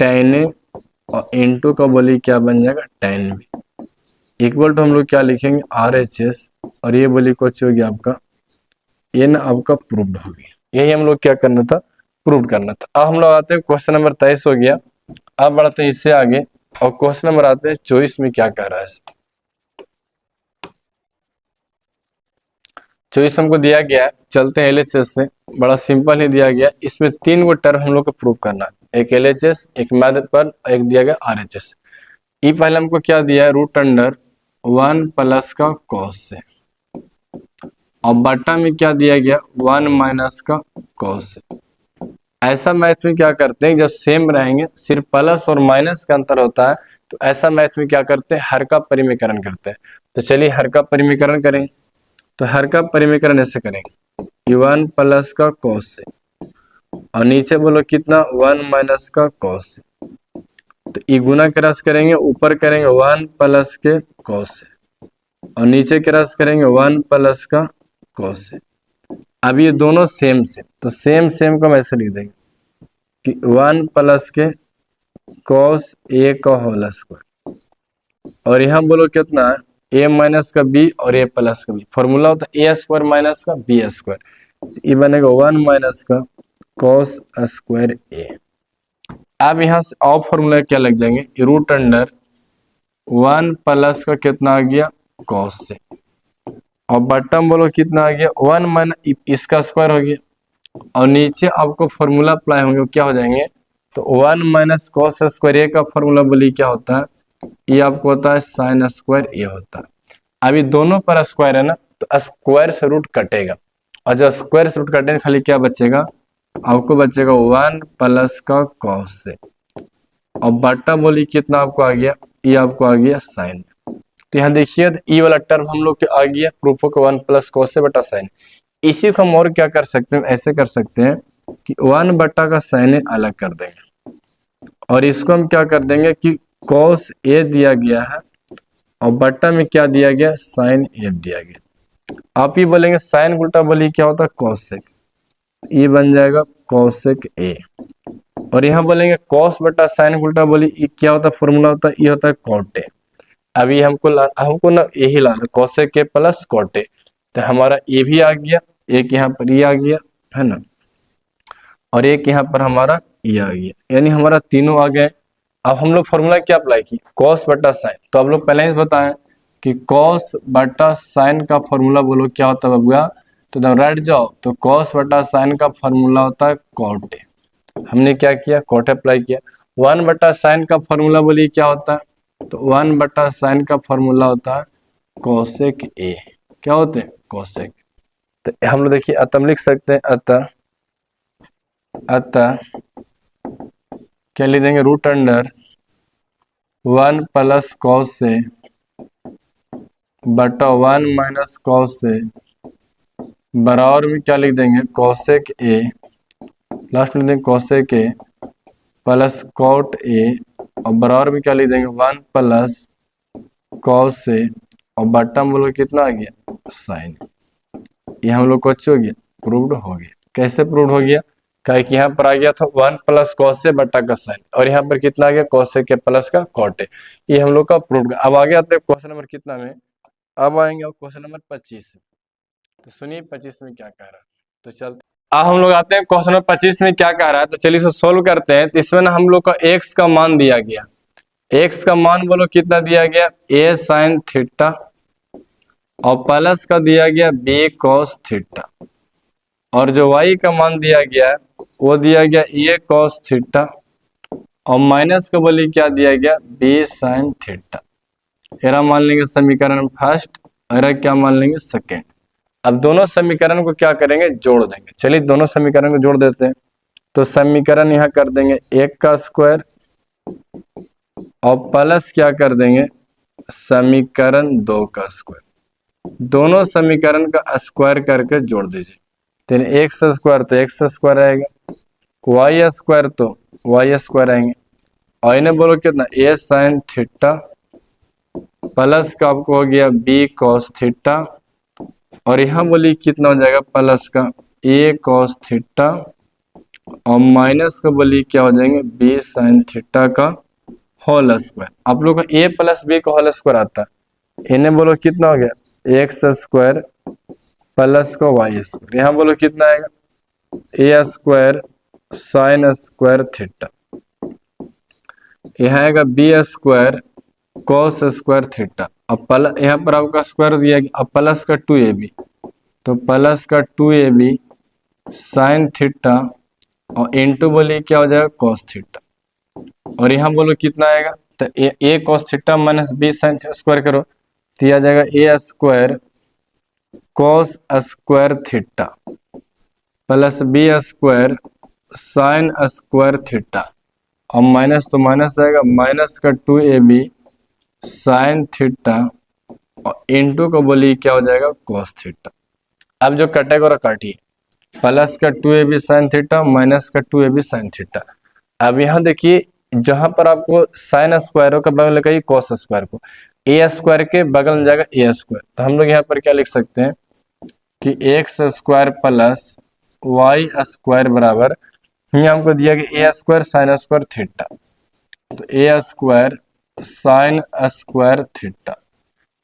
Speaker 1: tan A और इंटू का बोली क्या बन जाएगा, tan B इक्वल टू हम लोग क्या लिखेंगे, RHS, और ये बोली कुछ हो गया आपका, ये ना आपका प्रूव्ड हो गया। यही हम लोग क्या करना था, प्रूव करना था। अब हम लोग आते हैं क्वेश्चन नंबर 23 हो गया। अब बढ़ते हैं इससे आगे और क्वेश्चन नंबर आते हैं 24 में क्या कह रहा है। 24 हमको दिया गया है, चलते हैं LHS से, बड़ा सिंपल ही दिया गया। इसमें 3 गो टर्म हम लोग को प्रूव करना है, एक LHS, एक मैथपल, एक दिया गया RHS। ये पहले हमको क्या दिया है, √1 प्लस का cos से, और बट्टा में क्या दिया गया, 1 माइनस का cos से। ऐसा मैथ में क्या करते हैं, जब सेम रहेंगे, सिर्फ प्लस और माइनस का अंतर होता है, तो ऐसा मैथ में क्या करते हैं, हर का परिमीकरण करते हैं। तो चलिए हर का परिमीकरण करें। तो हर का परिमीकरण ऐसे करेंगे, 1 प्लस का cos से, और नीचे बोलो कितना, 1 माइनस का cos से। तो ये गुना क्रॉस करेंगे, ऊपर करेंगे 1 प्लस के cos से, और नीचे क्रॉस करेंगे 1 प्लस का cos से। अब ये दोनों सेम से, तो सेम सेम को हम ऐसे लिख देंगे कि 1 प्लस के cos A का होल स्क्वायर, और यहाँ बोलो कितना है, A माइनस का B और A प्लस का B, फॉर्मूला होता है A स्क्वायर माइनस का B स्क्वायर, ये बनेगा 1 माइनस का cos स्क्वायर A। अब यहाँ से और फॉर्मूला क्या लग जाएंगे, √1 प्लस का कितना आ गया, cos से, और बटम बोलो कितना आ गया, 1 माइनस इसका स्क्वायर हो गया, और नीचे आपको फॉर्मूला अप्लाई होंगे, क्या हो जाएंगे, तो 1 माइनस cos स्क्वायर A का फॉर्मूला बोली क्या होता है, ये आपको होता है sin स्क्वायर A होता है। अभी दोनों पर स्क्वायर है ना, तो स्क्वायर से रूट कटेगा, और जब स्क्वायर से रूट कटेगा खाली क्या बचेगा, आपको बचेगा 1 प्लस का cos से, और बट्टा बोली कितना आपको आ गया, ये आपको आ गया sin। तो यहाँ देखिए ई वाला टर्म हम लोग के आ गया, प्रूफ को 1 प्लस cos से बटा sin। इसी को हम और क्या कर सकते हैं, ऐसे कर सकते हैं कि 1 बटा का sin अलग कर देंगे, और इसको हम क्या कर देंगे कि cos A दिया गया है, और बट्टा में क्या दिया गया, sin A दिया गया। आप ही बोलेंगे sin उल्टा बोली क्या होता है, cosec, ये बन जाएगा cosec A। और यहाँ बोलेंगे cos बटा sin उल्टा बोली क्या होता है, फॉर्मूला होता है, ये होता है cot A। अभी हमको ना यही लाना, cosec A plus cot A, तो हमारा A भी आ गया, एक यहाँ पर ये आ गया है ना, और एक यहाँ पर हमारा ये आ गया, यानी हमारा तीनों आ गए। अब हम लोग फॉर्मूला क्या अप्लाई की, cos बटा sin, तो आप लोग पहले ही बताएं कि cos बटा sin का फॉर्मूला बोलो क्या होता है बबुआ, तो जब राइट जाओ तो cos बटा sin का फॉर्मूला होता है cot A। हमने क्या किया, cot अप्लाई किया। 1 बटा sin का फॉर्मूला बोलिए क्या होता है, तो 1 बटा sin का फॉर्मूला होता है cosec A। क्या होते हैं, cosec। तो हम लोग देखिए अतः हम लिख सकते हैं, अतः क्या लिख देंगे, √1 प्लस cos से बटा 1 माइनस cos से, बराबर में क्या लिख देंगे, cosec A, लास्ट में लिख देंगे cosec A plus cot A, और बराबर में क्या लिख देंगे, 1 प्लस cos से, और बट्टा में बोलो कितना आ गया, sin। ये हम लोग को अच्छा हो गया, प्रूव्ड हो गया। कैसे प्रूव्ड हो गया, क्या कि यहाँ पर आ गया था 1 प्लस cos से बट्टा का sin, और यहाँ पर कितना आ गया, cosec के प्लस का cot A। ये हम लोग का प्रूव्ड। अब आगे आते हैं क्वेश्चन नंबर कितना में, अब आएंगे क्वेश्चन नंबर 25। तो सुनिए 25 में क्या कह रहा है, तो चलते अब हम लोग आते हैं क्वेश्चन नंबर 25 में क्या कह रहा है। तो चलिए इसको सोल्व करते हैं। तो इसमें ना हम लोग का x का मान दिया गया, x का मान बोलो कितना दिया गया, a sin थीटा, और प्लस का दिया गया b cos थीटा, और जो y का मान दिया गया है वो दिया गया a cos थीटा, और माइनस का बोली क्या दिया गया, b sin थीटा। एरा मान लेंगे समीकरण फर्स्ट, एरा क्या मान लेंगे सेकेंड। अब दोनों समीकरण को क्या करेंगे, जोड़ देंगे। चलिए दोनों समीकरण को जोड़ देते हैं। तो समीकरण यहाँ कर देंगे 1 का स्क्वायर, और प्लस क्या कर देंगे, समीकरण 2 का स्क्वायर। दोनों समीकरण का स्क्वायर करके जोड़ दीजिए। तो x स्क्वायर तो x स्क्वायर आएगा, y स्क्वायर तो y स्क्वायर आएंगे, और इन्हें बोलो कितना ए साइन थीटा प्लस का आपको हो गया बी कॉस थीटा, और यहाँ बोली कितना हो जाएगा प्लस का ए कॉस थीटा, और माइनस का बोली क्या हो जाएंगे बी साइन थीटा का होल स्क्वायर। आप लोग का ए प्लस बी का होल स्क्वायर आता है, इन्हें बोलो कितना हो गया एक्स स्क्वायर प्लस का वाई स्क्वायर। यहाँ बोलो कितना आएगा a square sine square theta, यहाँ आएगा b square cos square theta. अब यहाँ पर आपका स्क्वायर दिया गया, अब प्लस का 2ab, तो प्लस का 2ab साइन थीटा, और इंटू बोलिए क्या हो जाएगा कॉस थीटा, और यहाँ बोलो कितना आएगा तो a cos theta minus b sine square करो तो यह आ जाएगा a square cos square theta plus b square sine square theta, और माइनस तो माइनस आएगा माइनस का 2ab साइन थीटा, और इंटू को बोलिए क्या हो जाएगा कॉस थीटा। अब जो कटेगा और काटिए प्लस का 2ab साइन थीटा माइनस का 2ab साइन थीटा। अब यहाँ देखिए जहां पर आपको साइन स्क्वायर का बगल लगाइए कॉस स्क्वायर को, ए स्क्वायर के बगल में जाएगा ए स्क्वायर, तो हम लोग यहाँ पर क्या लिख सकते हैं कि x square plus y square बराबर, यहाँ हमको दिया गया a square sine square theta, तो a square sine square theta.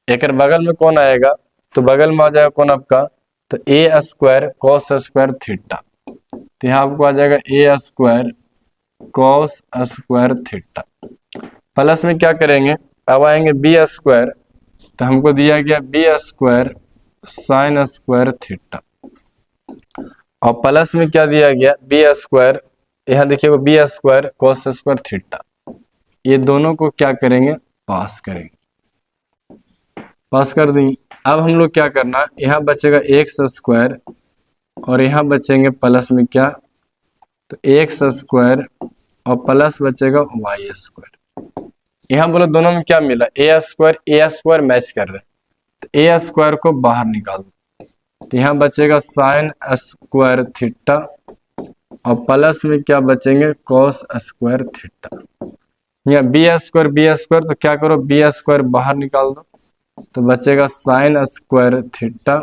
Speaker 1: एक बगल में कौन आएगा तो बगल में आ जाएगा कौन आपका तो a square cos square theta, तो यहाँ आपको आ जाएगा a square cos square theta. Plus में क्या करेंगे अब आएंगे बी स्क्वायर, तो हमको दिया गया b square sine square theta, और प्लस में क्या दिया गया बी स्क्वायर, यहाँ देखिए b square cos square theta. ये दोनों को क्या करेंगे पास करेंगे, पास कर दी। अब हम लोग क्या करना, यहाँ बचेगा एक्स स्क्वायर और यहाँ बचेंगे प्लस में क्या तो एक्स स्क्वायर और प्लस बचेगा वाई स्क्वायर। यहाँ बोलो दोनों में क्या मिला ए स्क्वायर मैच कर रहे, तो ए स्क्वायर को बाहर निकाल दो, तो यहाँ बचेगा साइन स्क्वायर थीटा, और प्लस में क्या बचेंगे कॉस स्क्वायर थीटा। यहाँ बी स्क्वायर तो क्या करो बी स्क्वायर बाहर निकाल दो, तो बचेगा साइन स्क्वायर थीटा,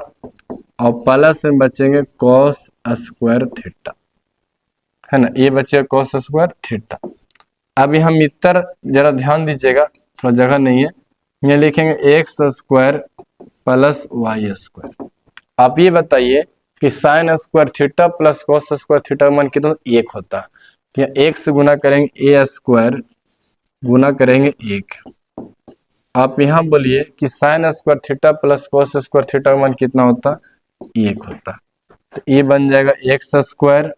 Speaker 1: और प्लस में बचेंगे कॉस स्क्वायर थीटा, है ना, ये बचेगा कॉस स्क्वायर थीटा। अब यहाँ मित्र जरा ध्यान दीजिएगा, थोड़ा जगह नहीं है, यहाँ लिखेंगे x square plus y square. आप ये बताइए कि sine square theta plus cos square theta का मान कितना एक होता है, तो यहाँ एक से गुना करेंगे ए स्क्वायर गुना करेंगे एक। आप यहाँ बोलिए कि sine square theta plus cos square theta का मान कितना होता एक होता, तो ये बन जाएगा एक्स स्क्वायर,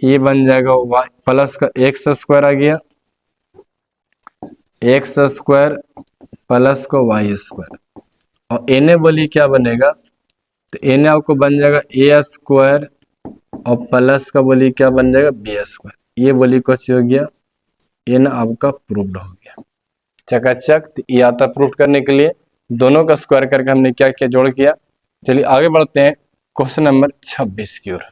Speaker 1: ये बन जाएगा वाई प्लस का एक्स स्क्वायर आ गया एक्स स्क्वायर प्लस का वाई स्क्वायर, और एन बोलिए क्या बनेगा तो एन आपको बन जाएगा ए स्क्वायर और प्लस का बोलिए क्या बन जाएगा बी स्क्वायर। ये बोलिए कुछ हो गया एन आपका प्रूव्ड हो गया चकाचक। तो ये आता प्रूव करने के लिए दोनों का स्क्वायर करके हमने क्या किया जोड़ किया। चलिए आगे बढ़ते हैं क्वेश्चन नंबर 26 की ओर।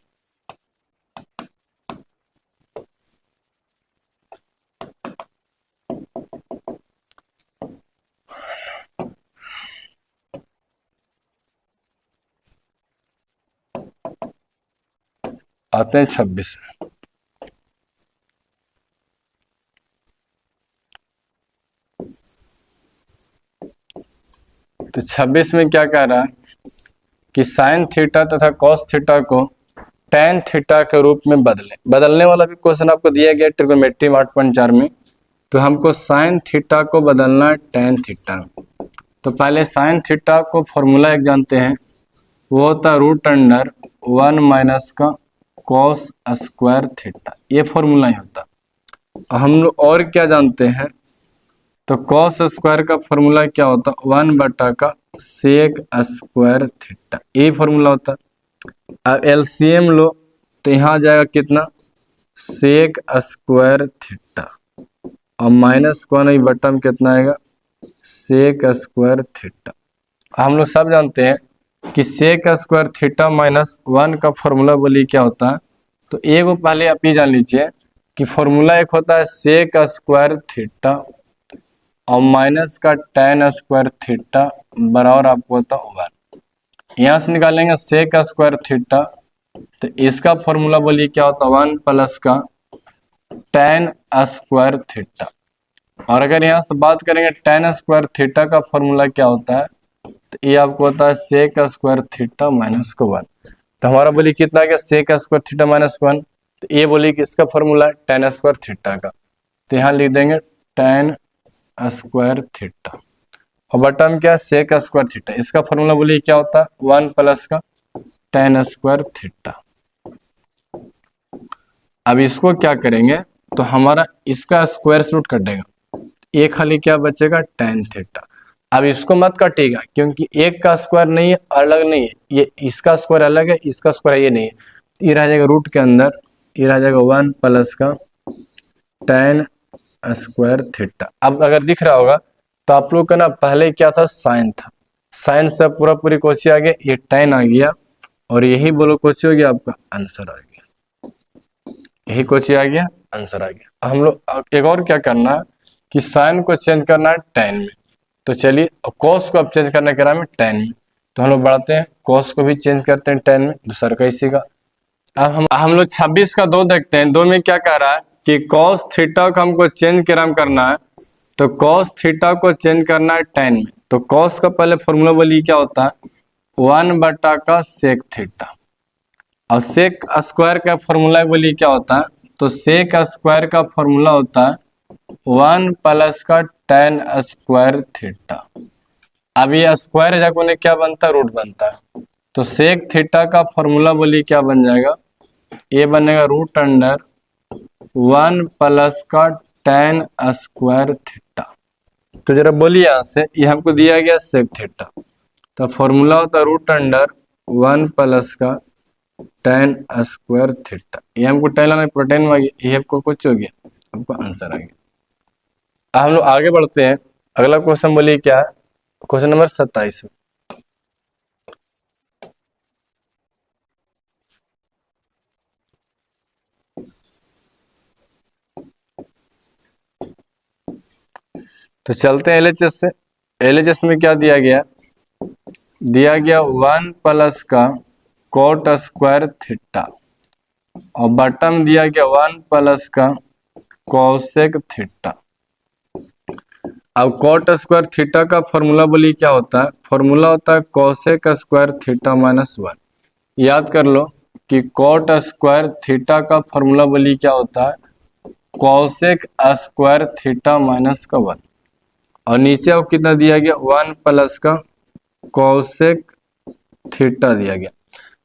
Speaker 1: आते हैं 26 में। तो 26 में क्या कह रहा है कि साइन थीटा तथा कॉस थीटा को टेन थीटा के रूप में बदलने वाला भी क्वेश्चन आपको दिया गया ट्रिग्नोमेट्री 8.4 में। तो हमको साइन थीटा को बदलना है टेन थीटा। तो पहले साइन थीटा को फॉर्मूला एक जानते हैं, वो होता √1 माइनस का कॉस स्क्वायर थीटा, ये फॉर्मूला ही होता। हम लोग और क्या जानते हैं तो कॉस स्क्वायर का फॉर्मूला क्या होता 1 बटा का सेक स्क्वायर थीटा, ये फॉर्मूला होता। अब एलसीएम लो तो यहाँ जाएगा कितना सेक स्क्वायर थीटा, और माइनस को नहीं बटा में कितना आएगा सेक स्क्वायर थीटा। हम लोग सब जानते हैं कि सेक स्क्वायर थीटा माइनस 1 का फॉर्मूला बोलिए क्या होता है। तो एक पहले आप ये जान लीजिए कि फॉर्मूला एक होता है सेक स्क्वायर थीटा और माइनस का tan स्क्वायर थीटा बराबर आपको होता है 1। यहाँ से निकालेंगे सेक स्क्वायर थीटा, तो इसका फॉर्मूला बोलिए क्या होता है 1 प्लस का tan स्क्वायर थीटा। और अगर यहाँ से बात करेंगे tan स्क्वायर थीटा का फॉर्मूला क्या होता है, तो ये आपको होता है सेक स्क्वायर थीटा माइनस को 1। तो हमारा बोलिए कितना आ गया सेक स्क्वायर थीटा माइनस 1। तो ये बोलिए कि इसका फॉर्मूला है tan स्क्वायर थीटा का, तो यहाँ लिख देंगे tan स्क्वायर थीटा और बटा में क्या है सेक स्क्वायर थीटा। इसका फॉर्मूला बोलिए क्या होता है 1 प्लस का tan स्क्वायर थीटा। अब इसको क्या करेंगे, तो हमारा इसका स्क्वायर रूट कटेगा, एक खाली क्या बचेगा tan थीटा। अब इसको मत काटिएगा क्योंकि एक का स्क्वायर नहीं है, अलग नहीं है, ये इसका स्क्वायर अलग है, इसका स्क्वायर ये नहीं है, ये रह जाएगा रूट के अंदर, ये रह जाएगा 1 प्लस का tan स्क्वायर थीटा। अब अगर दिख रहा होगा तो आप लोग का ना पहले क्या था साइन था, साइन से पूरा पूरी कोची आ गया, ये tan आ गया और यही बोलो कोची हो गया, आपका आंसर आ गया, यही कोची आ गया, आंसर आ गया। हम लोग एक और क्या करना है कि साइन को चेंज करना है tan में, तो चलिए कॉस को अब चेंज करने के में tan में, तो हम लोग बढ़ाते हैं कॉस को भी चेंज करते हैं tan में, दूसरा कैसी का। अब हम लोग 26 का 2 देखते हैं, 2 में क्या कह रहा है कि cos थीटा को हमको चेंज करना है, तो cos थीटा को चेंज करना है tan में, तो cos का पहले फॉर्मूला बोलिए क्या होता है 1 बटा का सेक थीटा और सेक स्क्वायर का फॉर्मूला बोलिए क्या होता है, तो सेक स्क्वायर का फॉर्मूला होता है 1 प्लस का tan स्क्वायर थीटा। अब ये स्क्वायर जगह उन्हें क्या बनता है रूट बनता है, तो सेक थीटा का फॉर्मूला बोलिए क्या बन जाएगा, ये बनेगा रूट अंडर 1 प्लस का tan स्क्वायर थीटा। तो जरा बोलिए यहाँ से, ये हमको दिया गया सेक थीटा, तो फॉर्मूला होता है रूट अंडर 1 प्लस का tan स्क्वायर थीटा। ये हमको tan लाना प्रोटेन में आ गया, ये हमको कुछ हो गया, हमको आंसर आ गया। हम लोग आगे बढ़ते हैं, अगला क्वेश्चन बोलिए क्या है, क्वेश्चन नंबर 27। तो चलते हैं एलएचएस से। एलएचएस में क्या दिया गया, 1 प्लस का कोट स्क्वायर थीटा और बटन दिया गया 1 प्लस का कोसेक थीटा। अब कोट स्क्वायर थीटा का फॉर्मूला बोलिए क्या होता है, फॉर्मूला होता है कोसेक स्क्वायर थीटा माइनस 1। याद कर लो कि कोट स्क्वायर थीटा का फॉर्मूला बोलिए क्या होता है कोसेक स्क्वायर थीटा माइनस का 1 और नीचे अब कितना दिया गया 1 प्लस का कोसेक थीटा दिया गया।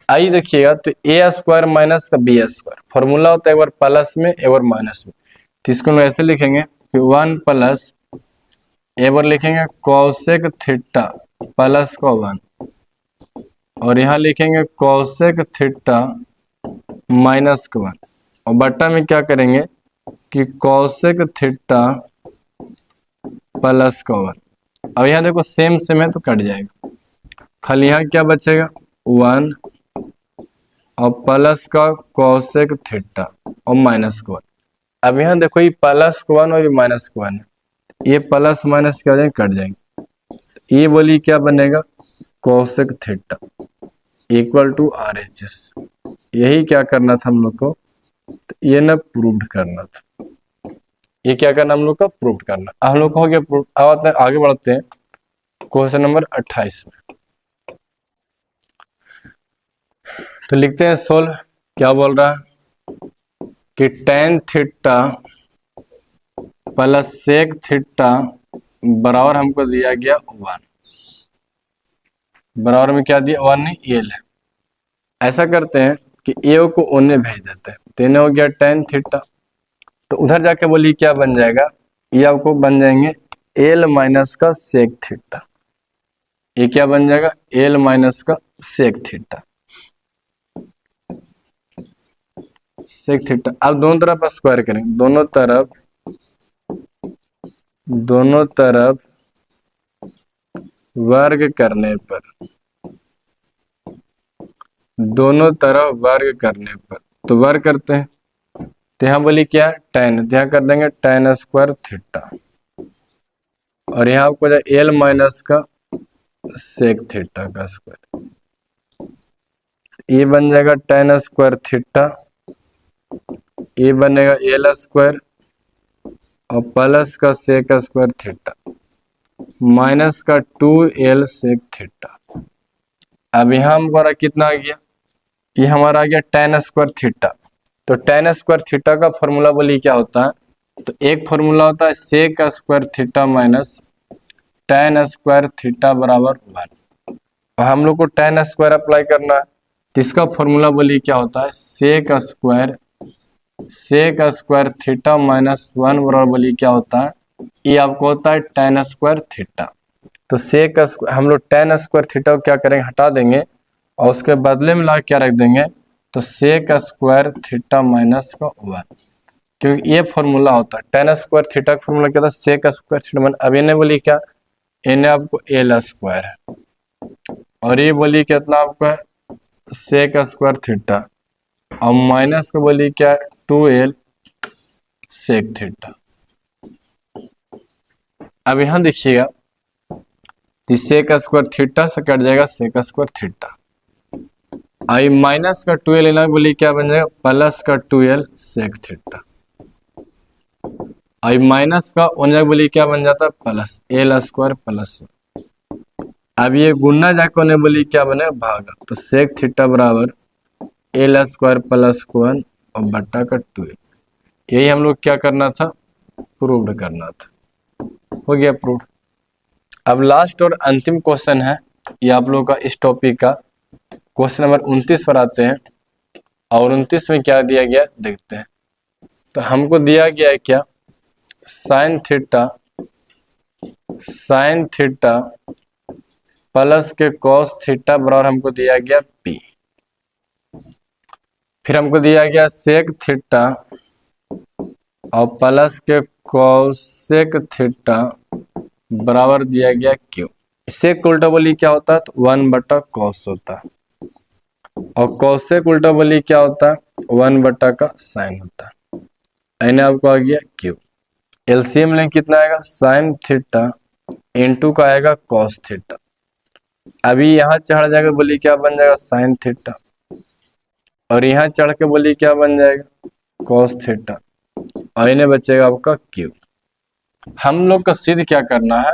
Speaker 1: आइए देखिएगा, तो ए स्क्वायर माइनस का बी स्क्वायर फॉर्मूला होता है एक बार प्लस में एक बार माइनस में, तो इसको हम ऐसे लिखेंगे कि 1 प्लस एक बार लिखेंगे कोसेक थीटा प्लस का 1 और यहाँ लिखेंगे कोसेक थीटा माइनस का 1 और बट्टा में क्या करेंगे कि कोसेक थीटा प्लस का 1। अब यहाँ देखो सेम सेम है तो कट जाएगा, खाली यहाँ क्या बचेगा 1 और प्लस का कोसेक थीटा और माइनस का 1। अब यहाँ देखो ये प्लस का 1 और ये माइनस का 1 है, ये प्लस माइनस क्या हो जाएंगे कट जाएंगे, ये बोलिए क्या बनेगा cosec theta equal to RHS। यही क्या करना था हम लोग को, तो ये ना प्रूव करना था, ये क्या करना हम लोग का प्रूव करना। हम लोग को हो गया प्रूव। अब आगे बढ़ते हैं क्वेश्चन नंबर 28 में। तो लिखते हैं सोल्व, क्या बोल रहा है कि tan theta plus sec theta बराबर हमको दिया गया 1, बराबर में क्या दिया 1 नहीं एल है। ऐसा करते हैं कि ए को ओने भेज देते हैं, तो इन्हें हो गया tan थीटा, तो उधर जाके बोलिए क्या बन जाएगा, ये आपको बन जाएंगे एल माइनस का सेक थीटा। ये क्या बन जाएगा एल माइनस का सेक थीटा, सेक थीटा। अब दोनों तरफ स्क्वायर करेंगे, दोनों तरफ वर्ग करने पर, दोनों तरफ वर्ग करने पर, तो वर्ग करते हैं तो यहाँ बोली क्या tan, तो यहाँ कर देंगे tan स्क्वायर थीटा, और यहाँ आपको एल माइनस का सेक थीटा का स्क्वायर, ये बन जाएगा tan स्क्वायर थीटा, ये बनेगा एल स्क्वायर और प्लस का सेक स्क्वायर थीटा माइनस का 2l सेक थीटा। अब यहाँ हमारा कितना आ गया, ये हमारा आ गया tan स्क्वायर थीटा। तो tan स्क्वायर थीटा का फॉर्मूला बोलिए क्या होता है, तो एक फॉर्मूला होता है sec square theta minus tan square theta बराबर 1। और हम लोग को tan स्क्वायर अप्लाई करना है, तो इसका फॉर्मूला बोलिए क्या होता है सेक स्क्वायर थीटा माइनस 1 बराबर बोलिए क्या होता है, ये आपको होता है tan स्क्वायर थीटा। तो हम लोग tan स्क्वायर थीटा को क्या करेंगे हटा देंगे और उसके बदले में ला क्या रख देंगे, तो सेक स्क्वायर थीटा माइनस का 1, क्योंकि ये फॉर्मूला होता है tan स्क्वायर थीटा का फॉर्मूला क्या था सेक स्क्वायर थीटा माइनस। अब इन्हें बोली क्या, इन्हें आपको एल स्क्वायर है और ये बोली कितना आपका सेक स्क्वायर थीटा और माइनस को बोली क्या 2l सेक थीटा। अब यहाँ देखिएगा सेक स्क्वायर थीटा से कट जाएगा सेक स्क्वायर थीटा, आई माइनस का 2l लेना बोली क्या बन जाएगा प्लस का 2l सेक थीटा, आई माइनस का वन बोली क्या बन जाता है प्लस एल स्क्वायर प्लस। अब ये गुना जाकर उन्हें बोली क्या बने भागा, तो सेक थीटा बराबर एल स्क्वायर प्लस 1 और बट्टा का 2l। यही हम लोग क्या करना था प्रूव्ड करना था, हो गया प्रूव्ड। अब लास्ट और अंतिम क्वेश्चन है ये आप लोगों का इस टॉपिक का, क्वेश्चन नंबर 29 पर आते हैं। और 29 में क्या दिया गया देखते हैं। तो हमको दिया गया है क्या साइन थीटा प्लस के कॉस थीटा बराबर हमको दिया गया p। फिर हमको दिया गया सेक थीटा और प्लस के कॉसेक थीटा बराबर दिया गया q। सेक उल्टा बोली क्या होता है तो 1 बटा कॉस होता है और कॉसेक उल्टा बोली क्या होता है 1 बटा का साइन होता है। इन्हें आपको आ गया q। एलसीएम लें कितना आएगा साइन थीटा इनटू का आएगा कॉस थीटा। अभी यहाँ चढ़ जाएगा बोली क्या बन जाएगा साइन थीटा और यहाँ चढ़ के बोली क्या बन जाएगा कॉस थीटा और इन्हें बचेगा आपका q। हम लोग का सिद्ध क्या करना है,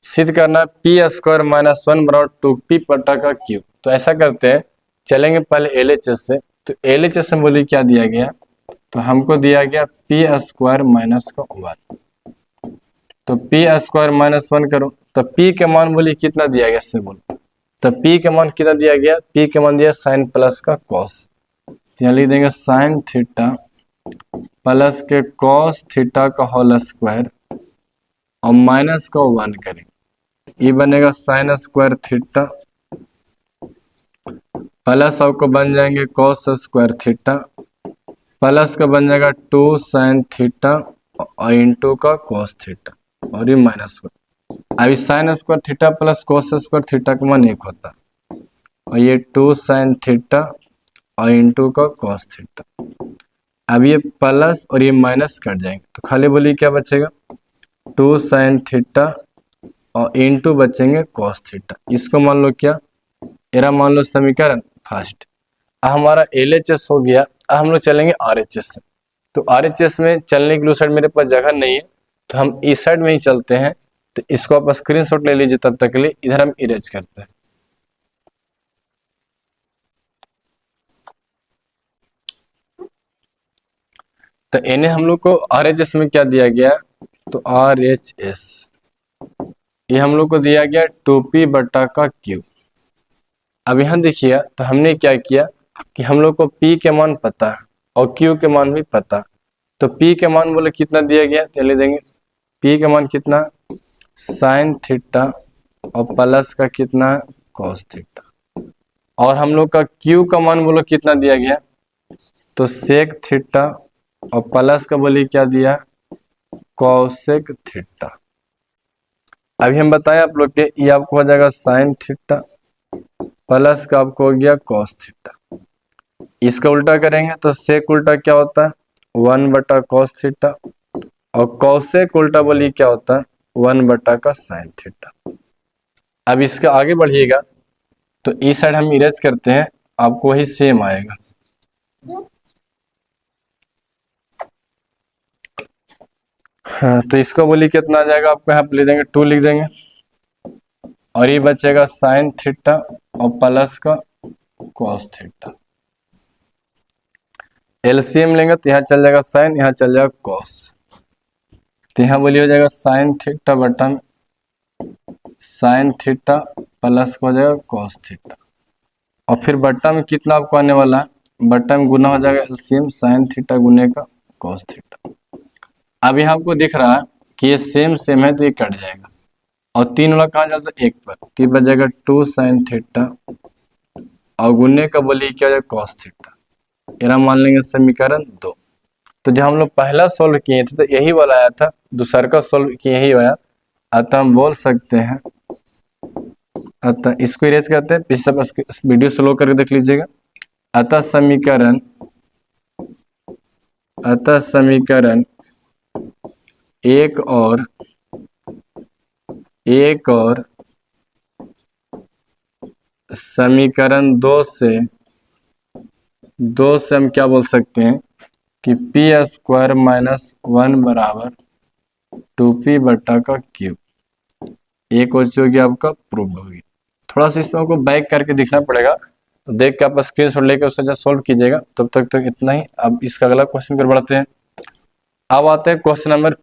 Speaker 1: सिद्ध करना है पी स्क्वायर माइनस 1 बराबर 2p बटा का q। तो ऐसा करते हैं चलेंगे पहले एलएचएस से। तो एलएचएस में बोली क्या दिया गया, तो हमको दिया गया पी स्क्वायर माइनस का 1। तो पी स्क्वायर माइनस 1 करो तो p के मान बोली कितना दिया गया इससे बोलो, तो p के मान कितना दिया गया, p के मान दिया साइन प्लस का कॉस। यहाँ लिख देंगे साइन थीटा प्लस के कॉस थीटा का होल स्क्वायर और माइनस का 1 करेंगे, ये बनेगा साइन स्क्वायर थीटा प्लस आपको बन जाएंगे कॉस स्क्वायर थीटा प्लस का बन जाएगा 2 साइन थीटा और इंटू का कॉस थीटा और ये माइनस का। अभी sign square theta plus cos square theta का मान 1 होता है और ये 2 साइन थीटा और इंटू का कॉस थीटा। अब ये प्लस और ये माइनस कट जाएंगे तो खाली बोली क्या बचेगा 2 साइन थीटा और इंटू बचेंगे कॉस थीटा। इसको मान लो क्या एरा मान लो समीकरण फर्स्ट। हमारा एलएचएस हो गया। अब हम लोग चलेंगे आरएचएस से। तो आरएचएस में चलने के लिए साइड मेरे पास जगह नहीं है तो हम इस साइड में ही चलते हैं। तो इसको आप स्क्रीनशॉट ले लीजिए, तब तक के लिए इधर हम इरेज करते हैं। तो इन्हें हम लोग को आरएचएस में क्या दिया गया, तो आरएचएस ये हम लोग को दिया गया 2p बटा का q। अब यहाँ देखिए तो हमने क्या किया कि हम लोग को p के मान पता है और q के मान भी पता। तो p के मान बोले कितना दिया गया, तो ले देंगे p के मान कितना साइन थीटा और प्लस का कितना कॉस थीटा और हम लोग का q का मान बोलो कितना दिया गया, तो सेक थीटा और प्लस का बोली क्या दिया कॉसेक थीटा। अभी हम बताएं आप लोग के ये आपको हो जाएगा साइन थीटा प्लस का आपको हो गया कॉस थीटा। इसका उल्टा करेंगे तो सेक उल्टा क्या होता है 1 बटा कॉस थीटा, और कॉसेक उल्टा बोलिए क्या होता है 1 बटा का साइन थीटा। अब इसके आगे बढ़िएगा तो इस साइड हम इरेज करते हैं, आपको वही सेम आएगा। हाँ, तो इसको बोलिए कितना आ जाएगा, आपको यहाँ पे ले देंगे 2 लिख देंगे, और ये बचेगा साइन थीटा और प्लस का कॉस थीटा। एलसीएम लेंगे तो यहाँ चल जाएगा साइन, यहाँ चल जाएगा कॉस, तो यहाँ बोलिए हो जाएगा साइन थीटा बटा साइन थीटा प्लस हो जाएगा कॉस थीटा, और फिर बट्टा में कितना आपको आने वाला है, बट्टा में गुना हो जाएगा एलसीएम साइन थीटा गुने का कॉस थीटा। अब यहाँ आपको दिख रहा है कि ये सेम सेम है तो ये कट जाएगा, और 3 वाला कहाँ जाता है 1 पर, तो ये बच जाएगा 2 साइन थीटा और गुने का बोलिए क्या हो जाएगा कॉस थीटा। ये मान लेंगे समीकरण 2। तो जब हम लोग पहला सोल्व किए थे तो यही वाला आया था, दूसरा का सोल्व किए यही आया, अतः हम बोल सकते हैं, अतः इसको इरेज करते हैं, पिछले वीडियो स्लो करके देख लीजिएगा। अतः समीकरण एक और समीकरण 2 से हम क्या बोल सकते हैं कि पी स्क्वायर माइनस 1 बराबर 2p बटा का क्यूब, एक क्वेश्चन होगी आपका प्रूव होगी। थोड़ा सा इसमें आपको बैक करके दिखना पड़ेगा, तो देख के आप स्क्रीन शॉट लेकर उसे जब सोल्व कीजिएगा, तब तक तो इतना ही। अब इसका अगला क्वेश्चन पर बढ़ते हैं। अब आते हैं क्वेश्चन नंबर,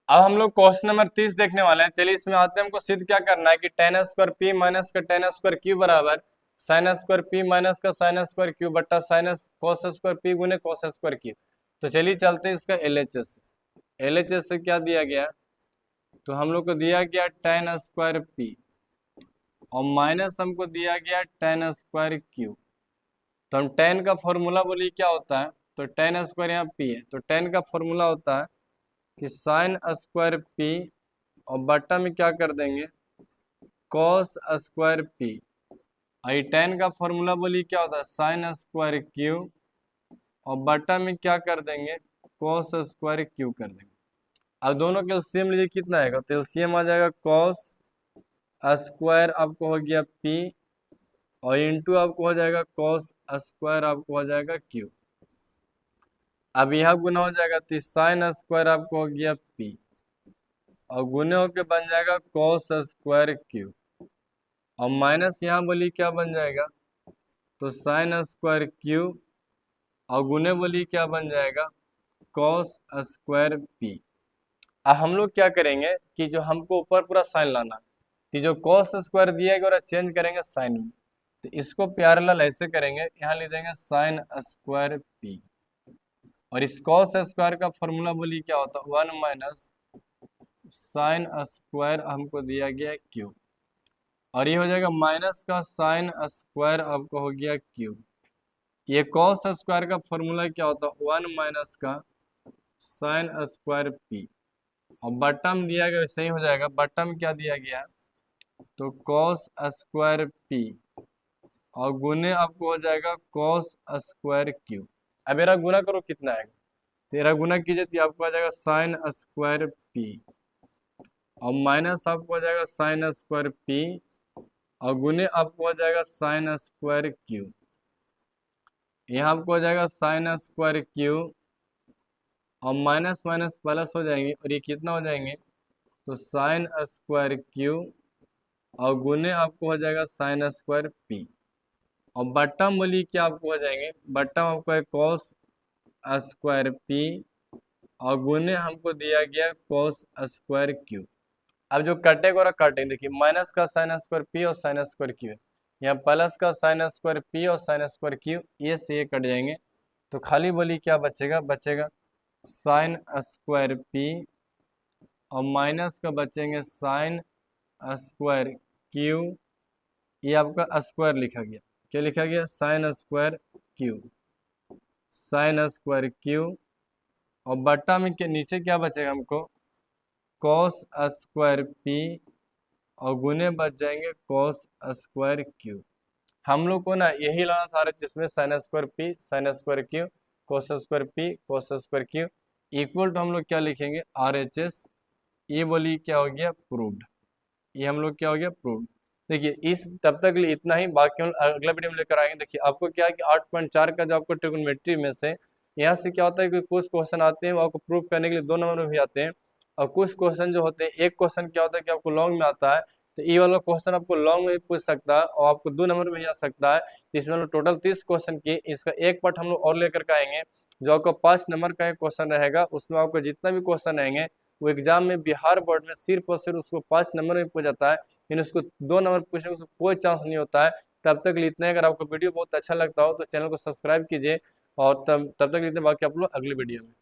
Speaker 1: अब हम लोग क्वेश्चन नंबर 30 देखने वाले हैं। चलिए इसमें आते हैं, हमको सिद्ध क्या करना है कि टेन स्क्वायर पी माइनस का टेन स्क्वायर क्यू बराबर साइन स्क्वायर पी माइनस का साइन स्क्वायर क्यू बट्टा साइन कॉस स्क्वायर पी गुने कॉस स्क्वायर क्यू। तो चलिए चलते हैं इसका एलएचएस से। एलएचएस से क्या दिया गया, तो हम लोग को दिया गया टेन स्क्वायर पी और माइनस हमको दिया गया टेन स्क्वायर क्यू। तो हम टेन का फॉर्मूला बोलिए क्या होता है, तो टेन स्क्वायर यहाँ पी है, तो टेन का फॉर्मूला होता है कि साइन स्क्वायर पी और बट्टा में क्या कर देंगे कॉस स्क्वायर पी, और टेन का फॉर्मूला बोलिए क्या होता है साइन स्क्वायर क्यू और बट्टा में क्या कर देंगे कॉस स्क्वायर क्यू कर देंगे। अब दोनों के एलसीएम लीजिए कितना आएगा, तो एलसीएम आ जाएगा कॉस स्क्वायर आपको हो गया पी और इंटू आपको हो जाएगा कॉस स्क्वायर आपको हो जाएगा क्यू। अब यहाँ गुना हो जाएगा तो साइन स्क्वायर आपको हो गया पी और गुने होके बन जाएगा कॉस स्क्वायर क्यू, और माइनस यहाँ बोली क्या बन जाएगा तो साइन स्क्वायर क्यू और गुने बोली क्या बन जाएगा कॉस स्क्वायर पी। अब हम लोग क्या करेंगे कि जो हमको ऊपर पूरा साइन लाना, कि जो कॉस स्क्वायर दिया गया चेंज करेंगे साइन में, तो इसको पैरेलल ऐसे करेंगे, यहाँ ले देंगे साइन स्क्वायर पी और इस कॉस स्क्वायर का फॉर्मूला बोली क्या होता है 1 माइनस साइन स्क्वायर हमको दिया गया क्यू, और ये हो जाएगा माइनस का साइन स्क्वायर आपको हो गया क्यू। ये कॉस स्क्वायर का फॉर्मूला क्या होता है 1 माइनस का साइन स्क्वायर पी, और बटम दिया गया वैसे ही हो जाएगा, बटम क्या दिया गया तो कॉस स्क्वायर पी और गुने आपको हो जाएगा कॉस स्क्वायर क्यू। अब मेरा गुना करो कितना आएगा, तेरा गुना कीजिए तो आपको आ जाएगा साइन स्क्वायर पी और माइनस आपको हो जाएगा साइन स्क्वायर पी और गुने आपको हो जाएगा साइन स्क्वायर क्यू। यहाँ आपको हो जाएगा साइन स्क्वायर क्यू और माइनस माइनस प्लस हो जाएंगे और ये कितना हो जाएंगे तो साइन स्क्वायर क्यू और गुने आपको हो जाएगा साइन स्क्वायर पी, और बटम बोली क्या आपको हो जाएंगे बटम आपको है कॉस स्क्वायर पी और गुने हमको दिया गया कॉस स्क्वायर क्यू। अब जो कटेगा और काटेंगे, देखिए माइनस का साइन स्क्वायर पी और साइन स्क्वायर क्यू, यहाँ प्लस का साइन स्क्वायर पी और साइन स्क्वायर क्यू, ये से ये कट जाएंगे, तो खाली बोली क्या बचेगा साइन स्क्वायर पी और माइनस का बचेंगे साइन स्क्वायर क्यू, ये आपका स्क्वायर लिखा गया, क्या लिखा गया sine square Q, sine square Q और बट्टा में के नीचे क्या बचेगा हमको कॉस स्क्वायर पी और गुने बच जाएंगे cos स्क्वायर क्यू। हम लोग को ना यही लाना था जिसमें sin square p sin square q cos square p cos square q equal to हम लोग क्या लिखेंगे RHS। ये बोली क्या हो गया प्रूव्ड। ये हम लोग क्या हो गया प्रूव्ड। देखिए इस तब तक के लिए इतना ही, बाकी हम अगला वीडियो में लेकर आएंगे। देखिए आपको क्या है कि 8.4 का जो आपको ट्रिग्नोमेट्री में से यहाँ से क्या होता है कि कुछ क्वेश्चन आते हैं वो आपको प्रूव करने के लिए 2 नंबर में भी आते हैं, और कुछ क्वेश्चन जो होते हैं एक क्वेश्चन क्या होता है कि आपको लॉन्ग में आता है, तो ये वाला क्वेश्चन आपको लॉन्ग में भी पूछ सकता है और आपको 2 नंबर में भी आ सकता है। इसमें हम लोग टोटल 30 क्वेश्चन की इसका एक पार्ट हम लोग और लेकर के आएंगे जो आपको 5 नंबर का एक क्वेश्चन रहेगा। उसमें आपको जितना भी क्वेश्चन रहेंगे वो एग्जाम में बिहार बोर्ड में सिर्फ और सिर्फ उसको 5 नंबर में पूछ जाता है, लेकिन उसको 2 नंबर पूछने का कोई चांस नहीं होता है। तब तक के लिए इतना ही। अगर आपको वीडियो बहुत अच्छा लगता हो तो चैनल को सब्सक्राइब कीजिए, और तब तक के लिए बाकी आप लोग अगली वीडियो में।